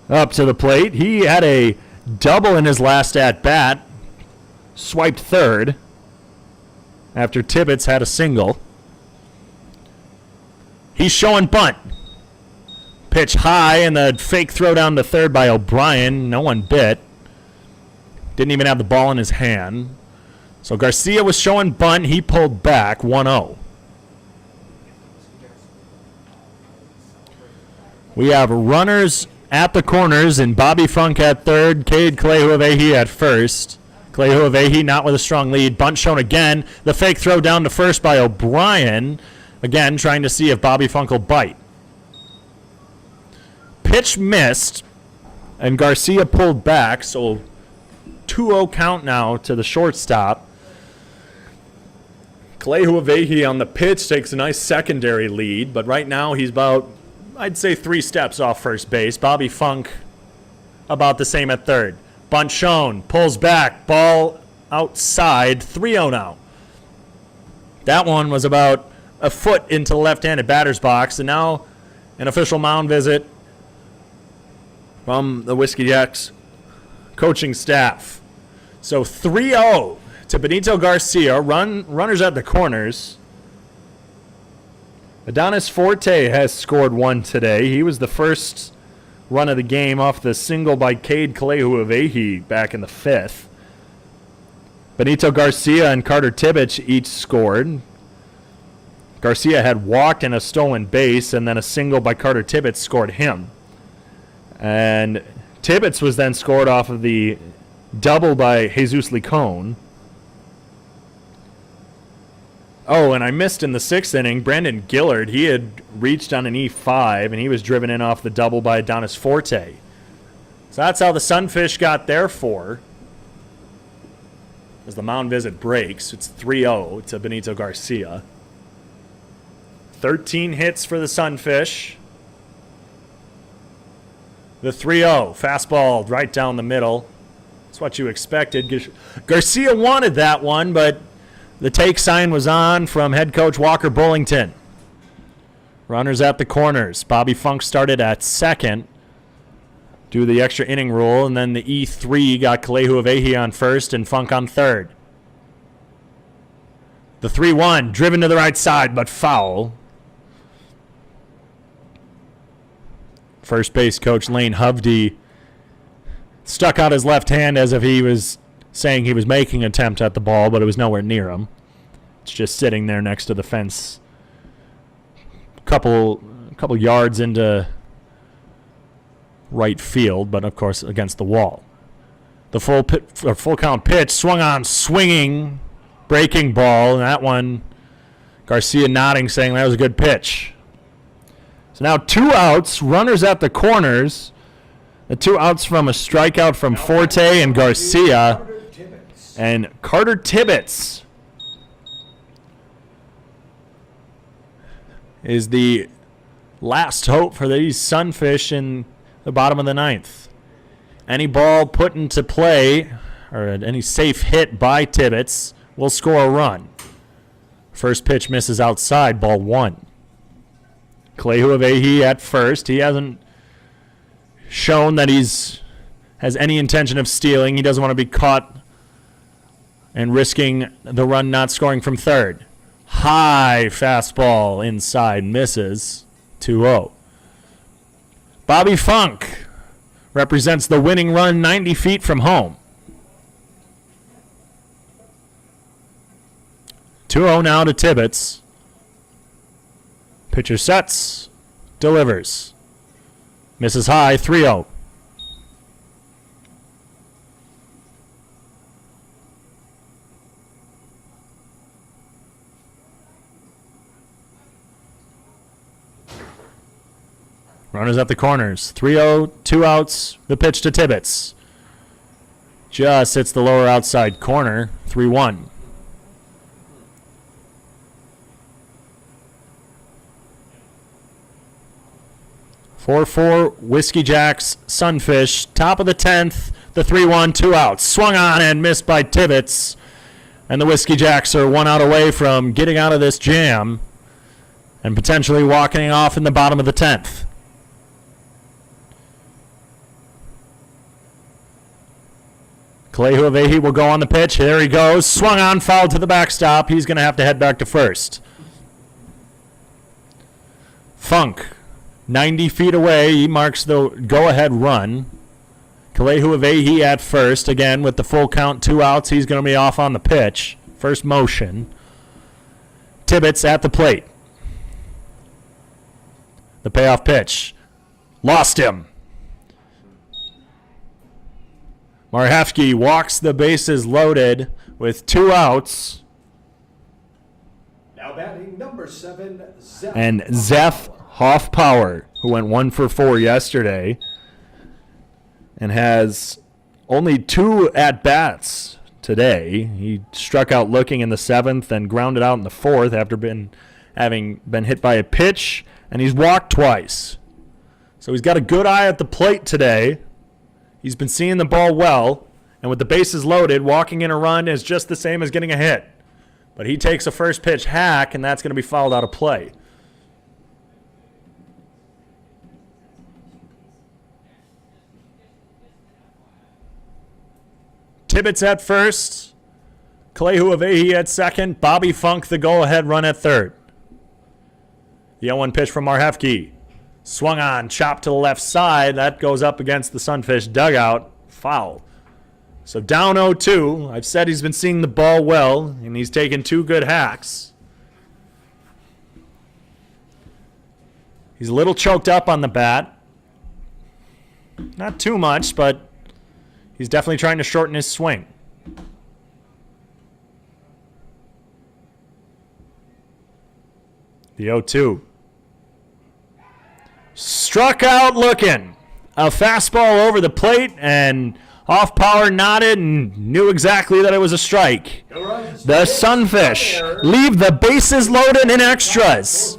up to the plate. He had a double in his last at-bat. swiped third after Tibbetts had a single. He's showing bunt. Pitch high, and the fake throw down to third by O'Brien. No one bit. Didn't even have the ball in his hand. So Garcia was showing bunt. He pulled back 1-0. We have runners at the corners and Bobby Funk at third, Cade Kalehuavehi at first. Kalehuavehi not with a strong lead. Bunt shown again. The fake throw down to first by O'Brien. Again, trying to see if Bobby Funk will bite. Pitch missed, and Garcia pulled back, so 2-0 count now to the shortstop. Kalehuavehi on the pitch takes a nice secondary lead, but right now he's about, I'd say, 3 steps off first base. Bobby Funk about the same at third. Bunt shown, pulls back, ball outside, 3-0 now. That one was about a foot into the left-handed batter's box, and now an official mound visit from the Whiskey Jacks coaching staff. So 3-0 to Benito Garcia. Runners at the corners. Adonis Forte has scored 1 today. He was the first run of the game off the single by Cade Kalehuavehi back in the 5th. Benito Garcia and Carter Tibbetts each scored. Garcia had walked and a stolen base, and then a single by Carter Tibbetts scored him. And Tibbetts was then scored off of the double by Jesus Licon. Oh, and I missed in the 6th inning, Brandon Gillard. He had reached on an E5, and he was driven in off the double by Adonis Forte. So that's how the Sunfish got their 4. As the mound visit breaks, it's 3-0 to Benito Garcia. 13 hits for the Sunfish. The 3-0, fastball right down the middle. That's what you expected. Garcia wanted that one, but the take sign was on from head coach Walker Bullington. Runners at the corners. Bobby Funk started at second due to the extra inning rule, and then the E3 got Kalehuavehi on first and Funk on third. The 3-1, driven to the right side, but foul. First base coach Lane Hovde stuck out his left hand as if he was saying he was making an attempt at the ball, but it was nowhere near him. It's just sitting there next to the fence, couple yards into right field, but of course against the wall. The full count pitch swung on, swinging, breaking ball, and that one Garcia nodding, saying that was a good pitch. So now 2 outs, runners at the corners. The 2 outs from a strikeout from Forte and Garcia. And Carter Tibbetts is the last hope for these Sunfish in the bottom of the 9th. Any ball put into play, or any safe hit by Tibbetts, will score a run. First pitch misses outside, ball 1. Kalehuavehi at first. He hasn't shown that has any intention of stealing. He doesn't want to be caught and risking the run not scoring from third. High fastball inside, misses, 2-0. Bobby Funk represents the winning run 90 feet from home. 2-0 now to Tibbetts. Pitcher sets, delivers. Misses high, 3-0. Runners at the corners. 3-0, 2 outs. The pitch to Tibbetts. Just hits the lower outside corner. 3-1. (4-4) Whiskey Jacks, Sunfish. Top of the 10th. The 3-1, 2 outs. Swung on and missed by Tibbetts. And the Whiskey Jacks are 1 out away from getting out of this jam and potentially walking off in the bottom of the 10th. Kalei Huavehi will go on the pitch. There he goes. Swung on, fouled to the backstop. He's going to have to head back to first. Funk, 90 feet away. He marks the go-ahead run. Kalei Huavehi at first. Again, with the full count, 2 outs, he's going to be off on the pitch. First motion. Tibbetts at the plate. The payoff pitch. Lost him. Marhefsky walks the bases loaded with 2 outs. Now batting number 7, Zeph. And Zeph Hoffpower, who went 1 for 4 yesterday and has only 2 at-bats today. He struck out looking in the 7th and grounded out in the 4th after having been hit by a pitch, and he's walked twice. So he's got a good eye at the plate today. He's been seeing the ball well, and with the bases loaded, walking in a run is just the same as getting a hit. But he takes a first pitch hack, and that's going to be fouled out of play. Tibbetts at first. Kalei Huavehi at second. Bobby Funk the go-ahead run at third. The 0-1 pitch from Marhefsky. Swung on, chopped to the left side. That goes up against the Sunfish dugout. Foul. So down 0-2. I've said he's been seeing the ball well, and he's taken 2 good hacks. He's a little choked up on the bat. Not too much, but he's definitely trying to shorten his swing. The 0-2. Struck out looking. A fastball over the plate, and Hoffpower nodded and knew exactly that it was a strike. The Sunfish leave the bases loaded in extras.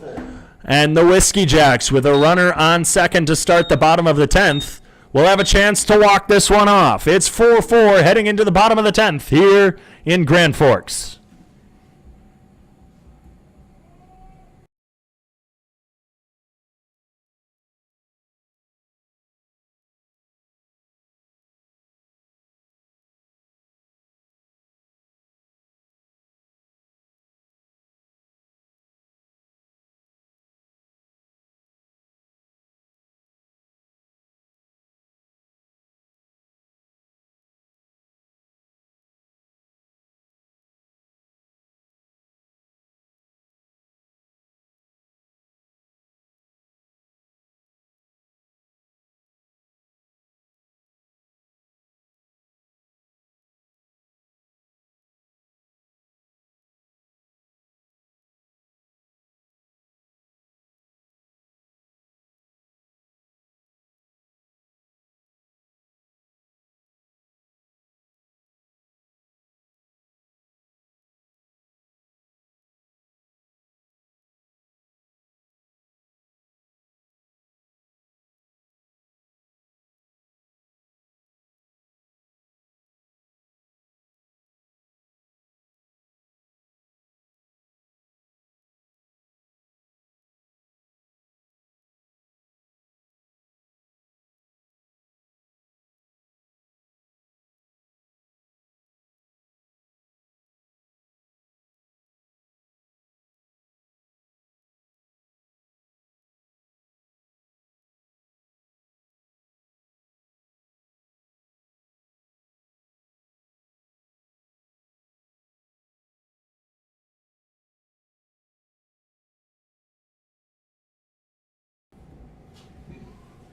And the Whiskey Jacks, with a runner on second to start the bottom of the 10th, will have a chance to walk this one off. It's 4-4 heading into the bottom of the 10th here in Grand Forks.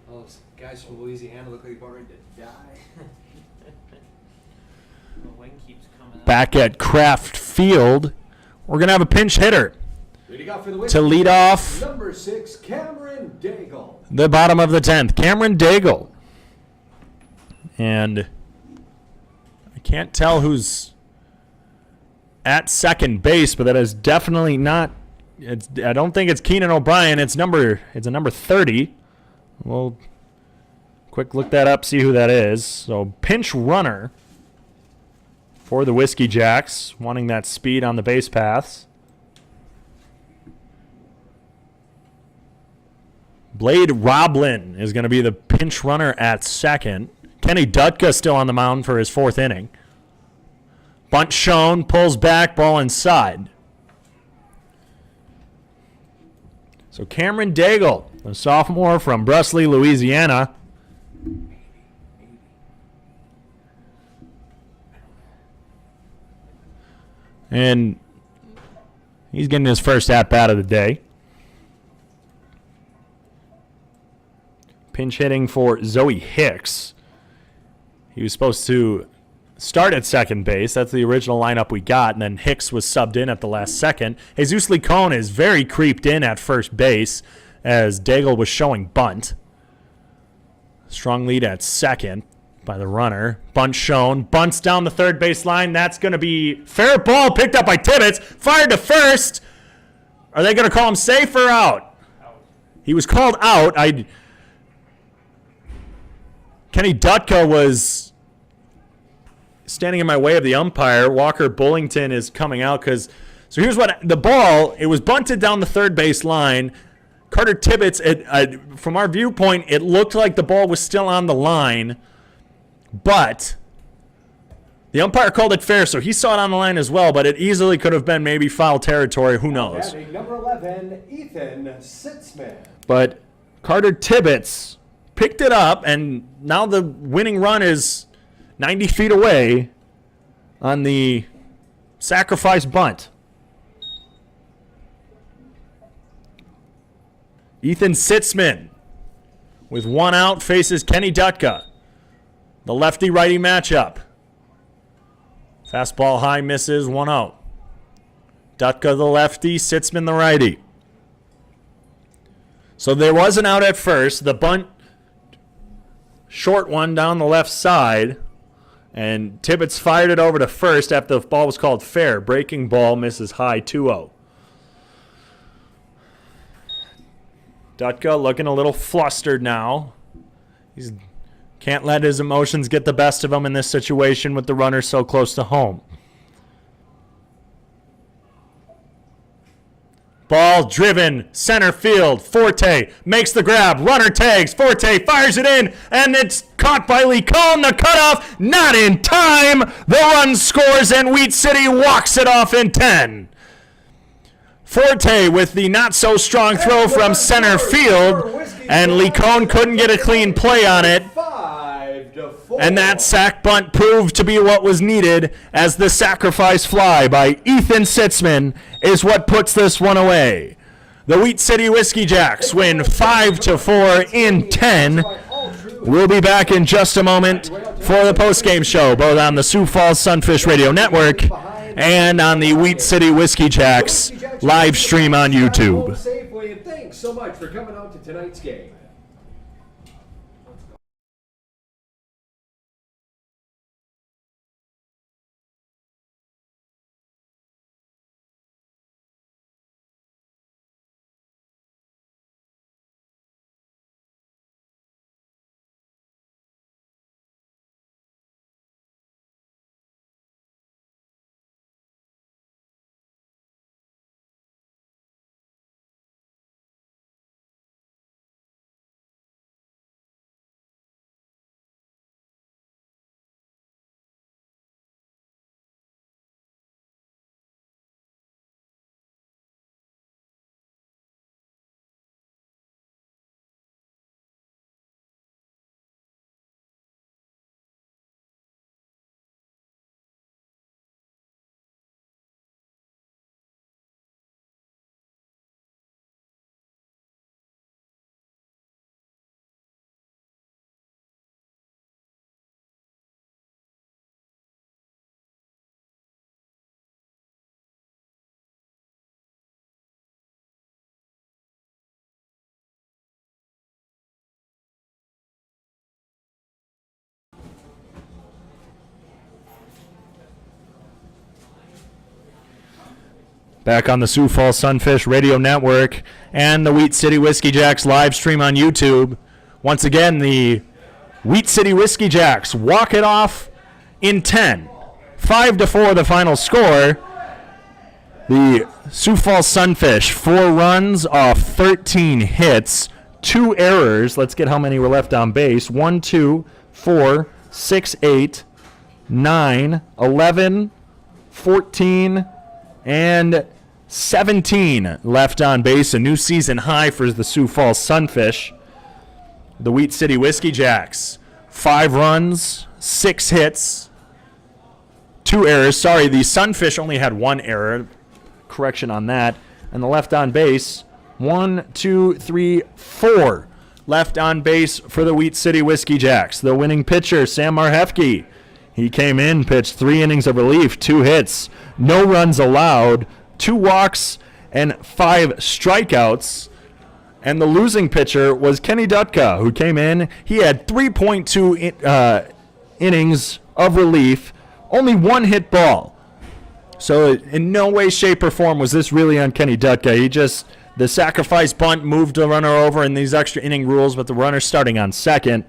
All those guys from Louisiana look like they're about ready to die. The wing keeps coming up. Back at Kraft Field, we're going to have a pinch hitter Leading off for the to lead off number 6, Cameron Daigle. the bottom of the 10th. Cameron Daigle. And I can't tell who's at second base, but that is definitely not. I don't think it's Keenan O'Brien. It's a number 30. We'll quick look that up, see who that is. So pinch runner for the Whiskey Jacks, wanting that speed on the base paths. Blade Roblin is going to be the pinch runner at second. Kenny Dutka still on the mound for his 4th inning. Bunt shown, pulls back, ball inside. So Cameron Daigle, a sophomore from Brusley, Louisiana. And he's getting his first at-bat of the day. Pinch hitting for Zoe Hicks. He was supposed to start at second base. That's the original lineup we got, and then Hicks was subbed in at the last second. Jesus Licon is very creeped in at first base as Daigle was showing bunt. Strong lead at second by the runner. Bunt shown. Bunts down the third base line. That's going to be fair ball picked up by Tibbetts. Fired to first. Are they going to call him safe or out? He was called out. Kenny Dutka was standing in my way of the umpire. Walker Bullington is coming out because. So here's what the ball. It was bunted down the third base line. Carter Tibbetts, from our viewpoint, it looked like the ball was still on the line, but the umpire called it fair, so he saw it on the line as well, but it easily could have been maybe foul territory. Who knows? Number 11, Ethan Sitzman. But Carter Tibbetts picked it up, and now the winning run is 90 feet away on the sacrifice bunt. Ethan Sitzman, with 1 out, faces Kenny Dutka. The lefty-righty matchup. Fastball high, misses, 1 out. Dutka the lefty, Sitzman the righty. So there was an out at first. The bunt, short one down the left side. And Tibbetts fired it over to first after the ball was called fair. Breaking ball, misses high, 2-0. Dutka looking a little flustered now. He can't let his emotions get the best of him in this situation with the runner so close to home. Ball driven, center field. Forte makes the grab. Runner tags. Forte fires it in, and it's caught by Licon. The cutoff, not in time. The run scores, and Wheat City walks it off in 10. Forte with the not-so-strong throw from center field, and Licon couldn't get a clean play on it. And that sack bunt proved to be what was needed, as the sacrifice fly by Ethan Sitzman is what puts this one away. The Wheat City Whiskey Jacks win 5-4 in 10. We'll be back in just a moment for the postgame show, both on the Sioux Falls Sunfish Radio Network and on the Wheat City Whiskey Jacks live stream on YouTube. Safely, and thanks so much for coming out to tonight's game. Back on the Sioux Falls Sunfish Radio Network and the Wheat City Whiskey Jacks live stream on YouTube. Once again, the Wheat City Whiskey Jacks walk it off in 10. 5-4 the final score. The Sioux Falls Sunfish, 4 runs off 13 hits, 2 errors. Let's get how many were left on base. 1, 2, 4, 6, 8, 9, 11, 14, and 17 left on base. A new season high for the Sioux Falls Sunfish. The Wheat City Whiskey Jacks, 5 runs, 6 hits, 2 errors. Sorry, the Sunfish only had 1 error. Correction on that. And the left on base, 1, 2, 3, 4 left on base for the Wheat City Whiskey Jacks. The winning pitcher, Sam Marhefke. He came in, pitched 3 innings of relief, 2 hits, no runs allowed, 2 walks, and 5 strikeouts. And the losing pitcher was Kenny Dutka, who came in. He had 3.2 innings of relief, only 1 hit ball. So in no way, shape, or form was this really on Kenny Dutka. The sacrifice bunt moved the runner over in these extra inning rules, but the runner starting on second.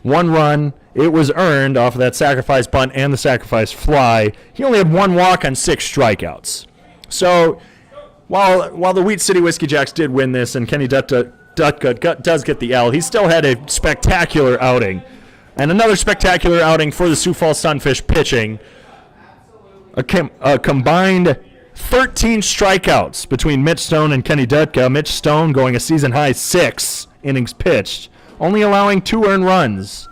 1 run, it was earned off of that sacrifice bunt and the sacrifice fly. He only had 1 walk on 6 strikeouts. So while the Wheat City Whiskey Jacks did win this and Kenny Dutka does get the L, he still had a spectacular outing. And another spectacular outing for the Sioux Falls Sunfish pitching. A combined 13 strikeouts between Mitch Stone and Kenny Dutka. Mitch Stone going a season-high 6 innings pitched, only allowing 2 earned runs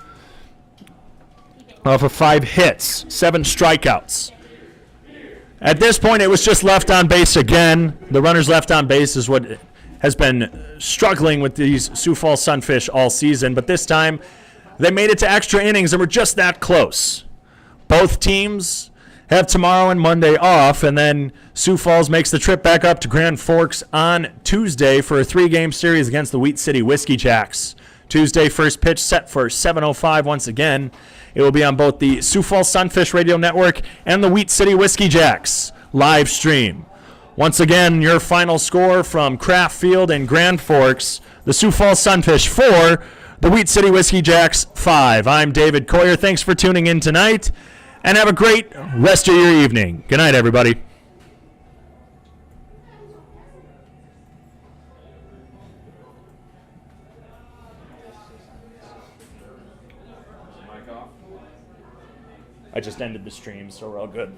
off of 5 hits, 7 strikeouts. At this point, it was just left on base again. The runners left on base is what has been struggling with these Sioux Falls Sunfish all season, but this time they made it to extra innings and were just that close. Both teams have tomorrow and Monday off, and then Sioux Falls makes the trip back up to Grand Forks on Tuesday for a 3-game series against the Wheat City Whiskey Jacks. Tuesday, first pitch set for 7:05 once again. It will be on both the Sioux Falls Sunfish Radio Network and the Wheat City Whiskey Jacks live stream. Once again, your final score from Kraft Field in Grand Forks, the Sioux Falls Sunfish 4, the Wheat City Whiskey Jacks 5. I'm David Coyer. Thanks for tuning in tonight, and have a great rest of your evening. Good night, everybody. I just ended the stream, so we're all good.